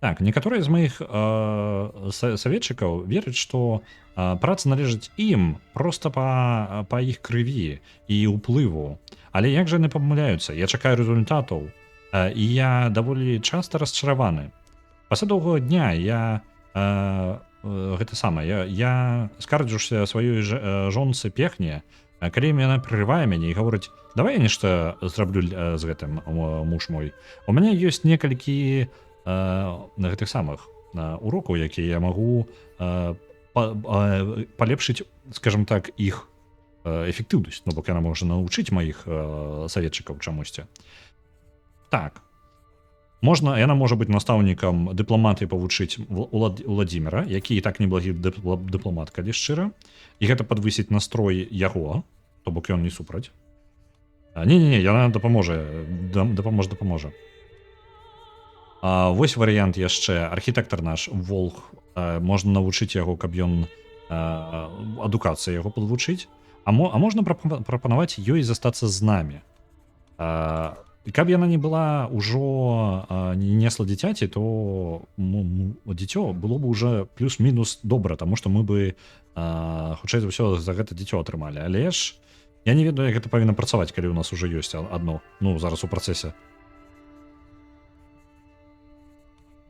Так, некаторыя з маіх саветчыкаў вераць, што праца належыць ім проста па іх крыві і ўплыву. Але як жа яны памыляюцца? Я чакаю результатаў, і я даволі часта расчараваны. Пасля доўгага дня я скарджуся сваёй жонцы Пехне, калі яна прырывае мяне і гаворыць: давай я нешта зраблю з гэтым, муж мой. У мяне ёсць некалькі гэтых самых урокаў, якія я магу палепшыць, скажем так, іх эфектыўнасць, ну бок яна можа навучыць маіх саветчыкаў чамусьці. Так. Яна можа быць настаўнікам дыпламатыі павучыць Уладзіміра, які і так неблагі дыпламат, калі шчыра, і гэта падвысіць настрой яго, то бок ён не супраць. Не, яна дапаможа. Вось варыянт яшчэ. Архітэктар наш Волх, можна навучыць яго, каб ён адукацыю яго падвучыць, а можна прапанаваць ёй застацца з намі. І каб яна не была ўжо не несла дзіцяці, то дзіцё было б уже плюс-мінус добра, таму што мы бы хутчэй за ўсё за гэта дзіцё атрымалі. Але ж я не ведаю, як гэта павінна працаваць, калі ў нас уже ёсць адно, ну зараз у працэсе.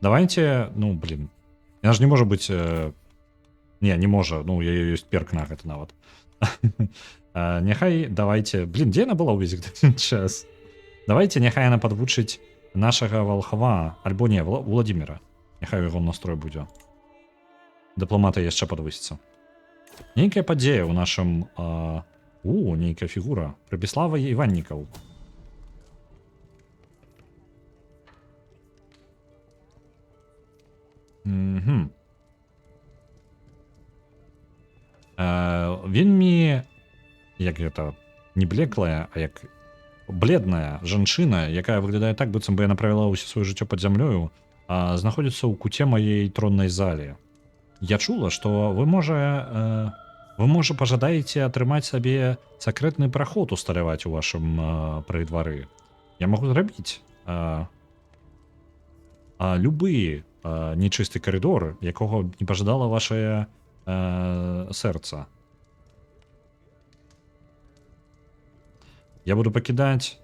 Давайте, ну блин, яна ж не можа быць, не можа, ну ёсць перк на гэта нават. Няхай давайте, блин, дзе яна была ўвесь гэты час? Давайте, няхай яна падвучыць нашага Волхва, альбо не, Уладзіміра. Няхай яго настрой будзе. Дыпламата яшчэ падвысіцца. Нейкая падзея ў нашым нейкая фігура Прабіслава Іваннікаў. Вельмі як гэта не блеклая, а як бледная жанчына, якая выглядае так, быццам бы яна правяла ўсё сваё жыццё пад зямлёю, знаходзіцца ў куце маёй троннай залі. Я чула, што вы можа пажадаеце атрымаць сабе сакрэтны праход усталяваць у вашым пры двары. Я магу зрабіць любы нечысты карыдор, якога не пажадала вашае сэрца. Я буду пакідаць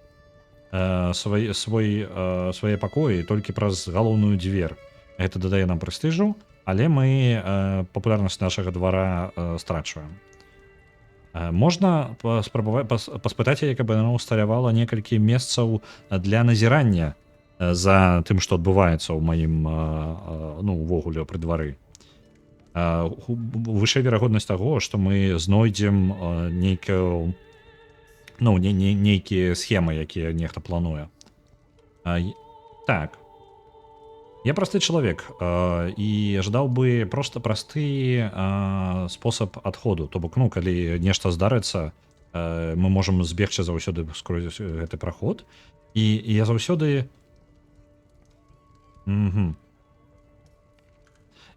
свае пакоі толькі праз галоўную дзверь. Гэта дадае нам прэстыжу, але мы папулярнасць нашага двара страчваем. Можна паспытаць яе, каб яна усталявала некалькі месцаў для назірання за тым, што адбываецца ў маім увогуле пры двары. Вышэй верагоднасць таго, што мы знойдзем нейкія схемы, якія нехта плануе. Так. Я просты чалавек і жадаў бы проста просты спосаб адходу. То бок, калі нешта здарыцца, мы можам збегчы заўсёды скрозь гэты праход. І я заўсёды...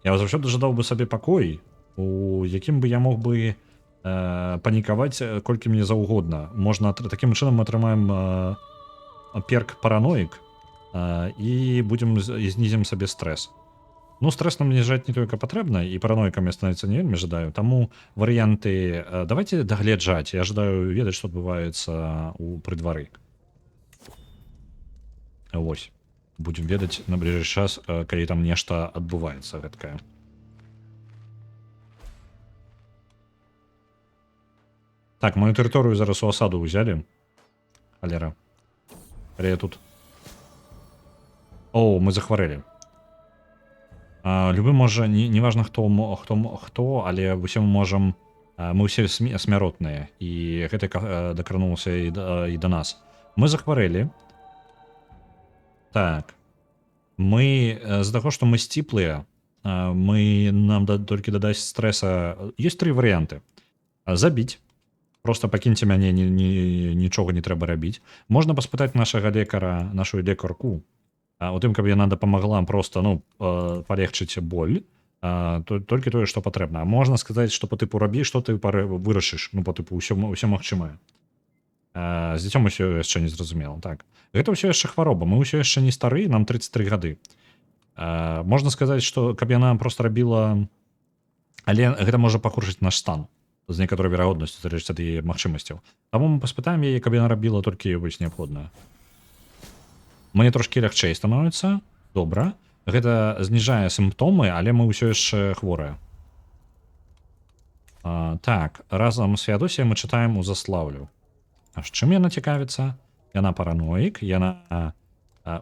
Я заўсёды жадаў бы сабе пакой, у якім бы я мог бы панікаваць колькі мне заўгодна. Можна такім чынам атрымаем перк параноік і знізім сабе стрэс. Стрэс нам зніжаць не толькі патрэбна, і параноікам я становіцца не вельмі жадаю. Таму варыянты давайте дагледжаць. Я жадаю ведаць, што адбываецца пры двары. Вось. Будзем ведаць на бліжэйшы час, калі там нешта адбываецца гэткае. Так, мою тэрыторыю зараз у асаду ўзялі. Халера. Але я тут... Мы захварэлі. Любы можа, неважна хто, але усе можам... Мы ўсе смяротныя, і гэта дакрануўся і да нас. Мы захварэлі. Так. Мы з-за таго, што мы сціплыя, нам толькі дадасць стрэса. Ёсць 3 варыянты. Забіць. Просто пакіньце мяне, нічога не трэба рабіць. Можна паспытаць нашага лекара, нашу лекарку, у тым, каб яна дапамагла просто, палегчыць боль, толькі тое, што патрэбна. Можна сказаць, што па тыпу рабі, што ты вырашыш, па тыпу ўсё магчымае. З дзіцём усё яшчэ не зразумела. Так. Гэта ўсё яшчэ хвароба. Мы ўсё яшчэ не стары, нам 33 гады. Можна сказаць, што каб яна просто рабіла... Але гэта можа пахоршыць наш стан. З некаторай верагоднасцю, залежыць ад яе магчымасцяў. Таму мы паспытаем яе, каб яна рабіла толькі вось неабходнае. Мне трошкі лягчэй становіцца. Добра. Гэта зніжае сімптомы, але мы ўсё яшчэ хворыя. Так, разам з Феадосіяй мы чытаем у Заслаўлю. А з чым яна цікавіцца? Яна параноік, яна...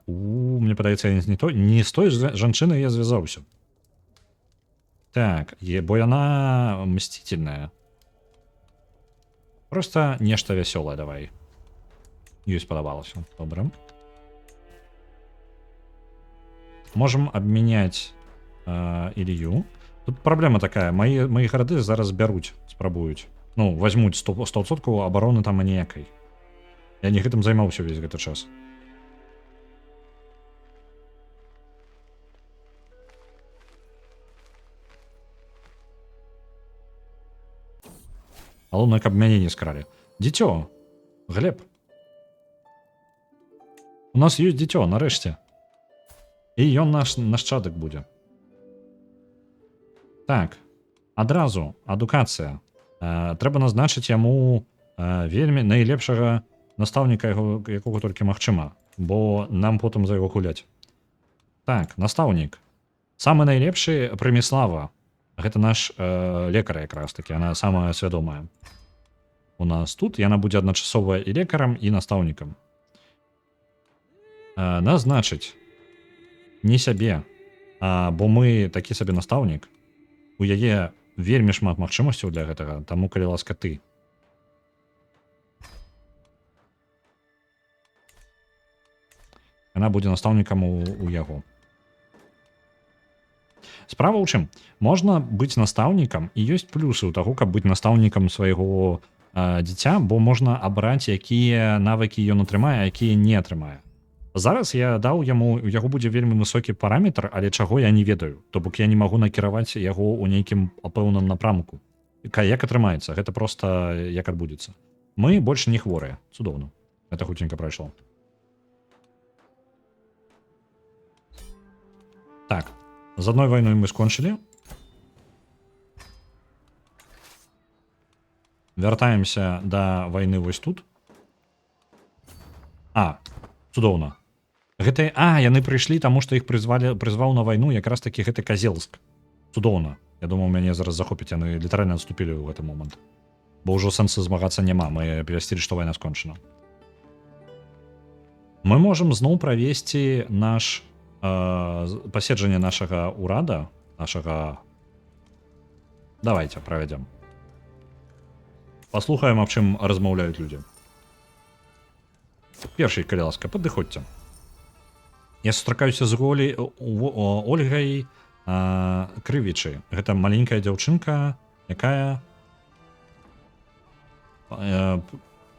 Мне падаецца, не з той жанчынай я звязаўся. Так, бо яна мсцительная. Просто нешта вясёлае давай. Ёй спадабалася. Добра. Можам абмяняць Ілью. Тут праблема такая. Маі гарады зараз бяруць, спрабуюць. Возьмуць 100% абароны там аніякай. Я не гэтым займаўся ўвесь гэты час. Галоўнае, каб мяне не скралі. Дзіцё! Глеб! У нас ёсць дзіцё, нарэшце. І ён наш нашчадак будзе. Так. Адразу. Адукацыя. Трэба назначыць яму вельмі найлепшага настаўніка, якога толькі магчыма, бо нам потым за яго гуляць. Так, настаўнік. Самы найлепшы Прыміслава. Гэта наш лекар якраз такі, яна самая свядомая. У нас тут яна будзе адначасова і лекарам, і настаўнікам. Назначыць не сябе, бо мы такі сабе настаўнік. У яе вельмі шмат магчымасцяў для гэтага, таму калі ласка ты. Яна будзе настаўнікам у яго. Справа ў чым? Можна быць настаўнікам, і ёсць плюсы ў таго, каб быць настаўнікам свайго дзіця, бо можна абраць, якія навыкі ён атрымае, якія не атрымае. Зараз я даў яму, у яго будзе вельмі высокі параметр, але чаго я не ведаю. То бок я не магу накіраваць яго ў нейкім пэўным напрамку. Як атрымаецца? Гэта проста як адбудзецца. Мы больш не хворыя. Цудоўна. Гэта хутенька прайшло. Так. З адной вайной мы скончылі. Вяртаемся да вайны вось тут. Цудоўна. Гэта... яны прыйшлі, таму што іх прызваў на вайну якраз такі гэты Казелск. Цудоўна. Я думаў, мяне зараз захопяць, яны літаральна адступілі ў гэты момант. Бо ўжо сэнсу змагацца няма, мы абвясцілі, што вайна скончана. Мы можам зноў правесці наш паседжанне нашага ўрада, нашага... Давайте правядзем. Паслухаем, аб чым размаўляюць людзі. Першы, калі ласка, падыходзьце. Я сустракаюся з Ольгай Крывічай. Гэта маленькая дзяўчынка, якая...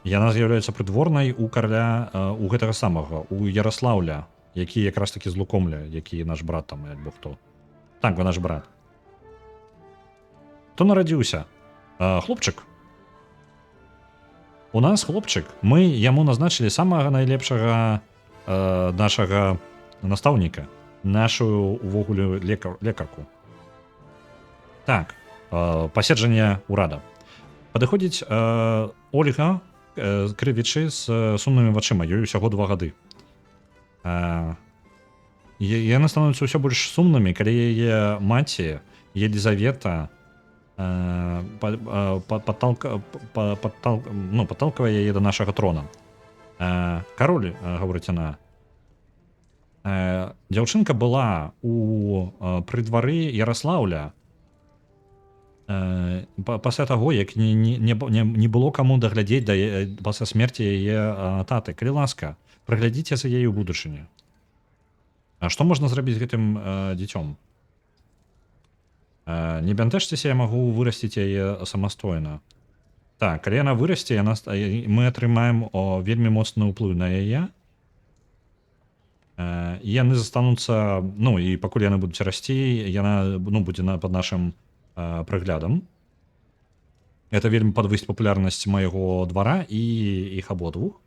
Яна з'яўляецца прыдворнай у караля, у гэтага самага, у Ярослаўля, які якраз такі з Лукомля, які наш брат там, альбо хто. Так, наш брат. Хто нарадзіўся? Хлопчык. У нас хлопчык. Мы яму назначылі самага найлепшага нашага настаўніка. Нашу, увогуле, лекарку. Так, паседжанне ўрада. Падыходзіць Ольга Крывічы з сумнымі вачыма. Ёй усяго 2 гады. Яны становяцца ўсё больш сумнымі, калі яе маці Елізавета падталквае яе да нашага трона. Кароль, гаворыць яна, дзяўчынка была пры двары Ярослаўля пасля таго, як не было каму даглядзець пасля смерці яе таты. Калі ласка, праглядзіце за яе ў будучыні. А што можна зрабіць з гэтым дзіцём? Не бянтэжцеся, я магу вырасціць яе самастойна. Так, калі яна вырасце, мы атрымаем вельмі моцны ўплыў на яе. Яны застануцца, і пакуль яны будуць расці, яна будзе пад нашым прыглядам. Это вельмі падвысіць папулярнасць майго двара і іх абодвух.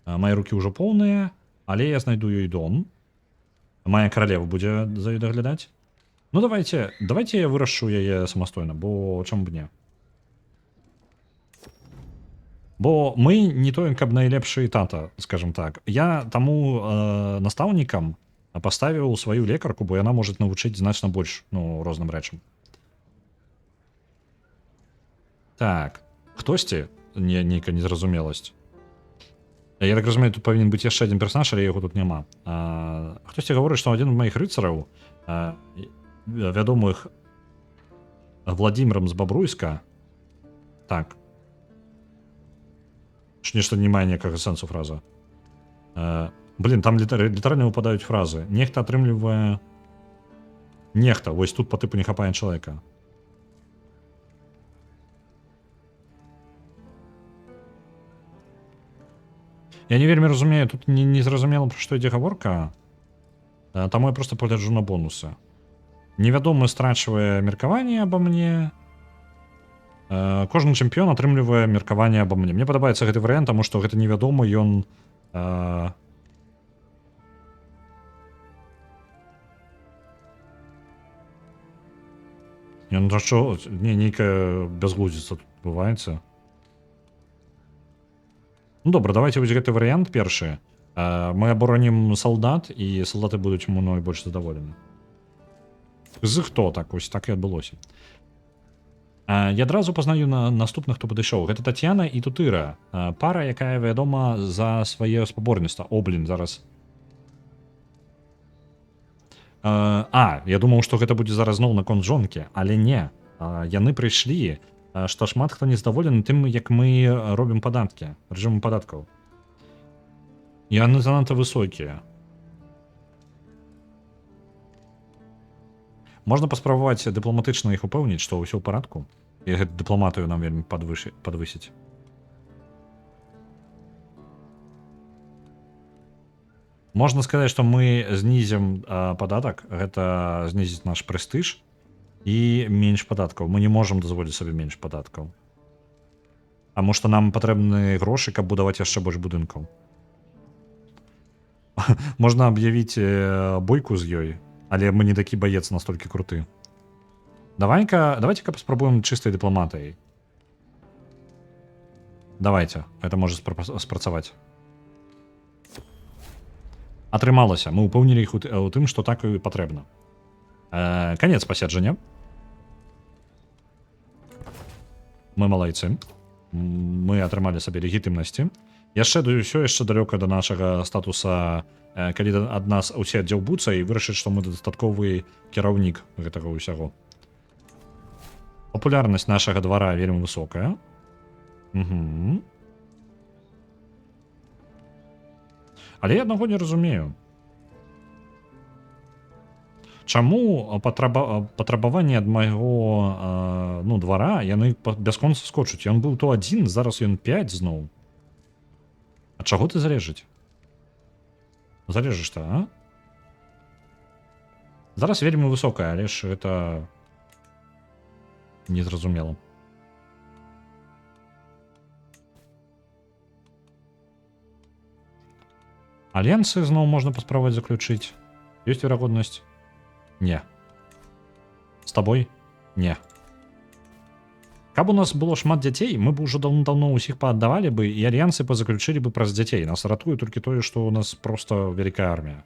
Мае рукі ўжо поўныя, але я знайду ёй дом. Мая каралева будзе за ёй даглядаць. Давайте я вырашу яе самастойна, бо чаму б не? Бо мы не той, каб найлепшы тата, скажем так. Я таму настаўнікам паставіў сваю лекарку, бо яна можа навучыць значна больш розным рэчам. Так, хтосьці, нейкая незразумеласць. Я так разумею, тут павінен быць яшчэ адзін персонаж, але яго тут няма. Хтосьці гаворыць, што адзін з маіх рыцараў, вядомых Владзімірам з Бабруйска, так, нешта не мае ніякага сэнсу фраза. Там літаральна выпадаюць фразы. Нехта атрымлівае... Нехта, вось тут па тыпу не хапае чалавека. Я не вельмі разумею, тут не зразумела, пра што ідзе гаворка, таму я проста пагляджу на бонусы. Невядомы страчвае меркаванне аба мне. Кожны чэмпіён атрымлівае меркаванне аба мне. Мне падабаецца гэты варыянт, таму што гэта невядомы, ён... нейкая бязглуздзіца тут бываецца. Добра, давайте вось гэты варыянт першы. Мы аборонім салдат, і салдаты будуць мной больш задаволены. З хто так, ось так і адбылося. Я адразу пазнаю наступных, хто падышоў. Гэта Тацьяна і Тутыра. Пара, якая вядома за свае спаборніцтва. Зараз. Я думаў, што гэта будзе зараз зноў наконт жонкі, але не. яны прыйшлі, што шмат хто незадаволены тым, як мы робім падаткі, рэжыму падаткаў. Яны занадта высокія. Можна паспрабаваць дыпламатычна іх упэўніць, што ўсё ў парадку, і гэту дыпламатыю нам вельмі падвысіць. Можна сказаць, што мы знізім падатак, гэта знізіць наш прэстыж і менш падаткаў. Мы не можам дазволіць сабе менш падаткаў. Таму што нам патрэбны грошы, каб будаваць яшчэ больш будынкаў. Можна аб'явіць бойку з ёй, але мы не такі баец настолькі круты. Давайте-ка паспрабуем чыстай дыпламатыяй. Давайте, это можа спрацаваць. Атрымалася, мы ўпэўнілі іх у тым, што так і патрэбна. Канец пасяджання. Мы малайцы. Мы атрымалі сабе легітымнасці. Яшчэ ўсё яшчэ далёка да нашага статуса, калі ад нас усе аддзяўбуцца і вырашыць, што мы дастатковы кіраўнік гэтага ўсяго. Папулярнасць нашага двара вельмі высокая. Угу. Але я аднаго не разумею. Чаму патрабаванні ад майго двара яны бясконца скочуць? Ён быў то 1, зараз ён 5 зноў. Ад чаго ты залежыць? Залежыш-то, а? Зараз вельмі высокая, але ж гэта незразумела. Альянсы зноў можна паспрабаваць заключыць. Ёсць верагоднасць? Не. З табой? Не. Каб у нас было шмат дзяцей, мы б ужо даўно ўсіх пааддавалі бы, і альянсы пазаключылі бы праз дзяцей. Нас ратуе толькі тое, што у нас проста вялікая армія.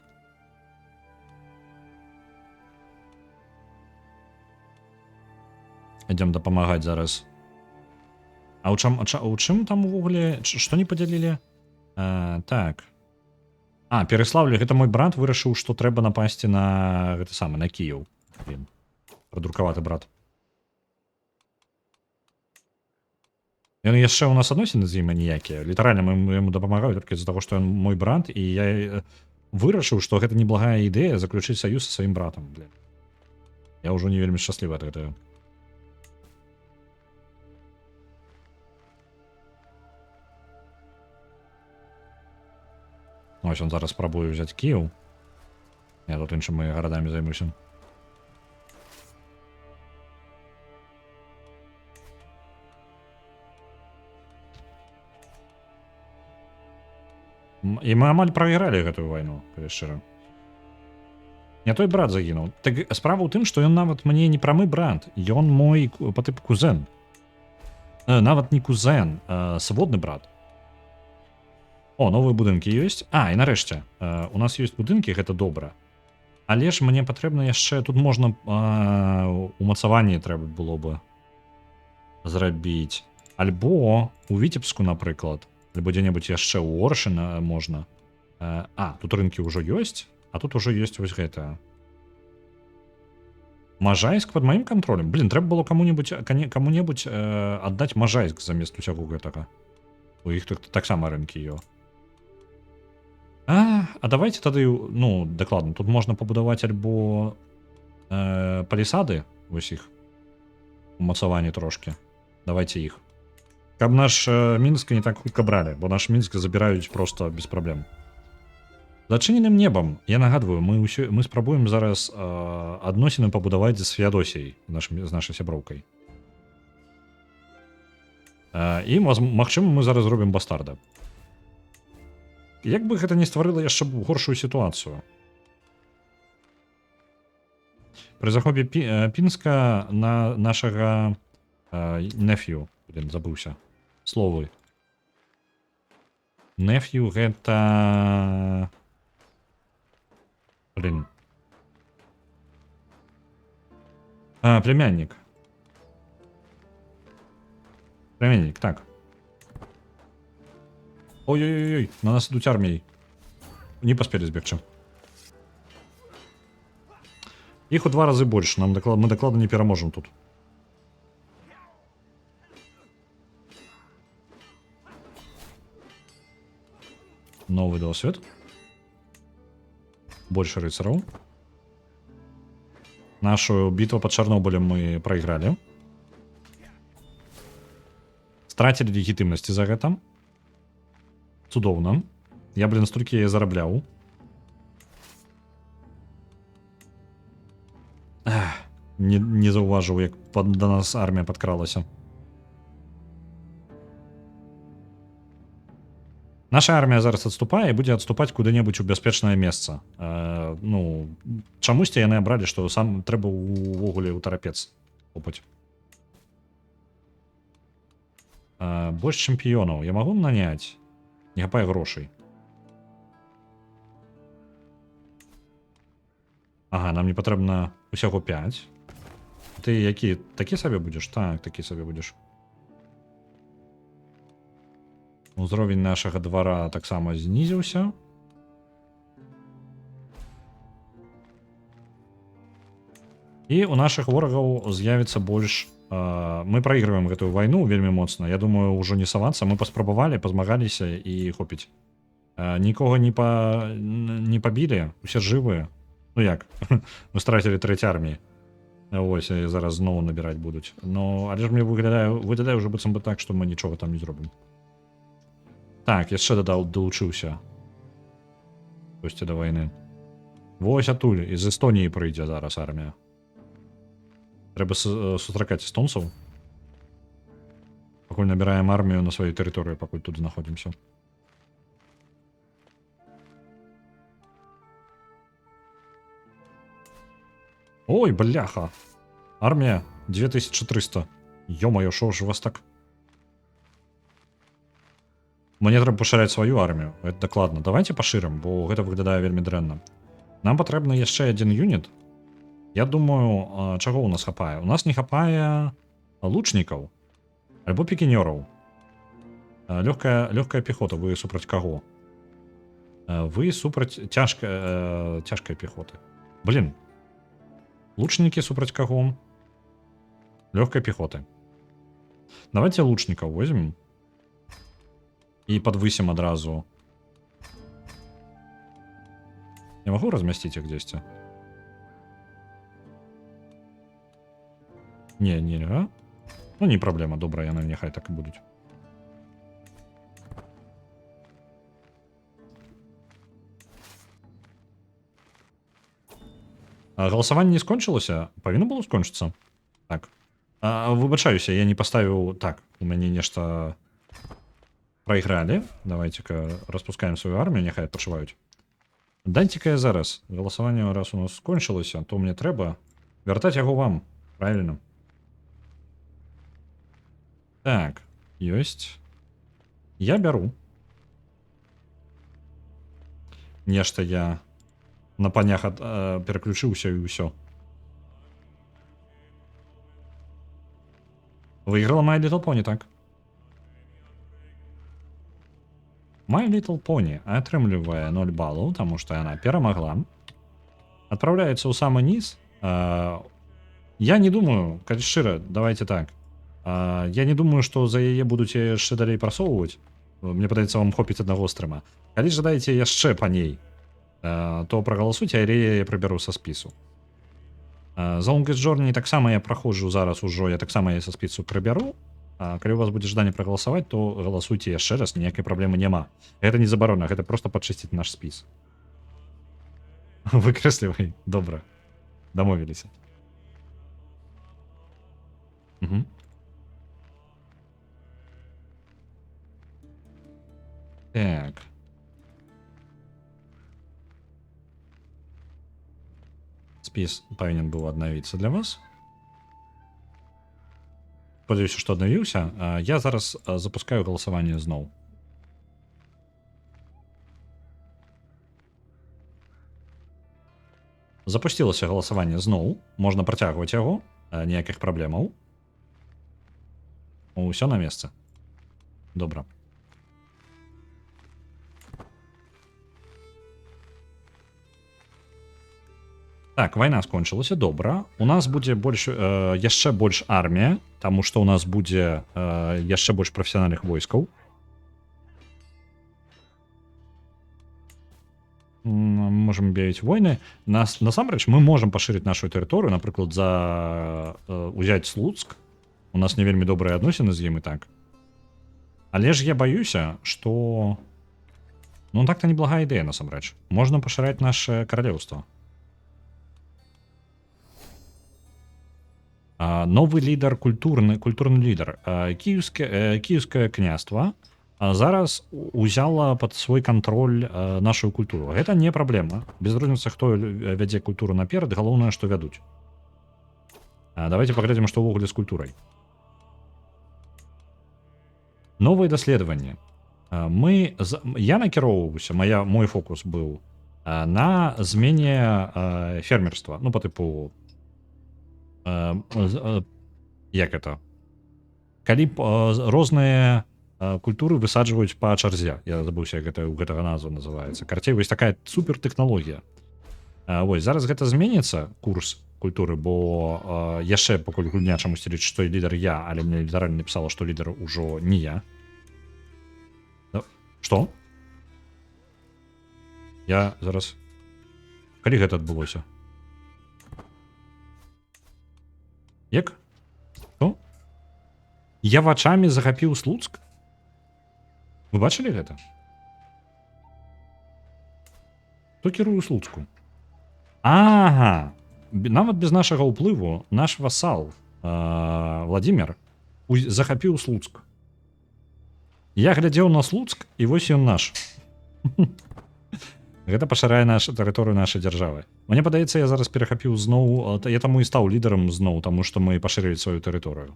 Ідзем дапамагаць зараз. А ў чым там увогуле? Што не падзялілі? Так. Пераслаўлю, гэта мой брат вырашыў, што трэба напасці на гэты самы, на Кіеў. Прадрукаваты брат. Ён яшчэ ў нас адносіны з ім ніякія. Літаральна мы яму дапамагаю толькі з-за таго, што ён мой брат, і я вырашыў, што гэта неблагая ідэя заключыць саюз са сваім братам. Я ўжо не вельмі шчаслівы ад гэтага. Ось он зараз спрабуе взяць Кіеў. Я тут іншымі гарадамі займуся. І мы амаль прайгралі гэтую вайну, калі шчыра. Не той брат загінуў. Так справа ў тым, што ён нават мне не прамы брат. Ён мой па тып кузен. Нават не кузен, сводны брат. О, новыя будынкі ёсць. І нарэшце, у нас ёсць будынкі, гэта добра. Але ж мне патрэбна яшчэ, тут можна умацаванне трэба было бы зрабіць. Альбо у Віцебску, напрыклад, альбо дзе-небудзь яшчэ ў Оршына можна. Тут рынкі ўжо ёсць, а тут ужо ёсць вось гэта. Можайск пад маім кантролем. Трэба было каму-небудзь аддаць Можайск замест усяго гэтага. У іх таксама рынкі ёсць. Давайте тады, дакладна, тут можна пабудаваць альбо палісады, вось іх, умацаванні трошкі. Давайте іх. Каб наш Мінск не так хутка бралі, бо наш Мінск забіраюць проста без праблем. Зачыненым небам, я нагадваю, мы спрабуем зараз адносіны пабудаваць з Феадосіяй, з нашай сяброўкай. І, магчыма, мы зараз зробім бастарда. Як бы гэта не стварыла яшчэ горшую сітуацыю. Пры захопе Пінска на нашага неф'ю, забыўся, словы. Неф'ю гэта... Племяннік. Племяннік, так. Ой-ой-ой, на нас ідуць арміяй. Не паспелі збегчы. Іх у 2 разы больш, мы дакладна не пераможам тут. Новы досвед. Больше рыцараў. Нашу битву под Чарнобылем мы проиграли. Страцілі легітымнасці за гэта. Цудоўна. Я, блин, столькі яе зарабляў. Не заўважыў, як да нас армія падкралася. Наша армія зараз адступае і будзе адступаць куды-небудзь у бяспечнае месца. Ну, чамусьці яны абралі, што сам трэба увогуле ў тарапец опаць. Больш чэмпіёнаў я магу наняць? Не хапае грошай. Ага, нам не патрэбна усяго 5. Ты які? Такі сабе будзеш? Так, такі сабе будзеш. Узровень нашага двара таксама знізіўся. І у нашых ворагаў з'явіцца больш... Мы праігрываем гэтую вайну вельмі моцна. Я думаю, ўжо не савацца. Мы паспрабавалі, пазмагаліся і хопіць. Нікога не пабілі, усе жывыя. Ну як? Мы страцілі 3 арміі. Вось, зараз зноў набіраць будуць. Но, але ж мне выглядае ўжо быццам бы так, што мы нічога там не зробім. Так, яшчэ далучыўся. Хтосьці да вайны. Вось атуль, з Эстоніі прыйдзе зараз армія. Трэба сустракаць эстонцаў. Пакуль набіраем армію на сваёй тэрыторыі, пакуль тут знаходзімся. Ой, бляха. Армія 2300. Ё-моё, шо ж у вас так? Мне трэба пашыряць сваю армію. Это дакладна. Давайте пашырым, бо гэта выглядае вельмі дрэнна. Нам патрэбны яшчэ адзін юніт. Я думаю, чаго ў нас хапае? У нас не хапае лучнікаў альбо пікінёраў. Лёгкая пехота. Вы супраць каго? Вы супраць цяжкай пехоты. Блин. Лучнікі супраць каго? Лёгкай пехоты. Давайте лучнікаў возьмем. І падвысім адразу. Я магу размясціць іх дзесьці? Не, нельга. Ну, не праблема, добра, яны няхай так і будуць. Галасаванне не скончылася? Павінна было скончыцца. Так. Выбачаюся, я не паставіў... Так, у мяне нешта... Прайгралі. Давайте-ка распускаем сваю армію, няхай адпачываюць. Дайце-ка я зараз. Галасаванне раз у нас скончылася, то мне трэба вяртаць яго вам. Правильно. Так, ёсць. Я бяру. Нешта я на панях пераключыўся і ўсё. Выйграла My Little Pony, так? My Little Pony атрымлівае 0 балаў, таму што яна перамагла. Адпраўляецца ў самы низ. Я не думаю, калі шчыра, давайте так. Я не думаю, што за яе будуць яшчэ далей прасоўваць. Мне падаецца, вам хопіць аднаго стрыма. Калі жадаеце яшчэ па ней, то прагаласуйце, а я прыбяру са спісу. За Longest Journey таксама я праходжу зараз ужо, я таксама я са спісу прыбяру. Калі у вас будзе жаданне прагаласаваць, то галасуйце яшчэ раз, ніякай праблемы няма. Гэта не забарона, гэта проста падчысціць наш спіс. Выкрэслівай, добра. Дамовіліся. Угу. Так. Спіс павінен быў аднавіцца для вас. Спадзяюся, што аднавіўся. Я зараз запускаю галасаванне зноў. Запусцілася галасаванне зноў. Можна працягваць яго. Ніякіх праблемаў. Усё на месцы. Добра. Так, вайна скончылася, добра. У нас будзе больш, яшчэ больш армія, таму што у нас будзе яшчэ больш прафесіянальных войскаў. можам аб'явіць войны. Насамрэч мы можам пашырыць нашу тэрыторыю, напрыклад, узяць Слуцк. У нас не вельмі добрыя адносіны з ім і так. Але ж я баюся, што так-то неблагая ідэя, насамрэч. Можна пашыраць наше каралеўства. Новы лідар, культурны лідар. Кіеўскае княства зараз узяла пад свой кантроль нашу культуру. Гэта не праблема. Без розніцы, хто вядзе культуру наперад, галоўнае, што вядуць. Давайте паглядзім, што ўвогуле з культурай. Новыя даследаванні. Я накіроўваўся, мой фокус быў на змене фермерства. По тыпу як это? Калі розныя культуры высаджваюць па чарзе. Я забыўся, як гэтага назва называецца. Карцей, вось такая супертэхналогія. Вось, зараз гэта зменіцца, курс культуры, бо яшчэ пакуль гульня чамусьці лічыць, што лідар я, але мне літаральна напісала, што лідар ужо не я. Што? Я зараз... Калі гэта адбылося? Як? Што? Я вачамі захапіў Слуцк? Вы бачылі гэта? Хто кіруе Слуцку? Ага! Нават без нашага ўплыву наш васал Владимир захапіў Слуцк. Я глядзеў на Слуцк, і вось ён наш. Гэта пашырае тэрыторыю нашай дзяржавы. Мне падаецца, я зараз перахапіў зноў, я таму і стаў лідарам зноў, таму што мы пашырылі сваю тэрыторыю.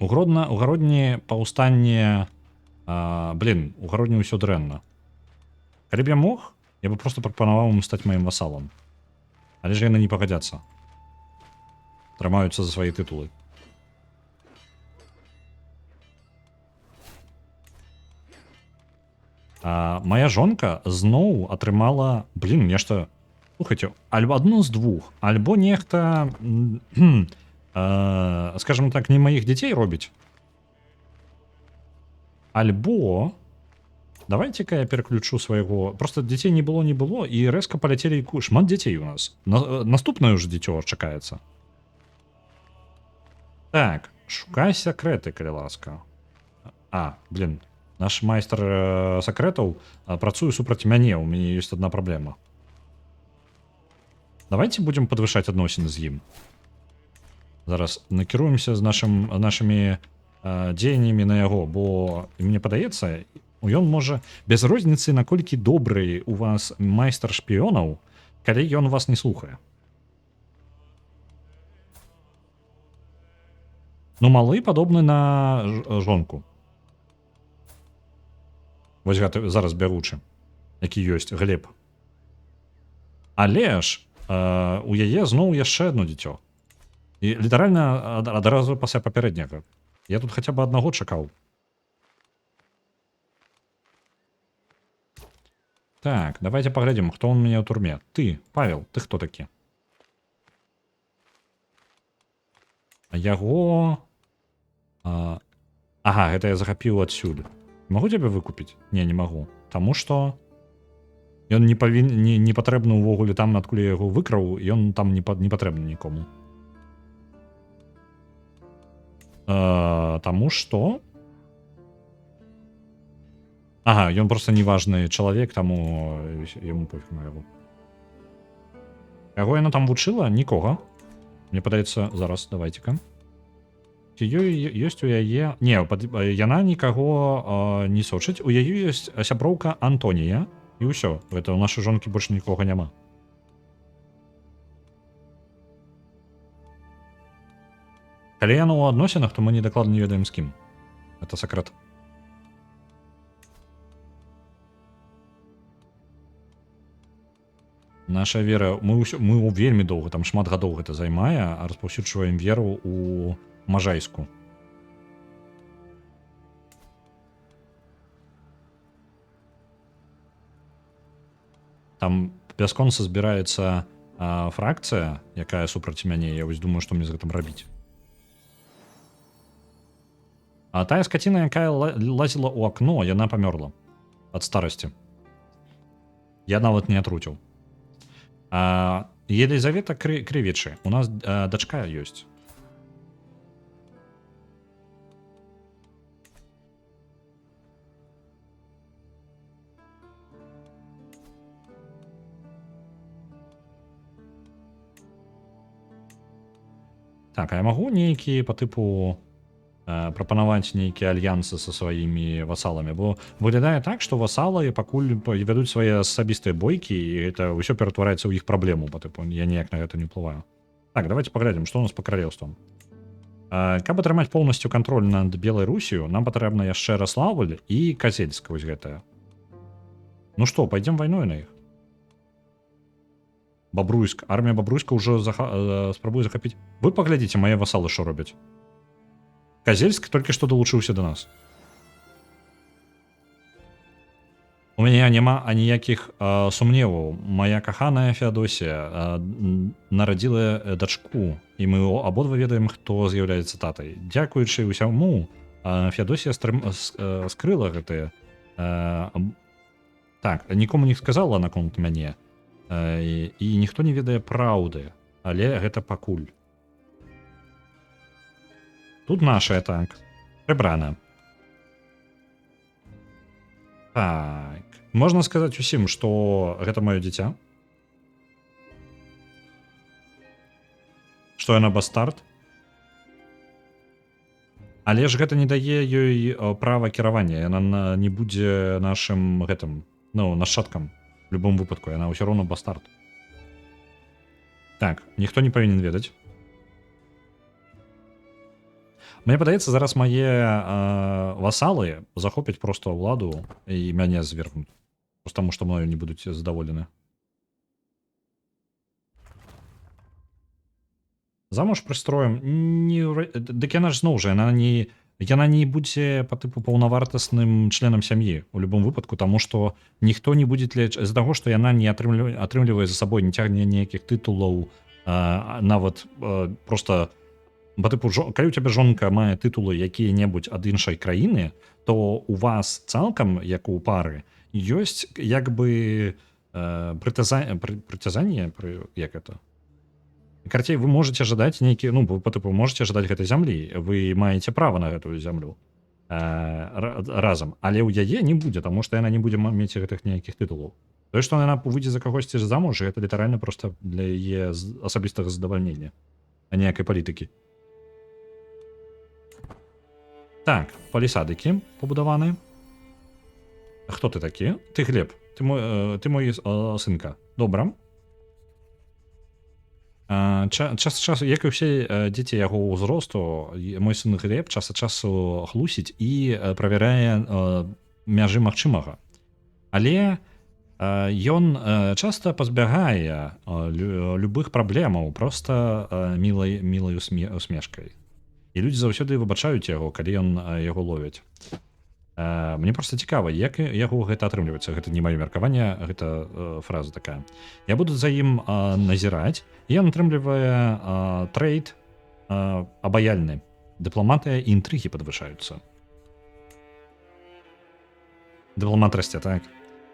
У гародні паўстанне... у гародні ўсё дрэнна. Калі б я мог, я бы просто прапанаваў ім стаць маім васалам. Але ж яны не пагадзяцца. Трымаюцца за свае тытулы. Моя жонка зноў атрымала, нешта... Слухайце, альбо адно з двух, альбо нехта... скажем так, не маіх дзяцей робіць. Альбо давайте-ка я пераключу свайго, просто дзяцей не было, і рэзка паляцелі шмат дзяцей у нас. Наступнае ўжо дзіцё чакаецца. Так, шукай сакрэты, калі ласка. Наш майстар сакрэтаў працуе супраць мяне, у мяне ёсць адна праблема. Давайте будем падвышаць адносіны з ім. Зараз накіруемся з нашымі дзеяннямі на яго, бо мне падаецца, ён можа, без розніцы, наколькі добры у вас майстар шпіёнаў, калі ён вас не слухае. Малы падобны на жонку. Вось гэта зараз бягучы, які ёсць Глеб. Але ж у яе зноў яшчэ одно дзіцё. І літаральна адразу пасля папярэдняга. Я тут хаця бы аднаго чакаў. Так, давайте паглядзім, хто ў мяне ў турме. Ты, Павел, ты хто такі? Яго... гэта я захапіў адсюль. Магу цябе выкупіць? Не магу. Таму што ён не патрэбны ўвогуле там, адкуль я яго выкраў, ён там не патрэбны нікому. Таму што... ён просто неважны чалавек, таму яму пофіг на яго. Яго яна там вучыла? Нікога. Мне падаецца, зараз, давайте-ка. Ці ёсць у яе... Не, яна нікаго не сочыць. У яе ёсць сяброўка Антонія, і ўсё. Гэта ў нашай жонкі больш нікога няма. Калі яна ў адносінах, то мы не дакладна не ведаем з кім. Это сакрэт. Наша вера, мы вельмі доўга, там шмат гадоў гэта займае, а распаўсюджваем веру у Можайску. Там бясконца збіраецца фракцыя, якая супраць мяне. Я вось думаю, што мне з гэтым рабіць. А тая скаціна, якая лазіла ў акно, яна памёрла ад старасці. Я нават не атруціў. Елизавета Кривичи. У нас дочка есть. Так, а я могу нейкіе по типу прапанаваць нейкія альянсы со сваімі васаламі, бо выглядае так, што васалы пакуль вядуць свае асабістыя бойкі, і это ўсё ператвараецца ў іх праблему, по типу я ніяк на гэта не ўплываю. Так, давайте паглядзім, што у нас по каралеўствам. Каб атрымаць поўнасцю кантроль над Белай Русію, нам патрэбна яшчэ Раславль і Казельск, вось гэтая. Ну што, пойдем вайной на іх. Бабруйск. Армія Бабруйска ўжо спрабуе захапіць. Вы паглядзіце, мае васалы што робяць. Казельск толькі што далучыўся да нас. У мяне няма аніякіх сумневаў. Моя каханая Феадосія нарадзіла дачку, і мы абодва ведаем, хто з'яўляецца татай. Дзякуючы ўсяму, Феадосія скрыла гэтыя. Так, нікому не сказала наконт мяне. І ніхто не ведае праўды, але гэта пакуль. Тут наша так. Прыбрана. Так. Можна сказаць усім, што гэта маё дзіця. Што яна бастард. Але ж гэта не дае ёй права кіравання. Яна не будзе нашым гэтым, ну, нашчадкам. В любом выпадку, яна ўсё роўно бастард. Так, ніхто не павінен ведаць. Мне падаецца, зараз мае васалы захопяць проста ўладу і мяне звергнуць. Просто таму, што мною не будуць задаволены. Замуж прыстроем... Дык яна ж зноў жа, яна не будзе па тыпу паўнавартасным членам сям'і у любом выпадку, таму што ніхто не будзе з-за таго, што яна не атрымлівае за сабой, не цягне ніякіх тытулаў, нават просто... Па тыпу, калі у цябе жонка мае тытулы якія-небудзь ад іншай краіны, то у вас цалкам, як у пары, ёсць як бы прытязанне, як это? Карцей, вы можете жадаць нейкі, ну, па тыпу, можете жадаць гэтай зямлі, вы маеце права на гэтую зямлю разам, але ў яе не будзе, таму што яна не будзе мець гэтых ніякіх тытулаў. Тое, што яна выйдзе за кагосьці замуж, гэта літаральна проста для яе асабістага задавальнення, а ніякай палітыкі. Так, палісадыкі пабудаваны. Хто ты такі? Ты Глеб, ты мой сынка. Добра. Час часу, як і ўсе дзеці яго ўзросту, мой сын Глеб час ад часу хлусіць і правярае мяжы магчымага. Але ён часта пазбягае любых праблемаў проста мілай усмешкай. І людзі заўсёды выбачаюць яго, калі ён яго ловіць. Мне проста цікава, як яго гэта атрымліваецца. Гэта не маё меркаванне, гэта фраза такая. Я буду за ім назіраць, і ён атрымлівае трейд абаяльны. Дыпламатыя і інтрыгі падвышаюцца. Дыпламат расце, так.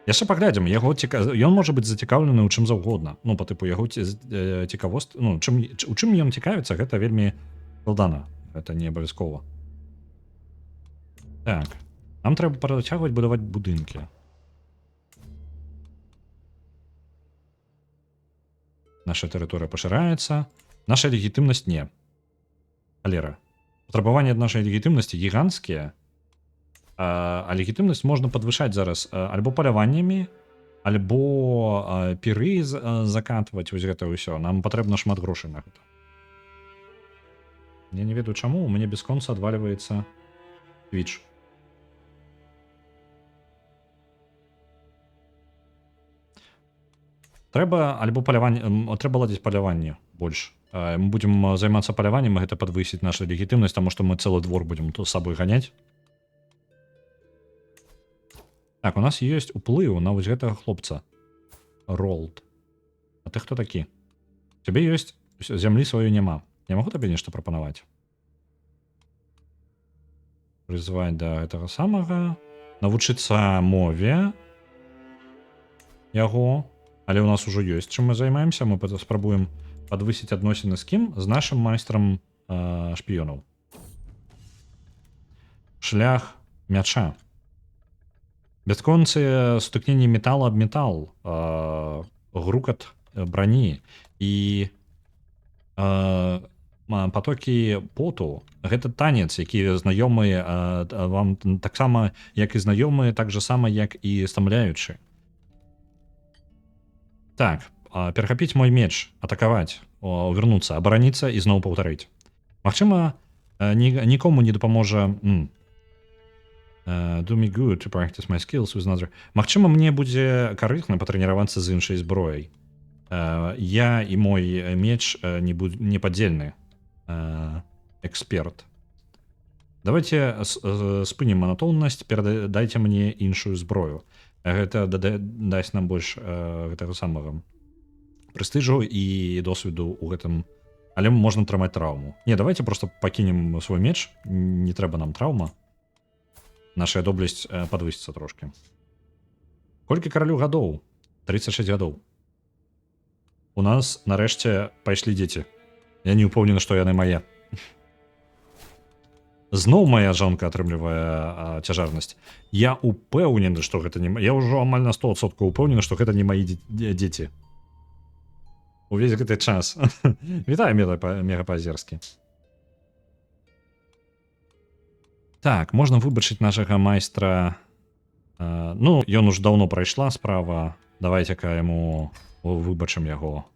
Яшчэ паглядзім, ён можа быць зацікаўлены ў чым заўгодна. Ну, па тыпу, яго цікавост... Ну, у чым ён цікавіцца, гэта вельмі складана. Это не абавязкова. Так. Нам трэба працягваць будаваць будынкі. Наша тэрыторыя пашыраецца. Наша легітымнасць не. Халера. Патрабаванні ад нашай легітымнасці гіганцкія. А легітымнасць можна падвышаць зараз альбо паляваннямі, альбо піры закатваць, вось гэта ўсё. Нам патрэбна шмат грошай на гэта. Я не ведаю чаму, у мяне бесконца адваливаецца Twitch. Трэба альбо паляванне, трэба ладзіць паляванне больш. Мы будзем займацца паляваннем, і гэта падвысіць нашу легітымнасць, таму што мы цэлы двор будзем з сабой ганяць. Так, у нас ёсць уплыў на вось гэтага хлопца. Ролд. А ты хто такі? Цябе ёсць зямлі сваёй няма. Я магу табе нешта прапанаваць? прызваць да гэтага самага, навучыцца мове яго, але ў нас ужо ёсць чым мы займаемся, мы спрабуем падвысіць адносіны з кім, з нашым майстрам шпіёнаў. Шлях мяча. Бясконцыя сутыкненні металла аб метал, грукат брані і потокі поту. Гэта танец, які знаёмы вам таксама, як і знаёмы, так же сама, як і стамляючы. Так, перахапіць мой меч, атакаваць, вернуцца, абараніцца і зноў паўтарыць. Магчыма, нікому не дапаможа... do me good to practice my skills with another. Магчыма, мне будзе карысна патрэніравацца з іншай зброяй. Я і мой меч непадзельны эксперт. Давайте спынем манатоннасць, перадайце мне іншую зброю. Гэта дасць нам больш гэтага самага прэстыжу і досведу ў гэтым, але можна трымаць траўму. Не, давайте просто пакінем свой меч, не трэба нам траўма. Наша доблесць падвысіцца трошки. Колькі каралю гадоў? 36 гадоў. У нас нарэшце пайшлі дзеці. Я не ўпэўнены, што яны мае. Зноў моя жонка атрымлівае цяжарнасць. Я ўпэўнены, што гэта не... Я ўжо амаль на 100% ўпэўнены, што гэта не маі дзеці. Увесь гэты час. Вітаю, мегапазерскі. Так, можна выбачыць нашага майстра. Ну, ён уж даўно прайшла справа. Давайте-ка яму выбачым яго.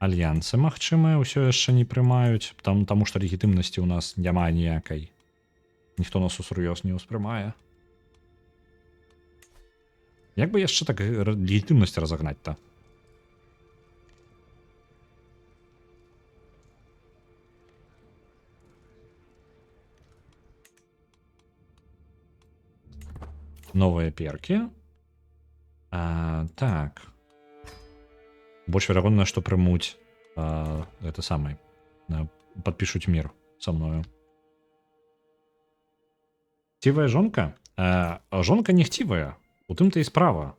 Альянсы, магчыма, ўсё яшчэ не прымаюць, таму што легітымнасці ў нас няма ніякай. Ніхто нас усур'ёз не ўспрымае. Як бы яшчэ так легітымнасць разагнаць-то? Новыя перкі. Так. Больш верагодна, што прымуць гэта самае. Падпішуць мір са мною. Хцівая жонка? Жонка не хцівая. У тым-то і справа.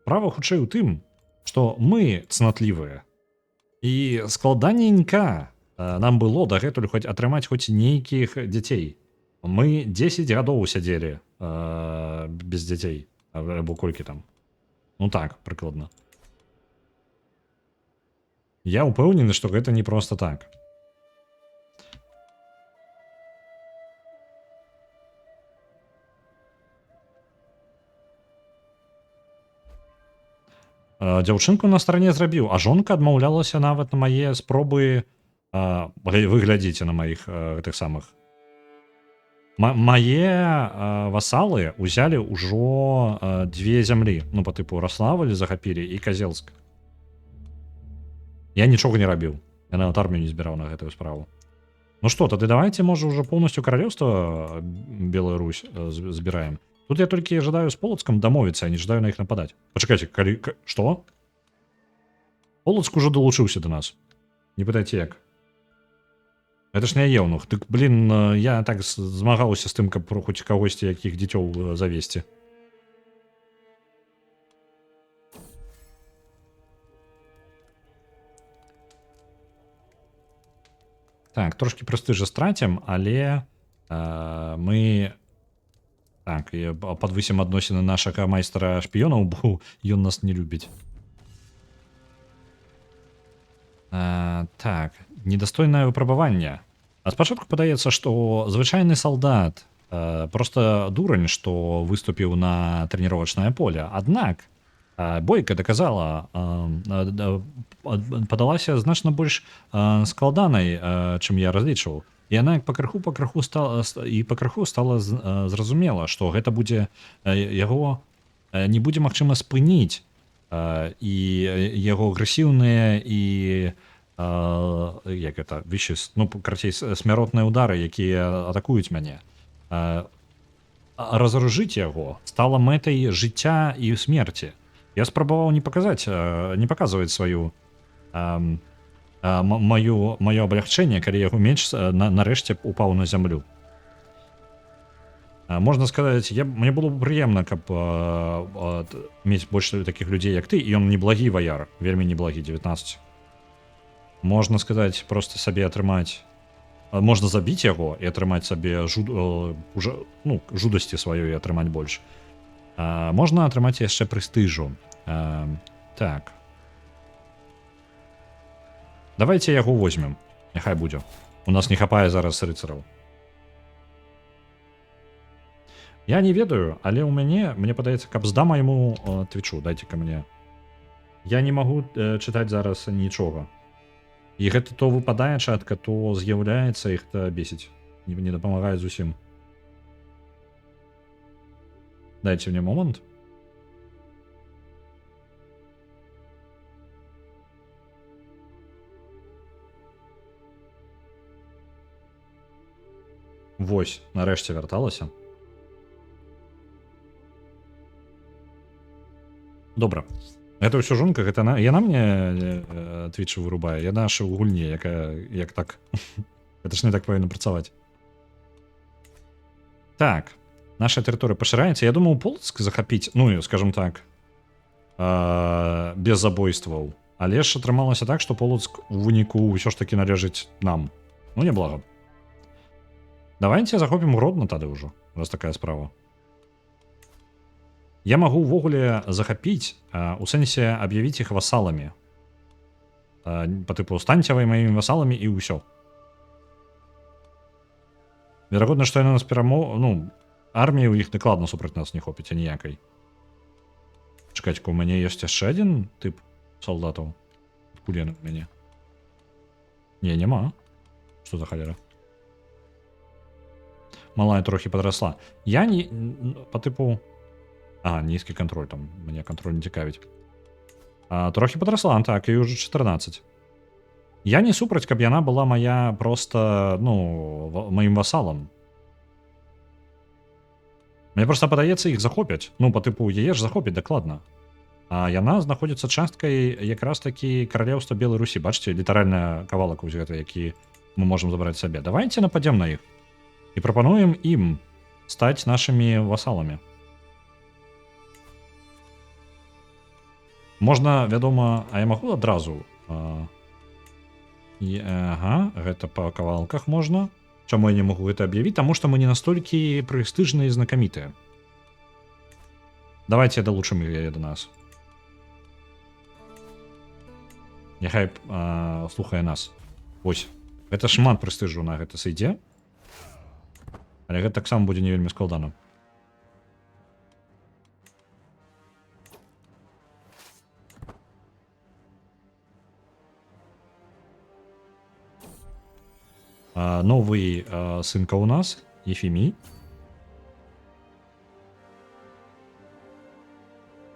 Справа хутчэй у тым, што мы цнатлівыя. І складаненька нам было дагэтуль атрымаць хоць нейкіх дзяцей. Мы 10 гадоў сядзелі без дзяцей. Або колькі там. Ну так, прыкладна. Я ўпэўнены, што гэта не проста так. Дзяўчынку на старане зрабіў, а жонка адмаўлялася нават на мае спробы. Вы глядзіце на маіх гэтых самых. Мае васалы ўзялі ўжо 2 зямлі. Ну, па тыпу Раславль захапілі і Казелск. Я нічога не рабіў. Я нават армію не збіраў на гэтую справу. Ну што, тады давайте, можа, ўжо поўнасцю каралеўства Беларусь збіраем. Тут я толькі жадаю з Полацкам дамовіцца, а не жадаю на іх нападаць. Пачакайце, калі... Што? Полацк ужо далучыўся да нас. Не пытайце як. Гэта ж не еўнух. Дык, блин, я так змагаўся з тым, каб хоць кагосьці якіх дзіцёў завесці. Так, трошки прэстыжа страцім, але мы так падвысім адносіны нашага майстра шпіёнаў, бо ён нас не любіць. Так, недастойнае выпрабаванне. А спачатку падаецца, што звычайны салдат проста дурань, што выступіў на трэніровачнае поле. Аднак бойка даказала, падалася значна больш складанай, чым я разлічваў. І яна пакрыху стала зразумела, што гэта будзе яго не будзе магчыма спыніць, і яго агрэсіўныя і як гэта ну, карацей, смяротныя ўдары, якія атакуюць мяне. Разаружыць яго стала мэтай жыцця і смерці. Я спрабаваў не паказваць сваю маё аблягчэнне, калі яго меч нарэшце упаў на зямлю. Можна сказаць, мне было б прыемна, каб мець больш такіх людзей, як ты, і ён неблагі ваяр, вельмі неблагі, 19. Можна сказаць, проста сабе атрымаць, можна забіць яго і атрымаць сабе жудасці сваёй і атрымаць больш. Можна атрымаць яшчэ прэстыжу. Так. Давайте яго возьмем. Няхай будзе. У нас не хапае зараз рыцараў. Я не ведаю, але ў мне падаецца, каб здам яму твічу, дайце-ка мне. Я не магу чытаць зараз нічога. І гэта то выпадае чатка, то з'яўляецца, іх то бесіць. Не дапамагае зусім. Дайце мне момант. Вось, нарэшце вярталася. Добра. Гэта ўсё жонка, гэта яна мне твічы вырубае. Яна ж у гульні, як так. Гэта ж не так павінна працаваць. Так. Наша тэрыторыя пашыраецца. Я думаў Полацк захапіць, ну, скажем так, без забойстваў. Але ж атрымалася так, што Полацк у выніку ўсё ж такі належыць нам. Ну, няблага. Давайте захопім Гродно тады ўжо, раз такая справа. Я магу ўвогуле захапіць, у сэнсе аб'явіць іх васаламі. Па тыпу, станьце вы маімі васаламі і ўсё. Верагодна, што яна нас ну, арміі ў іх дакладна супраць нас не хопіць, а ніякай. Чакайце-ка, у мяне ёсць яшчэ адзін тып салдатаў. Адкуль яны ў мяне? Не, няма. Што за халера? Малая трохі падрасла. Я не... Па тыпу... нізкі кантроль там. Мне кантроль не цікавіць. Трохі падрасла, так, і ўжо 14. Я не супраць, каб яна была моя проста, ну, маім васалам. Мне проста падаецца, іх захопяць. Ну, па тыпу, яе ж захопяць дакладна. А яна знаходзіцца часткай якраз такі каралеўства Белай Русі. Бачыце, літаральна кавалак вось гэта, які мы можам забраць сабе. Давайте нападзем на іх. І прапануем ім стаць нашымі васаламі. Можна, вядома, а я магу адразу. Гэта па кавалках можна. Чаму я не магу гэта аб'явіць? Таму што мы не настолькі прэстыжныя і знакамітыя. Давайте далучым яе да нас. Няхай слухае нас. Вось. Гэта шмат прэстыжу на гэта сыдзе. Але гэта таксама будзе не вельмі складана. Новый сынка у нас, Ефімій.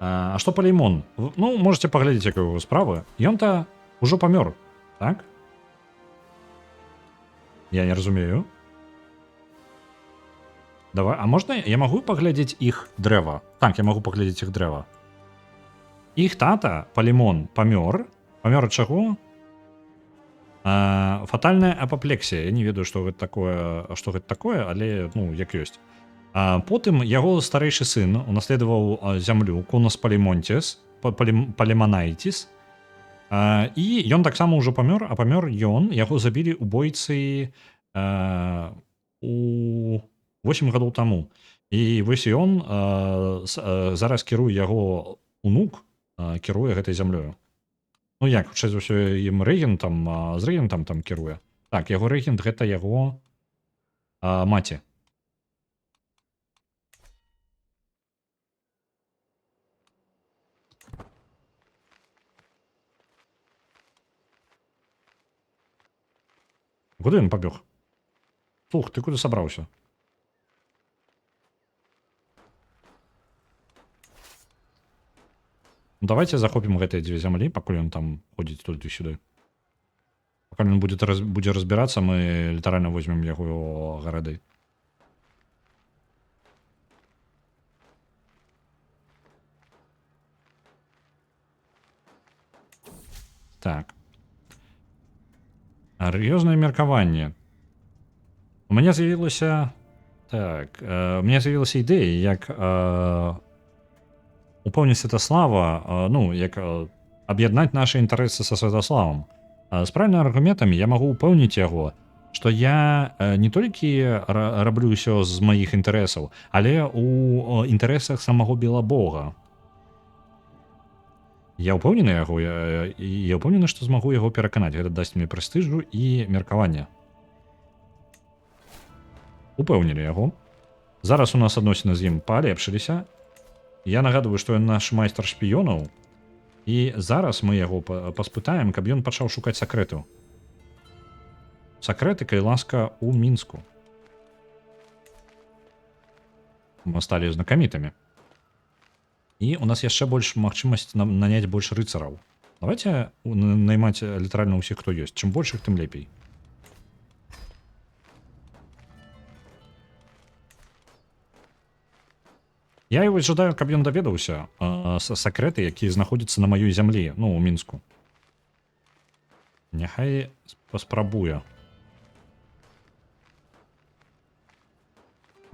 А што Палеймон? Ну, можете паглядзець, якая яго справа. Ён-то ўжо памёр, так? Я не разумею. Давай, а можна я магу паглядзець іх дрэва? Так, я магу паглядзець іх дрэва. Іх тата, Палеймон, памёр. Памёр ад чаго? Фатальная апаплексія. Я не ведаю, што гэта такое, але, ну, як ёсць. Потым яго старэйшы сын унаследаваў зямлю, Конус Палеймонтис, Палейманайтис. І ён таксама ўжо памёр, а памёр ён, яго забілі ў бойцы у 8 гадоў таму. І вось ён зараз кіруе, яго унук кіруе гэтай зямлёю. Ну як, хутчэй за ўсё ім рэгентам, з рэгентам там кіруе. Так, яго рэгент гэта яго маці. Куды ён пабег? Слух, ты куды сабраўся? Давайте захопім гэтыя дзве зямлі, пакуль ён там ходзіць туды-сюды. Пакуль ён будзе разбірацца, мы літаральна возьмем яго гарады. Так. Рэлігіёзнае меркаванне. У мяне з'явілася... Так, у меня з'явілася ідэя, як упэўніць Святаслава, ну, як аб'яднаць нашы інтарэсы са Святаславам. З правільнымі аргументамі я магу упэўніць яго, што я не толькі раблю ўсё з маіх інтарэсаў, але ў інтарэсах самого Белабога. Я ўпэўнены яго, я ўпэўнены, што змагу яго пераканаць. Гэта дасць мне прэстыжу і меркаванне. Упэўнілі яго. Зараз у нас адносіны з ім палепшыліся. Я нагадваю, што ён наш майстар шпіёнаў. І зараз мы яго паспытаем, каб ён пачаў шукаць сакрэту. Сакрэты, калі ласка, у Мінску. Мы сталі знакамітамі. І у нас яшчэ больш магчымасць наняць больш рыцараў. Давайте наймаць літаральна ўсіх, хто ёсць. Чым больш іх, тым лепей. Я его жадаю, каб ён даведаўся сакрэты, якія знаходзяцца на маёй зямлі, ну, у Мінску. Няхай паспрабуе.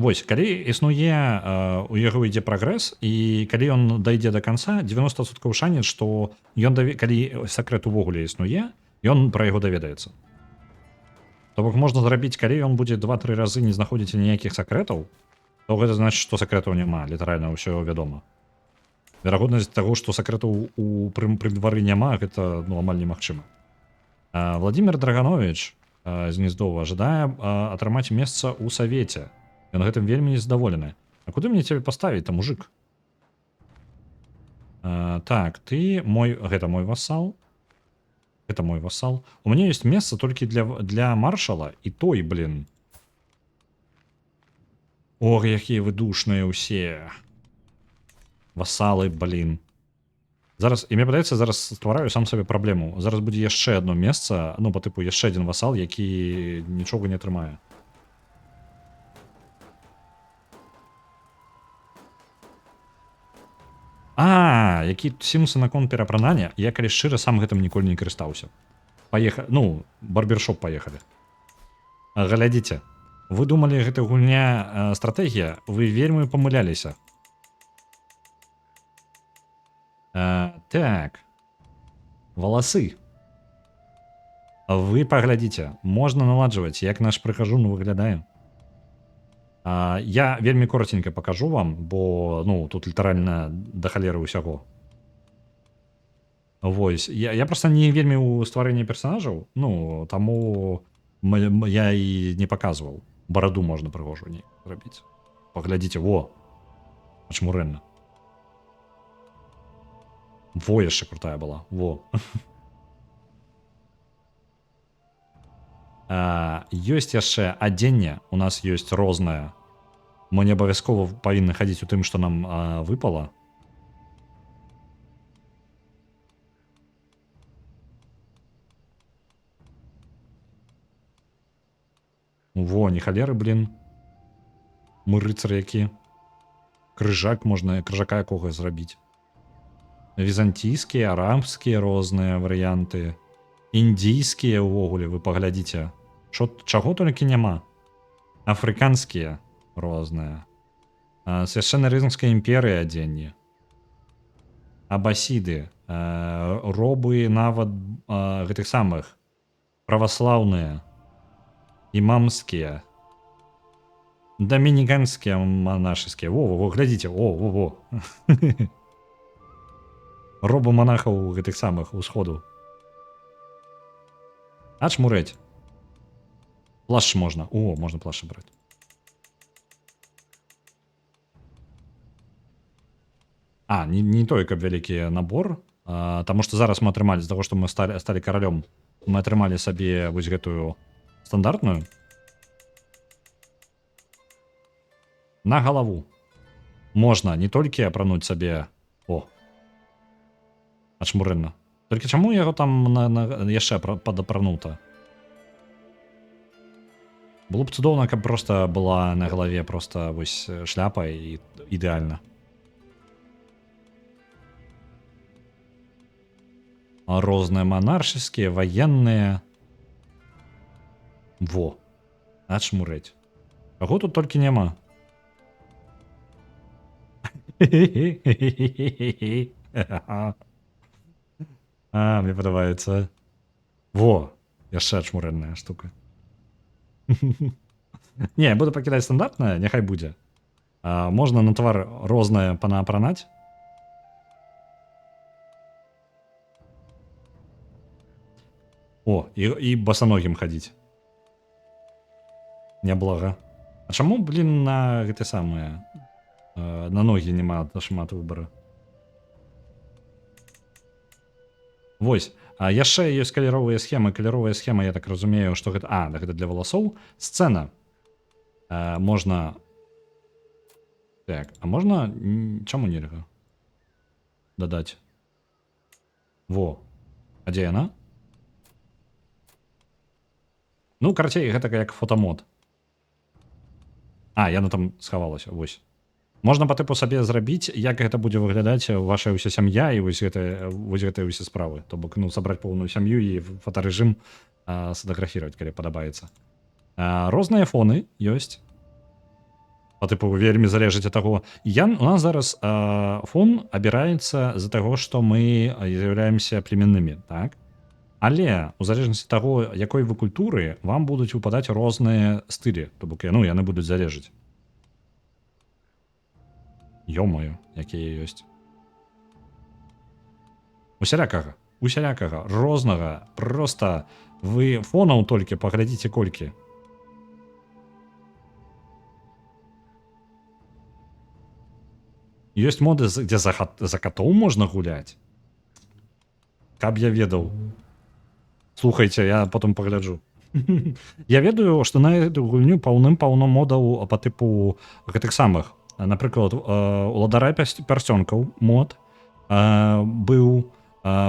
Вось, калі існуе, у яго ідзе прагрэс, і калі ён дайдзе да канца, 90% шанец, што ён калі сакрэт увогуле існуе, ён пра яго даведаецца. То бок можна зрабіць, калі ён будзе 2-3 разы не знаходзіць ніякіх сакрэтаў, то гэта значыць, што сакрэтаў няма, літаральна ўсё вядома. Верагоднасць таго, што сакрэтаў пры двары няма, гэта ну, амаль немагчыма. Владимир Драганович з Гнездова жадае атрымаць месца ў савеце. Ён гэтым вельмі незадаволены. А куды мне цябе паставіць, там мужик? Так, ты мой... Гэта мой вассал. Это мой вассал. У мяне ёсць месца толькі для маршала, і той, блин. Ох, якія вы душныя ўсе. Васалы, блин. Зараз, і мне падаецца, зараз ствараю сам сабе праблему. Зараз будзе яшчэ одно месца, ну, по тыпу, яшчэ один васал, які нічога не атрымае. Які сімсы наконт перапранання, я калі шчыра сам гэтым ніколі не карыстаўся. Ну, барбершоп паехалі. Глядзіце. Вы думалі, гэта гульня стратэгія? Вы вельмі памыляліся. Так. Валасы. Вы паглядзіце. Можна наладжваць, як наш прыхажун выглядае. Я вельмі коротенька пакажу вам, бо ну, тут літаральна да халеры ўсяго. Вось. Я проста не вельмі ў стварэнні персанажаў, ну, таму я і не паказваў. Бараду можна прыгожу не зрабіць. Паглядзіце, во. Ачмурэнна. Во яшчэ крутая была. Во. Ёсць яшчэ адзенне. У нас ёсць рознае. Мы не абавязкова павінны хадзіць у тым, што нам выпала. Во, не халеры, блин. Мы рыцар які. Крыжак можна, крыжака якога зрабіць. Візантійскія, арабскія розныя варыянты. Індійскія ўвогуле, вы паглядзіце. Чаго толькі няма. Афрыканскія розныя. Свяшчэннай Рызмскай імперыі адзенне. Абасіды. Робы нават гэтых самых. Праваслаўныя. Імамскія. Дамініканскія манашыскія. Во, глядзіце, во. Робы монахаў гэтых самых усходу. Ачмурэць. Плашч можна. Можна плашчы браць. Не той, каб вялікі набор. Таму што зараз мы атрымалі, з таго, што мы сталі каралём, мы атрымалі сабе вось гэтую стандартную. На галаву. Можна не толькі апрануць сабе... Ачмурэнна. Толькі чаму яго там яшчэ падапранута? Было б цудоўна, каб проста была на галаве проста вось шляпа і ідэальна. Розныя манаршыскія, ваенныя. Во. Ачмуреть. Каго тут толькі няма. Мне падабаецца. Во, яшчэ ачмурэнная штука. Не, буду пакідаць стандартнае, няхай будзе. Можна на твар рознае панаапранаць. О, і басаногім хадзіць. Няблага. А чаму, блин, на гэты самыя на ногі няма шмат выбара? Вось. А яшчэ ёсць каляровыя схемы. Каляровая схема, я так разумею, што гэта... гэта для валасоў. Сцэна. Можна... Так, а можна... Чаму нельга? Дадаць. Во. А дзе яна? Ну, карацей, гэта як фотамод. Яна там схавалася, вось. Можна па тыпу сабе зрабіць, як гэта будзе выглядаць ваша ўся сям'я і вось гэтыя ўсе справы. То бок, ну, сабраць поўную сям'ю і фотарэжым сфотаграфіраваць, калі падабаецца. Розныя фоны ёсць. Па тыпу вельмі залежыць ад таго. У нас зараз фон абіраецца з-за таго, што мы з'яўляемся племяннымі, так? Але у залежнасці таго, якой вы культуры, вам будуць выпадаць розныя стылі. То бок, ну, яны будуць залежыць. Ё-моё, якія ёсць. Усялякага, рознага, проста вы фонаў толькі паглядзіце колькі. Ёсць моды, дзе за катоў можна гуляць. Каб я ведаў. Слухайце, я потым пагляджу. Я ведаю, што на эту гульню паўным-паўно модаў па тыпу гэтых самых. Напрыклад, уладара пярсцёнкаў мод быў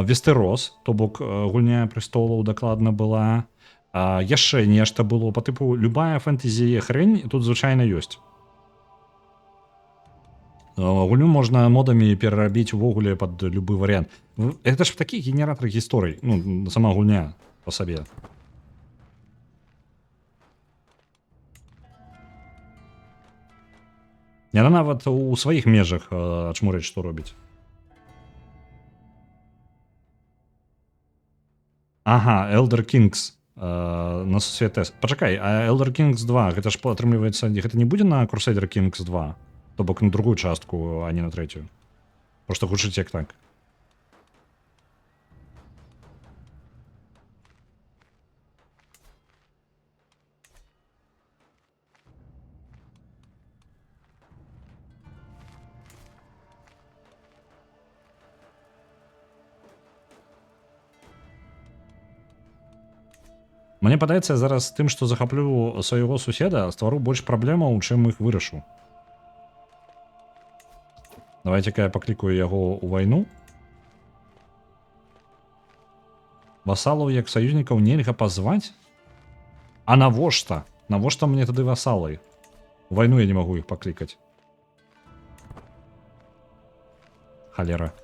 Вестерос, то бок гульня престолаў дакладна была. Яшчэ нешта было па тыпу любая фэнтэзі хрень тут звычайна ёсць. Гульню можна модамі перарабіць увогуле пад любы варыянт. Гэта ж такі генератор гісторый, ну, сама гульня па сабе. Яна нават у сваіх межах ачмурыць, што робіць. Elder Kings на сусвет. Пачакай, а Elder Kings 2, гэта ж атрымліваецца, гэта не будзе на Crusader Kings 2? То бок на другую частку, а не на трэцюю. Просто гучыць як так. Мне падаецца, зараз тым, што захаплю свайго суседа, ствару больш праблемаў, чым іх вырашу. Давайте-ка я паклікаю яго ў вайну. Васалаў як саюзнікаў нельга пазваць? А навошта? Навошта мне тады васалы? У вайну я не магу іх паклікаць. Халера.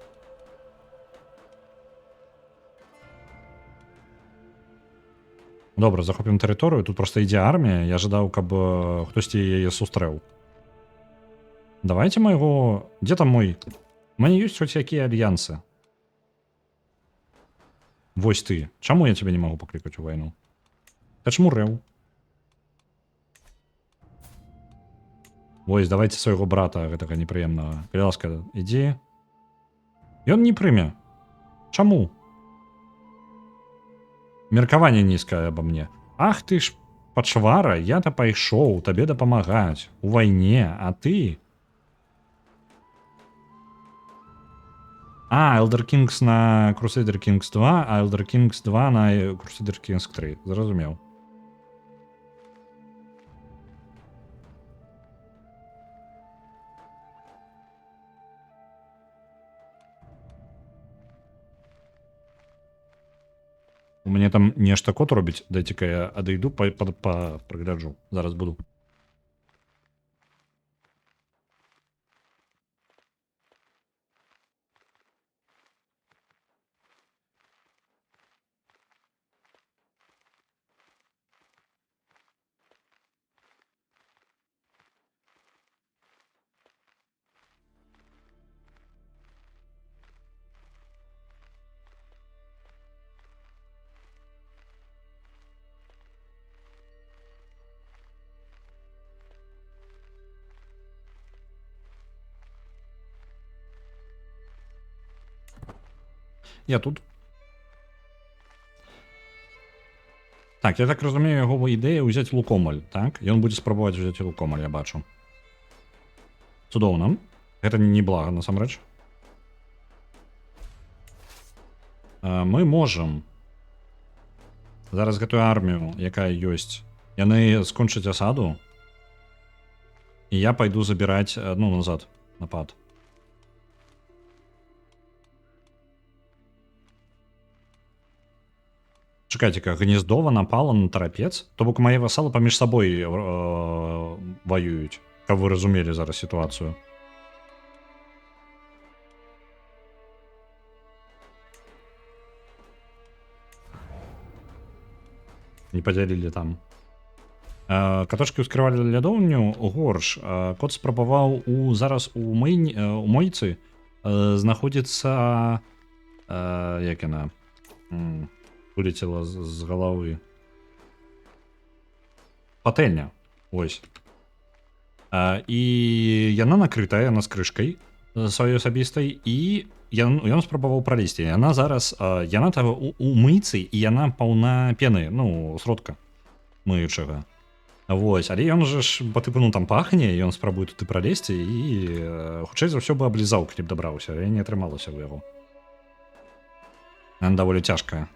Добра, захопім тэрыторыю. Тут проста ідзе армія. Я жадаў, каб хтосьці яе сустрэў. Давайте майго... Дзе там мой? У мяне ёсць хоць якія альянсы. Вось ты. Чаму я цябе не магу паклікаць у вайну? Ачмурэў. Вось, давайте свайго брата гэтага непрыемнага. Калі ласка, ідзі. Ён не прыме. Чаму? Меркаванне нізкае аба мне. Ах ты ж, пачвара, я-то пайшоў табе дапамагаць. У вайне, а ты... Elder Kings на Crusader Kings 2, а Elder Kings 2 на Crusader Kings 3. Зразумеў. У мяне там нешта код робіць. Дайце-ка я адайду, прагляджу. Зараз буду. Я тут. Так, я так разумею, яго ідэя ўзяць Лукомаль, так? Ён будзе спрабаваць узяць Лукомаль, я бачу. Цудоўна. Гэта не блага, насамрэч. Мы можам зараз гэтую армію, якая ёсць, яны скончаць асаду, і я пайду забіраць, ну, назад, напад. Чакайце-ка, Гнездова напала на Тарапец? То бок мае васалы паміж сабой ваююць, каб вы разумелі зараз сітуацыю. Не падзялілі там. Каточкі ўскрывалі лядоўню горш. Кот спрабаваў зараз у мойцы знаходзіцца як яна вылетела з галавы. Патэльня. Ось. І яна накрытая, яна з крышкай сваёй асабістай, і ён спрабаваў пралезці. Яна зараз, яна у мыйцы, і яна паўна пены, ну, сродка мыючага. Вось, але ён же ж, па тыпу, ну, там пахне, ён спрабуе туды пралезці, і хутчэй за ўсё бы аблізаў, калі б дабраўся, але не атрымалася ў яго. Яна даволі цяжкая.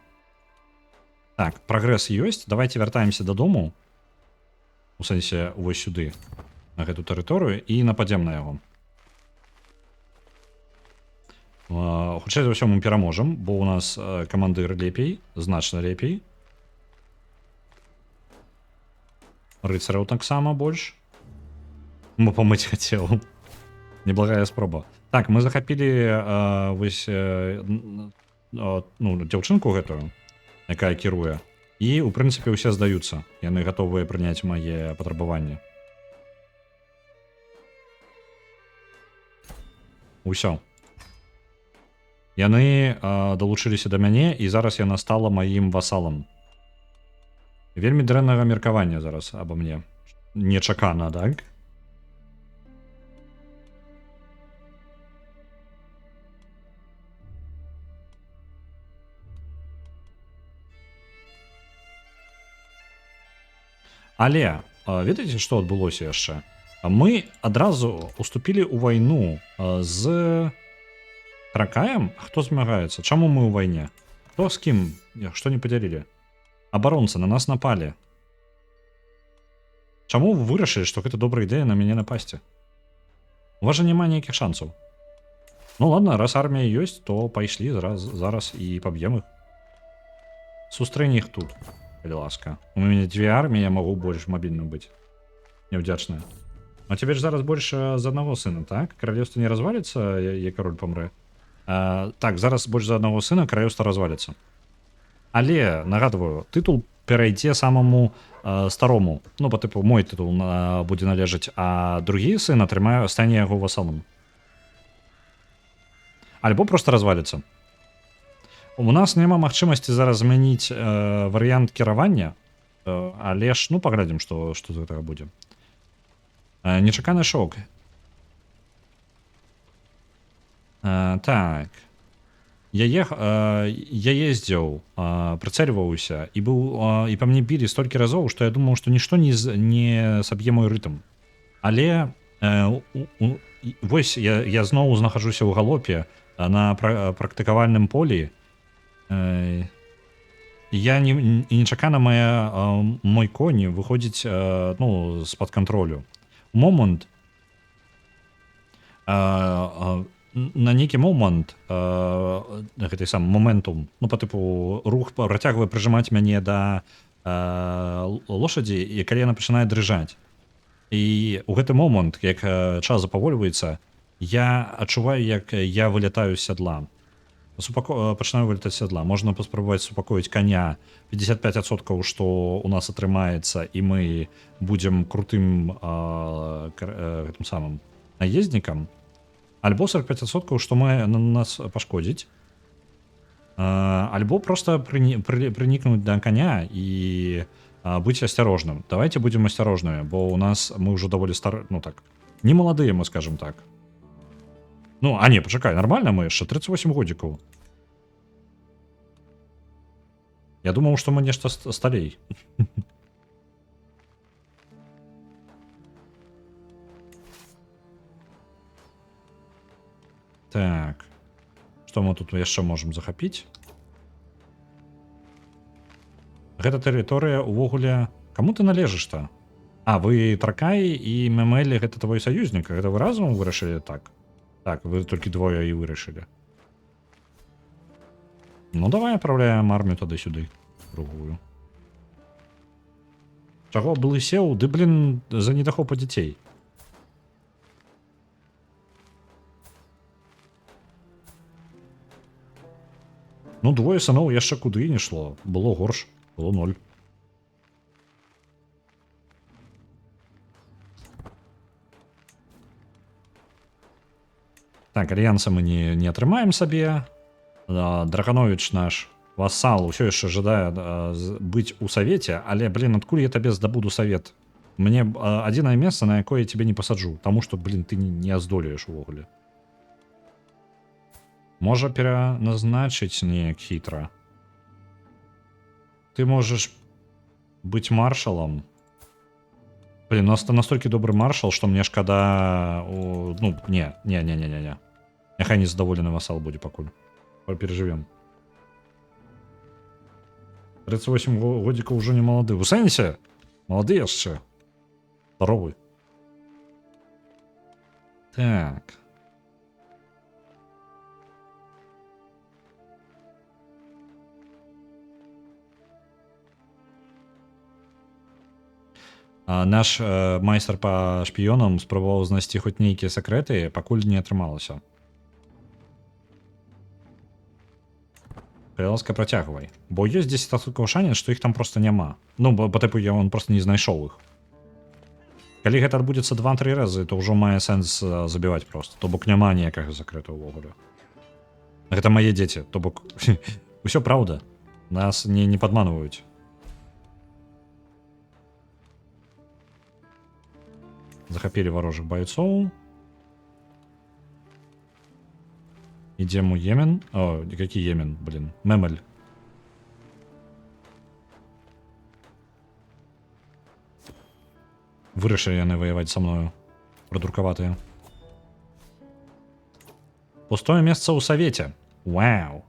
Так, прагрэс ёсць, давайте вяртаемся дадому, у сэнсе вось сюды, на гэту тэрыторыю, і нападзем на яго. Хутчэй за ўсё мы пераможам, бо ў нас камандыр лепей, значна лепей. Рыцараў таксама больш. Мо памыць хацеў. Неблагая спроба. Так, мы захапілі вось ну, дзяўчынку гэтую, якая кіруе. І, у прынцыпе, усе здаюцца. Яны гатовыя прыняць мае патрабаванні. Усё. Яны далучыліся да мяне, і зараз яна стала маім васалам. Вельмі дрэннага меркавання зараз аба мне. Нечакана, так? Але, ведаеце, што адбылося яшчэ? Мы адразу уступілі ў вайну з Тракаем? Хто змагаецца? Чаму мы ў вайне? Хто з кім? Што не падзялілі? Абаронцы на нас напалі. Чаму вы вырашылі, што гэта добрая ідэя на мяне напасці? У вас жа няма ніякіх шансаў. Ну ладно, раз армія ёсць, то пайшлі зараз і паб'ем іх. Сустрэні іх тут, калі ласка. У мяне дзве арміі, я магу больш мабільным быць. Няўдзячная. А тебе ж зараз больш з аднаго сына, так? Каралеўства не разваліцца, як кароль памрэ. Так, зараз больш за аднаго сына каралеўства разваліцца. Але, нагадваю, тытул перайдзе самому старому. Ну, па тыпу, мой тытул будзе належаць, а другі сын стане яго васалам. Альбо проста разваліцца. У нас няма магчымасці зараз змяніць варыянт кіравання, але ж, ну, паглядзім, што з гэтага будзе. Нечаканы шок. Так. Я ездзіў, прыцэльваўся, і па мне білі столькі разоў, што я думаў, што нішто не саб'е мой рытм. Але вось я зноў знаходжуся ў галопе на практыкавальным полі. Я нечакана мой конь выходзіць, ну, з-пад кантролю. Момант на нейкі момант гэты сам моментум, ну, па тыпу рух працягвае прыжымаць мяне да лошадзі, і калі яна пачынае дрыжаць. І ў гэты момант, як час запавольваецца, я адчуваю, як я вылятаю з сядла. Пачынаю вылетаць з сядла. Можна паспрабаваць супакоіць коня. 55%, што у нас атрымаецца, і мы будзем крутым гэтым самым наезднікам. Альбо 45%, што нас пашкодзіць. Альбо проста прынікнуць да коня і быць асцярожным. Давайте будзем асцярожнымі, бо у нас мы ўжо даволі ну так, не маладыя, мы скажем так. Ну, а не, пачакай, нормально мы яшчэ 38 годзікаў. Я думаў, што мы нешта сталей. Так. Што мы тут яшчэ можам захапіць? Гэта тэрыторыя увогуле... Каму ты належыш-то? А, вы Тракай і Мемелі, гэта твой саюзнік? Гэта вы разам вырашылі так? Так, вы толькі двое і вырашылі. Ну, давай отправляем армію туды-сюды. Другую. Чаго блысеў? Ды, блин, за недахопа дзяцей. Ну, двое сыноў яшчэ куды не шло. Было горш. Было 0. Так, альянса мы не атрымаем сабе. Драганович наш вассал ўсё яшчэ жадае быць у савеце, але, блин, адкуль я табе здабуду савет? Мне адзінае месца, на якое я тебе не пасаджу, таму што, блин, ты не аздолееш увогуле. Можа пераназначыць неяк хітра. Ты можаш быць маршалам. Блин, у нас настолькі добры маршал, што мне шкада... Ну, не. Няхай незадаволены васал будзе пакуль. Переживем. 38 годиков уже не молоды. Вы сэнсе? Молоды яшчэ. Здоровы. Так. Наш майстар па шпіёнам спрабаваў знайсці хоць нейкія сакрэты, пакуль не атрымалася. Ласка, працягвай. Бо ёсць 10% шанец, што іх там просто няма. Ну, по тыпу он просто не знайшоў іх. Калі гэта адбудзецца 2-3 разы, то ўжо мае сэнс забіваць просто. То бок няма ніякага закрыта ўвогуле. Гэта мае дзеці, то бок усё праўда. Нас не падманваюць. Захапілі варожых байцоў. Идем у Йемен. О, какие Йемен, блин. Мемель. Вырашили яны воевать со мною. Продурковатые. Пустое место у совете. Вау.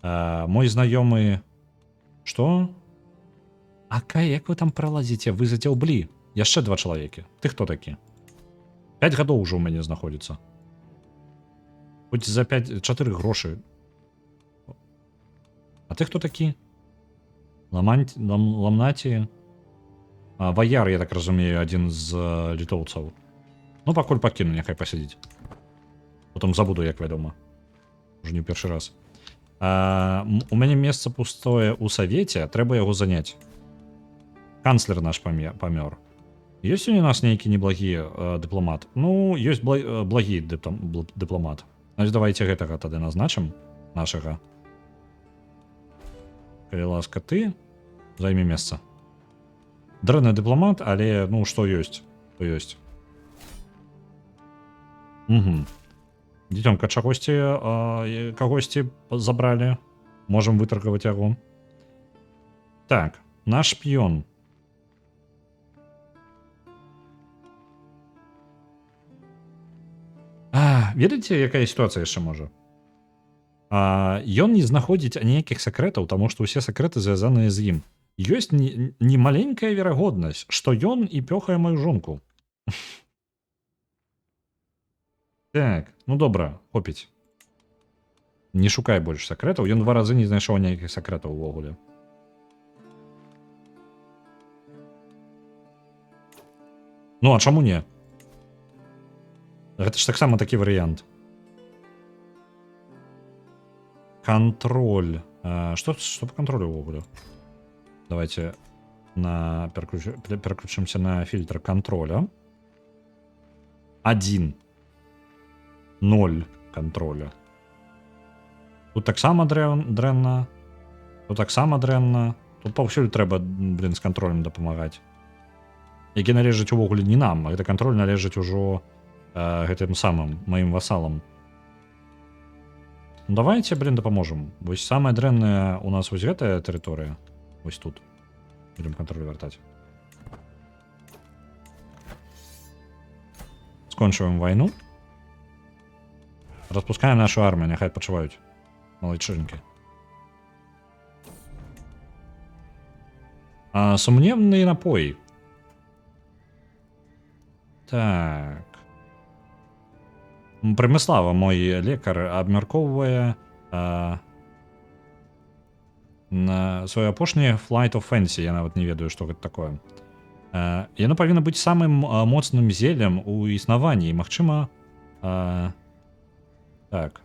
Мой знакомый... Что? А как вы там пролазите? Вы затеўблі. Яшчэ 2 чалавекі. Ты хто такі? 5 гадоў уже у мяне знаходзіцца. Хоць за 4 грошы. А ты хто такі? Ламнаті? Ваяр, я так разумею, адзін з літоўцаў. Ну, пакуль пакіну, няхай пасядзіць. Потом забуду, як вядома. Уже не першы раз. У мяне месца пустое ў савеце, трэба яго заняць. Канцлер наш памёр. Ёсць у нас нейкі неблагі дыпламат? Ну, ёсць благі дыпламат. Значит, давайте гэтага тады назначым нашага. Калі ласка, ты займи месца. Дрэнны дыпламат, але ну што ёсць, то ёсць. Угу. Дзіцёнка кагосьці забралі. Можам вытаргаваць яго. Так, наш шпіён. Ведаеце, якая сітуацыя яшчэ можа? Ён не знаходзіць ніякіх сакрэтаў, таму што ўсе сакрэты звязаныя з ім. Ёсць немаленькая верагоднасць, што ён і пёхае маю жонку. Так, ну добра, хопіць. Не шукай больш сакрэтаў, ён 2 разы не знайшоў ніякіх сакрэтаў увогуле. Ну, а чаму не? Гэта ж таксама такі варыянт. Контроль. Что по контролю увогуле? Давайте переключимся на фильтр контроля. 1. 0 контроля. Тут таксама дрэнна. Тут таксама дрэнна. Тут паўсюль трэба, блин, з контролем дапамагаць. Які належыць увогуле не нам, а гэта контроль належыць ужо гэтым самым маім васалам. Ну, давайте, блин, дапаможам. Вось самая дрэнная у нас вось гэтая тэрыторыя. Вось тут. Будем кантроль вяртаць. Скончваем вайну. Распускаем нашу армію, няхай адпачываюць. Малайчынкі. Сумневны напой. Так. Прымыслава мой лекар абмяркоўвае на свой апошні Flight of Fancy, я нават не ведаю, што гэта такое. Яно павінна быць самым моцным зелем у існаванні, і магчыма, так.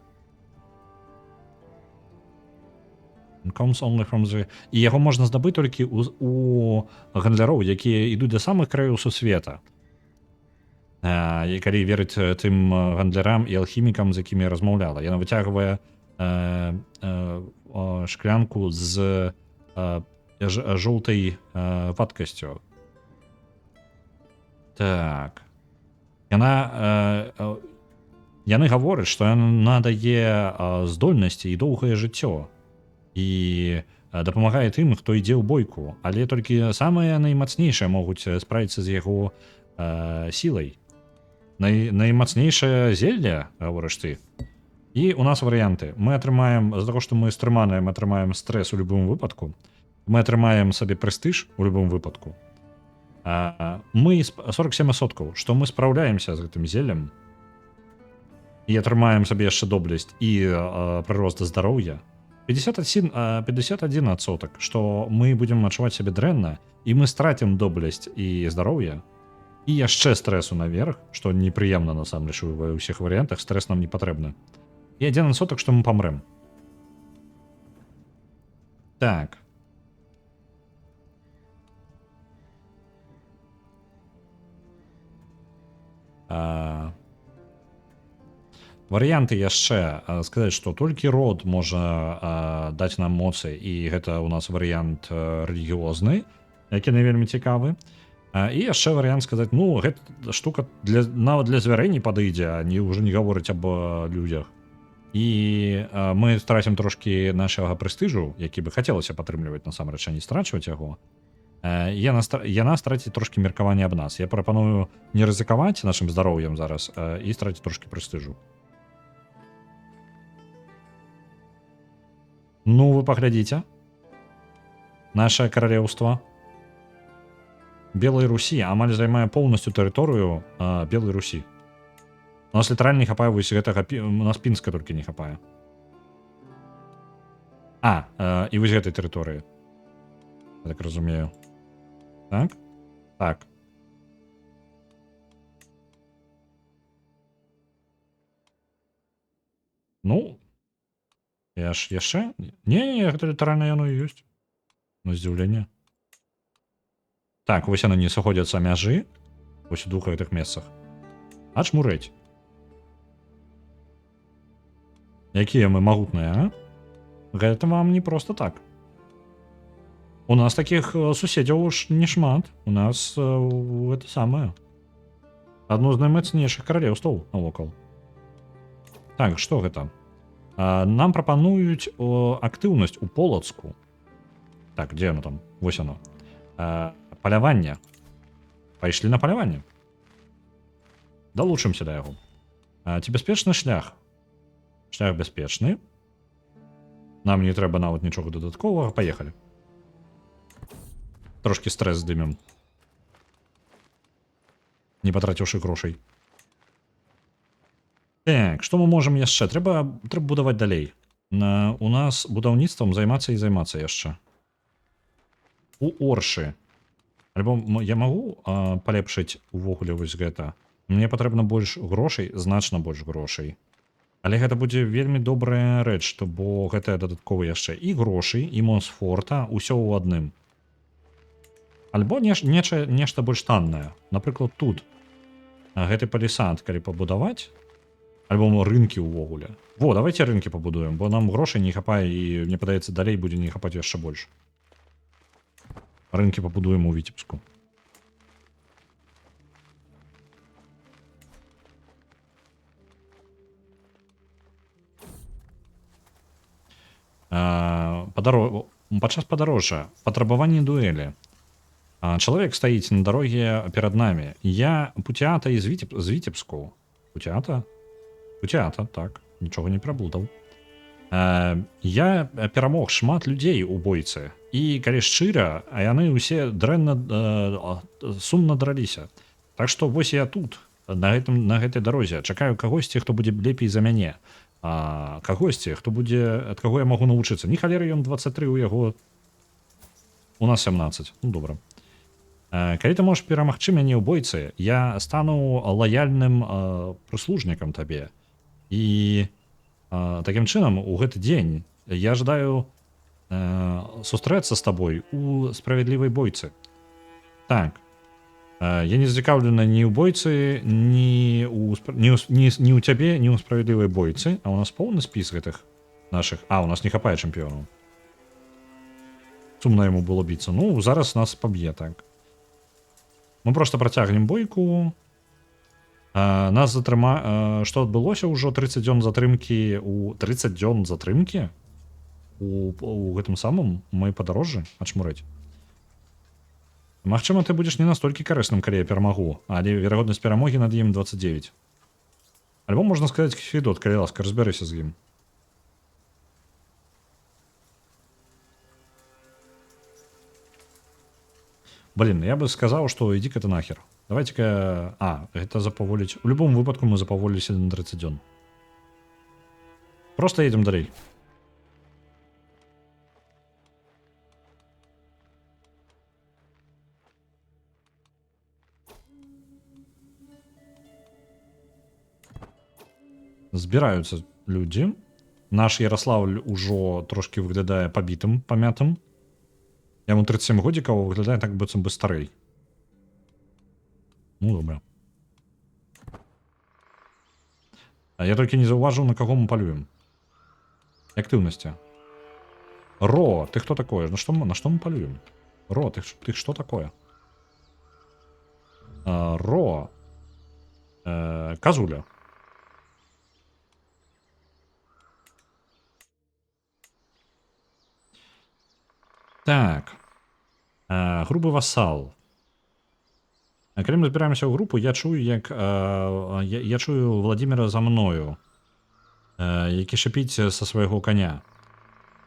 Comes only from the... І яго можна здабыць толькі у гандляроў, якія ідуць да самых краёў сусвета. І калі верыць тым гандлярам і алхімікам, з якімі я размаўляла. Яна выцягвае шклянку з жоўтай вадкасцю. Так. Яны гавораць, што яна дае здольнасці і доўгае жыццё. І дапамагае тым, хто ідзе ў бойку. Але толькі самыя наймацнейшыя могуць справіцца з яго сілай. Наймацнейшае зелле, гаворыш ты. І у нас варыянты. Мы атрымаем, з-за таго, што мы стрыманыя, мы атрымаем стрэс у любым выпадку. Мы атрымаем сабе прэстыж у любым выпадку. Мы 47%, што мы спраўляемся з гэтым зеллем і атрымаем сабе яшчэ доблесць і прырост здароўя. 51%, што мы будзем адчуваць сябе дрэнна, і мы страцім доблесць і здароўе, і яшчэ стрэсу наверх, што непрыемна насамрэч ва ўсіх варыянтах, стрэс нам не патрэбны. І 1%, што мы памрэм. Так. Варыянты яшчэ сказаць, што толькі род можа даць нам моцы, і гэта у нас варыянт рэлігіозны, які не вельмі цікавы. І яшчэ варыянт сказаць, ну, гэта штука нават для звярэй не падыдзе, а ўжо не гаворыць аб людзях. І мы страцім трошкі нашага прэстыжу, які бы хацелася падтрымліваць насамрэч, а не страчваць яго. Яна страціць трошкі меркаванне аб нас. Я прапаную не рызыкаваць нашым здароўем зараз і страціць трошкі прэстыжу. Ну, вы паглядзіце. Наше каралеўства. Белай Русі амаль займае поўнасцю тэрыторыю Белай Русі. У нас літаральна не хапае вось гэтага, у нас Пінска толькі не хапае. І вось гэтай тэрыторыі. Я так разумею. Так? Так. Ну, я ж яшчэ... Не, гэта літаральна яно і ёсць. На здзіўленне. Так, вось яны не сыходзяцца мяжы. Вось у двух гэтых месцах. А чмурэць. Якія мы магутныя, а? Гэта вам не проста так. У нас такіх суседзяў уж не шмат. У нас гэта самае. Адно з наймацнейшых каралеўстваў навокал. Так, што гэта? Нам прапануюць актыўнасць у Полацку. Так, дзе яно там? Вось яно. Паляванне. Пайшлі на паляванне. Далучымся да яго. Ці бяспечны шлях? Шлях бяспечны. Нам не трэба нават нічога дадатковага. Паехалі. Трошкі стрэс здымем. Не патраціўшы грошай. Так, што мы можам яшчэ? Трэба будаваць далей. У нас будаўніцтвам займацца і займацца яшчэ. У Оршы. Альбо я магу палепшыць увогуле вось гэта. Мне патрэбна больш грошай, значна больш грошай. Але гэта будзе вельмі добрая рэч, бо гэта дадаткова яшчэ і грошай, і Монсфорта, усё ў адным. Альбо нешта больш таннае. Напрыклад, тут. Гэты палісад, калі пабудаваць, альбо рынкі ўвогуле. Во, давайте рынкі пабудуем, бо нам грошай не хапае і, мне падаецца, далей будзе не хапаць яшчэ больш. Рынкі пабудуем у Віцебску. Падчас падарожжа, патрабаванні дуэлі. Чалавек стаіць на дароге перад намі. Я пуцята з Віцебску. Пуцята, так, нічога не праблудаў. Я перамог шмат людзей у бойцы. І калі шчыра, а яны ўсе дрэнна сумна драліся. Так што вось я тут, на гэтай дарозе, чакаю кагосьці, хто будзе лепей за мяне. Кагосьці, хто будзе, ад каго я магу навучыцца. Не халеры, ён 23, у яго... У нас 17. Ну, добра. Калі ты можаш перамагчы мяне ў бойцы, я стану лаяльным прыслужнікам табе. І такім чынам, у гэты дзень я жадаю сустрэцца з табой у справядлівай бойцы. Так. Я не зацікаўлены ні ў бойцы, ні ў цябе, ні ў справядлівай бойцы. А у нас поўны спіс гэтых нашых... у нас не хапае чэмпіёнаў. Сумна яму было біцца. Ну, зараз нас паб'е, так. Мы просто працягнем бойку. Нас што адбылося ўжо 30 дзён затрымкі у 30 дзён затрымкі у гэтым самым моей падарожжы ачмурэць. Магчыма, ты будзеш не настолькі карысным, калі я перамагу, але верагоднасць перамогі над ім 29. Альбо можна сказаць Федот, калі ласка, разбярыся з ім. Блин, я бы сказаў, што ідзі-ка ты нахер. Давайте-ка... гэта запаволіць. У любом выпадку мы запаволіліся на 30 дзён. Просто едем далей. Збіраюцца людзі. Наш Ярославль ужо трошки выглядае пабітым, памятым. Яму 37 годзікаў, выглядае так быццам бы старэй. Ну, добра. Я толькі не заўважыў, на каго мы палюем. Актыўнасці. Ро, ты хто такое? На што мы палюем? Ро, ты што такое? Ро. Казуля. Так. Грубы васал. Калі мы збіраемся ў групу, я чую, як я чую Владимира за мною, які шыпіць са свайго коня.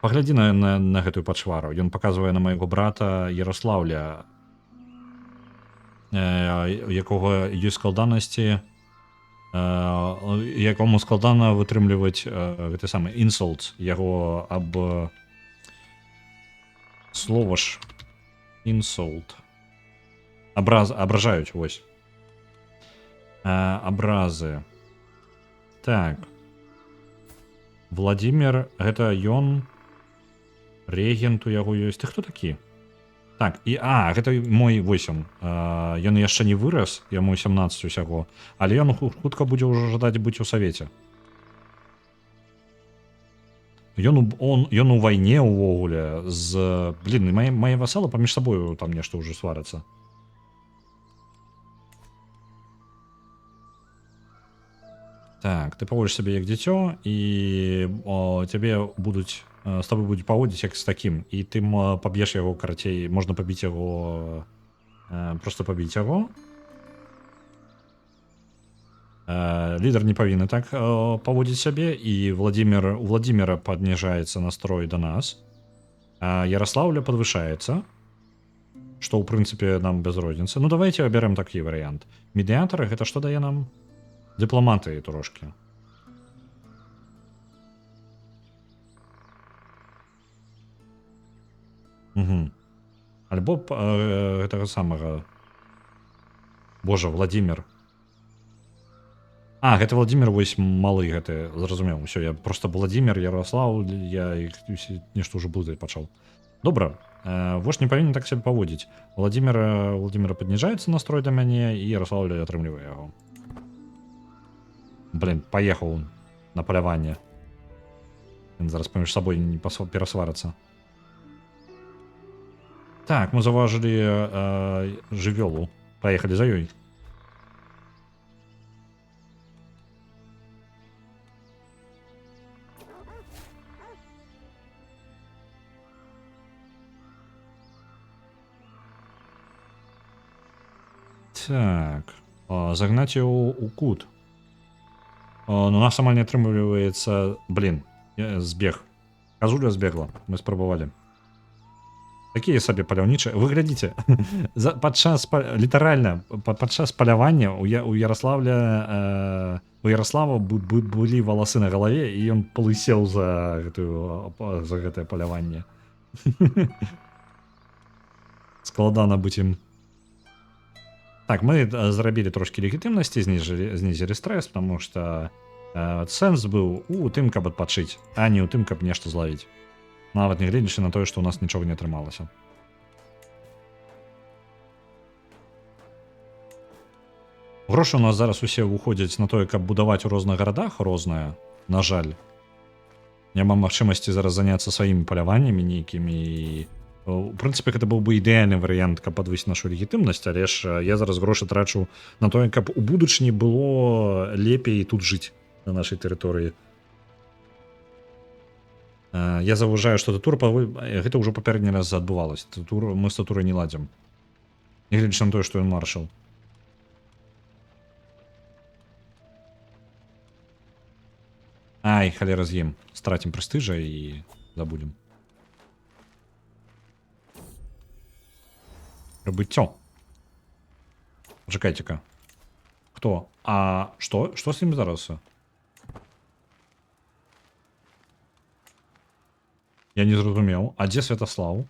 Паглядзі на гэтую пачвару. Ён паказвае на майго брата Ярослаўля, у якога ёсць складанасці, якому складана вытрымліваць гэты самы інсулт, яго слова ж інсулт. Абражаюць, вось. Абразы. Так. Владимир, гэта ён. Регент у яго ёсць. Ты хто такі? Так, і... гэта мой 8. Ён яшчэ не вырас, яму 17 усяго. Але ён хутка будзе ўжо жадаць быць у савеце. Ён у вайне ўвогуле з... Блін, мае васалы паміж сабою там нешта ўжо сварацца. Так, ты паводзіш сябе як дзіцё, і цябе будуць... з табой будуць паводзіць як з такім, і ты паб'еш яго, карацей, можна пабіць яго... Просто пабіць яго. Лідар не павінны так паводзіць сябе, і у Владимира падніжаецца настрой да нас. Ярослаўля падвышаецца, што, ў прынцыпе, нам без розніцы. Ну, давайте абярем такі варыянт. Медыятары, гэта што дае нам? Дыпламатыі трошки. Альбо гэтага самага... Божа, Владимир. Гэта Владимир, вось малы гэты, зразумеў. Усё, я просто Владимир, Ярослаў, я іх нешта ўжо блытаць пачаў. Добра, вось не павінен так сябе паводзіць. Владимира падніжаецца настрой да мяне, і Ярослаўля атрымлівае яго. Блин, поехал на поляванне. Ён зараз паміж сабой не перасварацца. Так, мы заўважылі жывёлу. Поехали за ёй. Так. Загнаць яго у кут. Ну, у нас амаль не атрымліваецца... Блін, збег. Казуля збегла, мы спрабавалі. Такія сабе паляўнічыя. Вы глядзіце, падчас літаральна падчас палявання у Ярослава былі валасы на галаве, і ён палысеў за гэтае паляванне. Складана быць ім. Так, мы зрабілі трошкі легітымнасці, знізілі стрэс, потому что сэнс быў у тым, каб адпачыць, а не ў тым, каб нешта злавіць. Нават не гледзячы на тое, што ў нас нічога не атрымалася. Грошы у нас зараз усе ўходзяць на тое, каб будаваць у розных гарадах рознае, на жаль. Няма магчымасці зараз заняцца сваімі паляваннямі нейкімі. У прынцыпе, гэта быў бы ідэальны варыянт, каб падвысіць нашу легітымнасць, але ж я зараз грошы трачу на тое, каб у будучыні было лепей тут жыць на нашай тэрыторыі. Я заўважаю, што гэта ўжо папярэдні раз адбывалася. Мы з татурай не ладзім. Нягледзячы на тое, што ён маршал. Ай, халера з ім. Страцім прэстыжа і забудзем. Прыбыццё. Пачакайце-ка. Хто? А што? Што з ім зараз? Я не зразумеў. А дзе Святаслаў?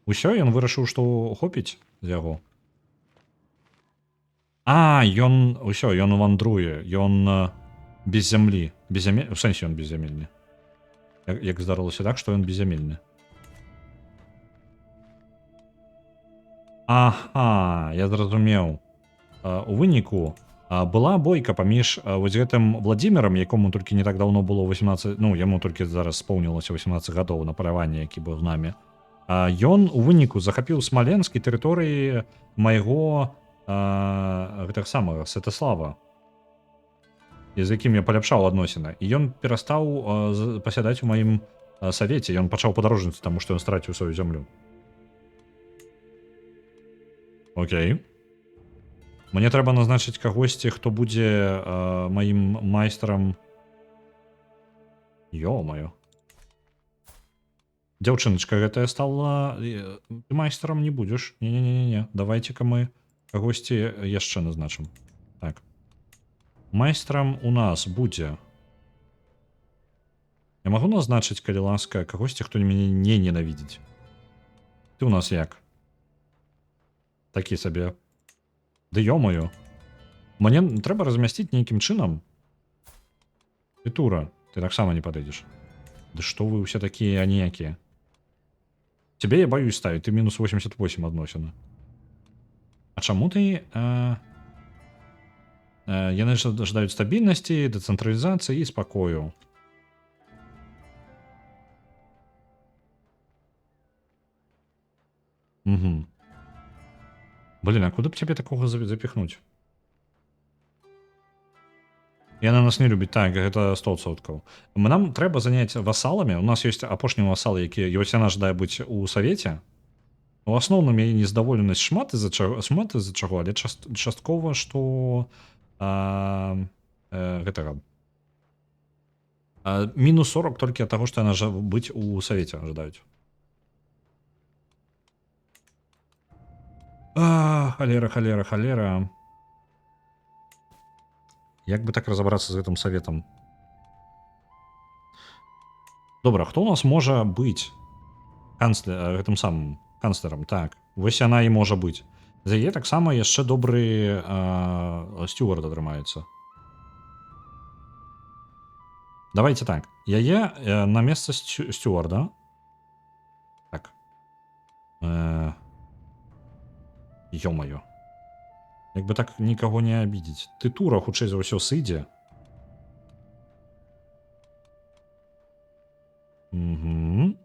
Усё, ён вырашыў, што хопіць з яго. Ён... Усё, ён вандруе. Ён без зямлі. У сэнсе ён беззямельны. Як здарылася так, што ён беззямельны. Ага, я зразумеў. У выніку была бойка паміж вось гэтым Владзімірам, якому толькі не так даўно было 18... Ну, яму толькі зараз споўнілася 18 гадоў на паляванне, які быў з намі. Ён у выніку захапіў Смаленск і тэрыторыі майго гэтага самага Святаслава, з якім я паляпшаў адносіны. І ён перастаў пасядаць у маім савеце. Ён пачаў падарожніць, таму што ён страціў сваю зямлю. Окей. Мне трэба назначыць кагосьці, хто будзе маім майстрам. Ё-маё. Дзяўчыначка гэтая стала... Ты майстрам не будзеш. Не-не-не-не. Давайце-ка мы кагосьці яшчэ назначым. Так. Майстрам у нас будзе... Я магу назначыць, калі ласка, кагосьці, хто мяне не ненавідзіць. Ты у нас як? Такі сабе. Ды ё-маё. Мне трэба размясціць нейкім чынам. Ты Тура, ты таксама не падыдзеш. Ды што вы ўсе такія аніякія? Цябе я баюсь ставіць, ты мінус 88 адносіны. А чаму ты... Яны жадаюць стабільнасці, дэцэнтралізацыі і спакою. Угу. Блин, а куда б тебе такого запихнуть? Яна нас не любіць. Так, гэта 100%. Нам трэба заняць васаламі. У нас ёсць апошні васал, які ёсць, яна жадае быць у савеце. У асноўным яе незадаволенасць шмат з-за чаго, але часткова, што гэтага. Мінус 40 толькі ад таго, што яна быць у савеце жадаюць. Халера. Як бы так разобрацца з гэтым саветам? Добра, хто у нас можа быць гэтым самым канцлерам? Так, вось яна і можа быць. За яе таксама яшчэ добры Стюарт атрымаецца. Давайте так. Яе на месца Стюарда. Так. Ё-маё. Як бы так нікаго не абідзець. Ты Тура хутчэй за ўсё сыдзе. Угу.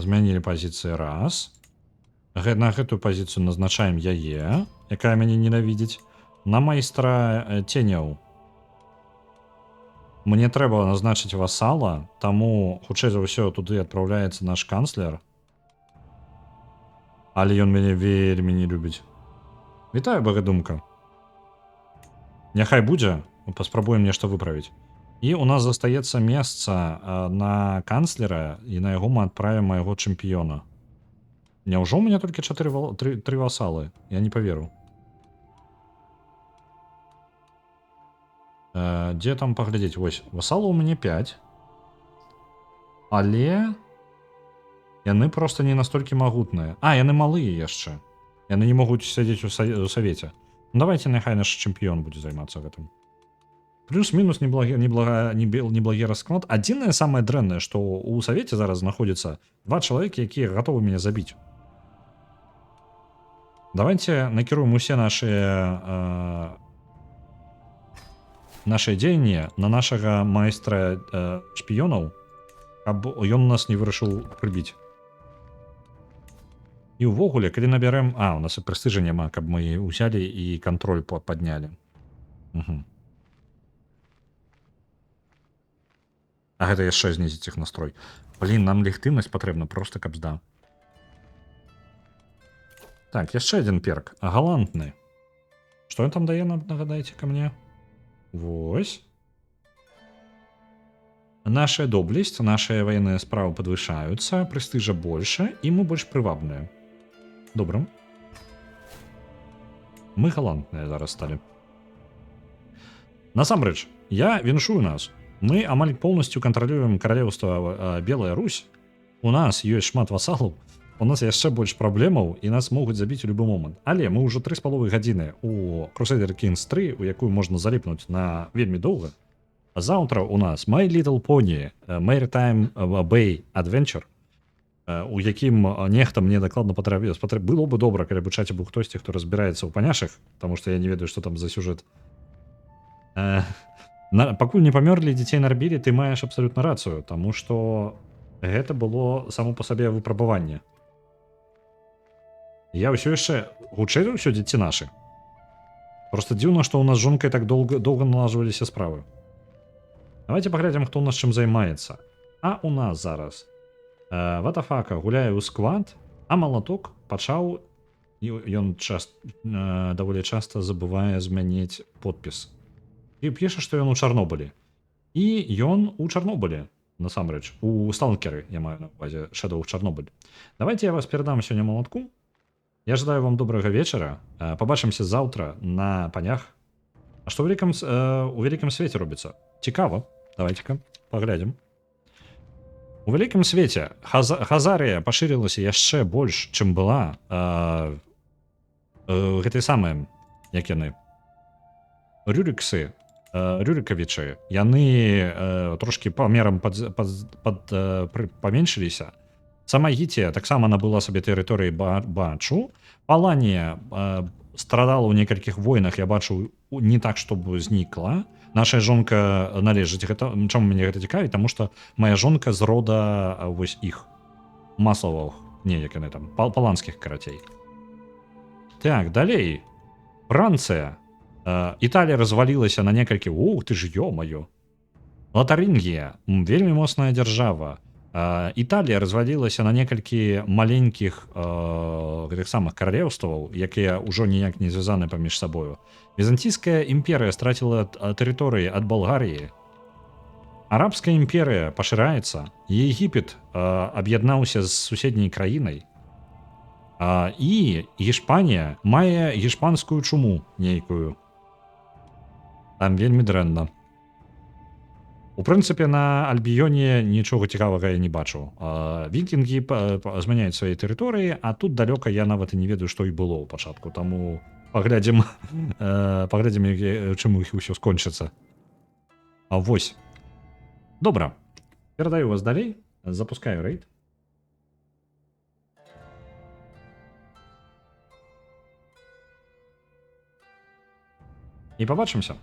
Змянілі пазіцыі раз. На гэтую пазіцыю назначаем яе, якая мяне ненавідзіць. На майстра ценяў. Мне трэба назначыць васала, таму хутчэй за ўсё туды адпраўляецца наш канцлер. Але ён мяне вельмі не любіць. Вітаю, багадумка. Няхай будзе, паспрабуем нешта выправіць. І у нас застаецца месца на канцлера, і на яго мы адправім майго чэмпіёна. Няўжо у мяне толькі 3 васалы? Я не паверу. Дзе там паглядзець? Вось, васалы у мяне 5. Але яны проста не настолькі магутныя. Яны малыя яшчэ. Яны не могуць сядзець у савеце. Ну, давайте няхай наш чэмпіён будзе займацца гэтым. Плюс-мінус неблагі расклад. Адзінае самае дрэннае, што ў савеце зараз знаходзіцца 2 чалавекі, якія гатовы мяне забіць. Давайте накіруем усе нашыя дзеянні на нашага майстра шпіёнаў, каб ён нас не вырашыў прыбіць. І ўвогуле, калі набярэм... у нас і прэстыжа няма, каб мы ўзялі і кантроль паднялі. Угу. Гэта яшчэ знізіць іх настрой. Блін, нам легітымнасць патрэбна проста, каб здаў. Так, яшчэ адзін перк. Галантны. Што ён там дае, нагадайце ка мне? Вось. Наша доблесць, нашыя ваенныя справы падвышаюцца, прэстыжа больше, і мы больш прывабныя. Добра. Мы галантныя зараз сталі. Насамрэч, я віншую нас. Мы амаль полностью кантралюем каралеўства Белая Русь. У нас ёсць шмат васалаў, у нас яшчэ больш праблемаў, і нас могуць забіць у любы момант. Але мы ўжо 3,5 гадзіны у Crusader Kings 3, у якую можна заліпнуць на вельмі доўга. Заўтра у нас My Little Pony Maritime Bay Adventure, у якім нехта мне дакладна патрабіў. Было бы добра, калі б у чаце быў хтосьці, хто разбіраецца ў паняшах, таму што я не ведаю, што там за сюжэт. Пакуль не памёрлі, дзяцей нарбілі, ты маеш абсалютна рацыю, таму што гэта было само па сабе выпрабаванне. Я ўсё яшчэ хутчэй за ўсё дзеці нашы. Просто дзіўна, што ў нас з жонкай так доўга налажваліся справы. Давайте паглядзім, хто ў нас чым займаецца. У нас зараз Ватафака гуляе ў склад, а малаток пачаў, ён даволі часта забывае змяніць подпіс. І піша, што ён у Чарнобылі. І ён у Чарнобылі, насамрэч, у Сталкеры, я маю на увазе Shadow Чарнобыль. Давайте я вас перадам сёння малатку. Я жадаю вам добрага вечара. Пабачымся заўтра на панях. А што у вялікім свеце робіцца? Цікава. Давайте-ка паглядзім. У вялікім свеце Хазарія пашырылася яшчэ больш, чым была. Гэтыя самыя, як яны, Рюрыкавічы, яны трошкі памерам паменшыліся. Самагітія таксама набыла сабе тэрыторыі Бачу. Паланія страдала ў некалькіх войнах, я бачу, не так, щоб знікла. Наша жонка належыць гэта. Чаму мяне гэта цікавіць? Таму што моя жонка з рода вось іх Масловых, як яны там, паланскіх карацей. Так, далей. Францыя. Італія развалілася на некалькі... ты ж ё-маё. Лотарингія, вельмі моцная дзяржава. Італія развалілася на некалькі маленькіх гэтых самых каралеўстваў, якія ўжо ніяк не звязаны паміж сабою. Візантійская імперыя страціла тэрыторыі ад Балгарыі. Арабская імперыя пашыраецца. Егіпет аб'яднаўся з суседняй краінай. І Іспанія мае іспанскую чуму нейкую. Там вельмі дрэнна. У прынцыпе, на Альбіёне нічога цікавага я не бачу. Вікінгі змяняюць свае тэрыторыі, а тут далёка я нават і не ведаю, што і было ў пачатку. Таму паглядзім, чым іх усё скончыцца. Вось. Добра. Перадаю вас далей. Запускаю рэйд. І пабачымся.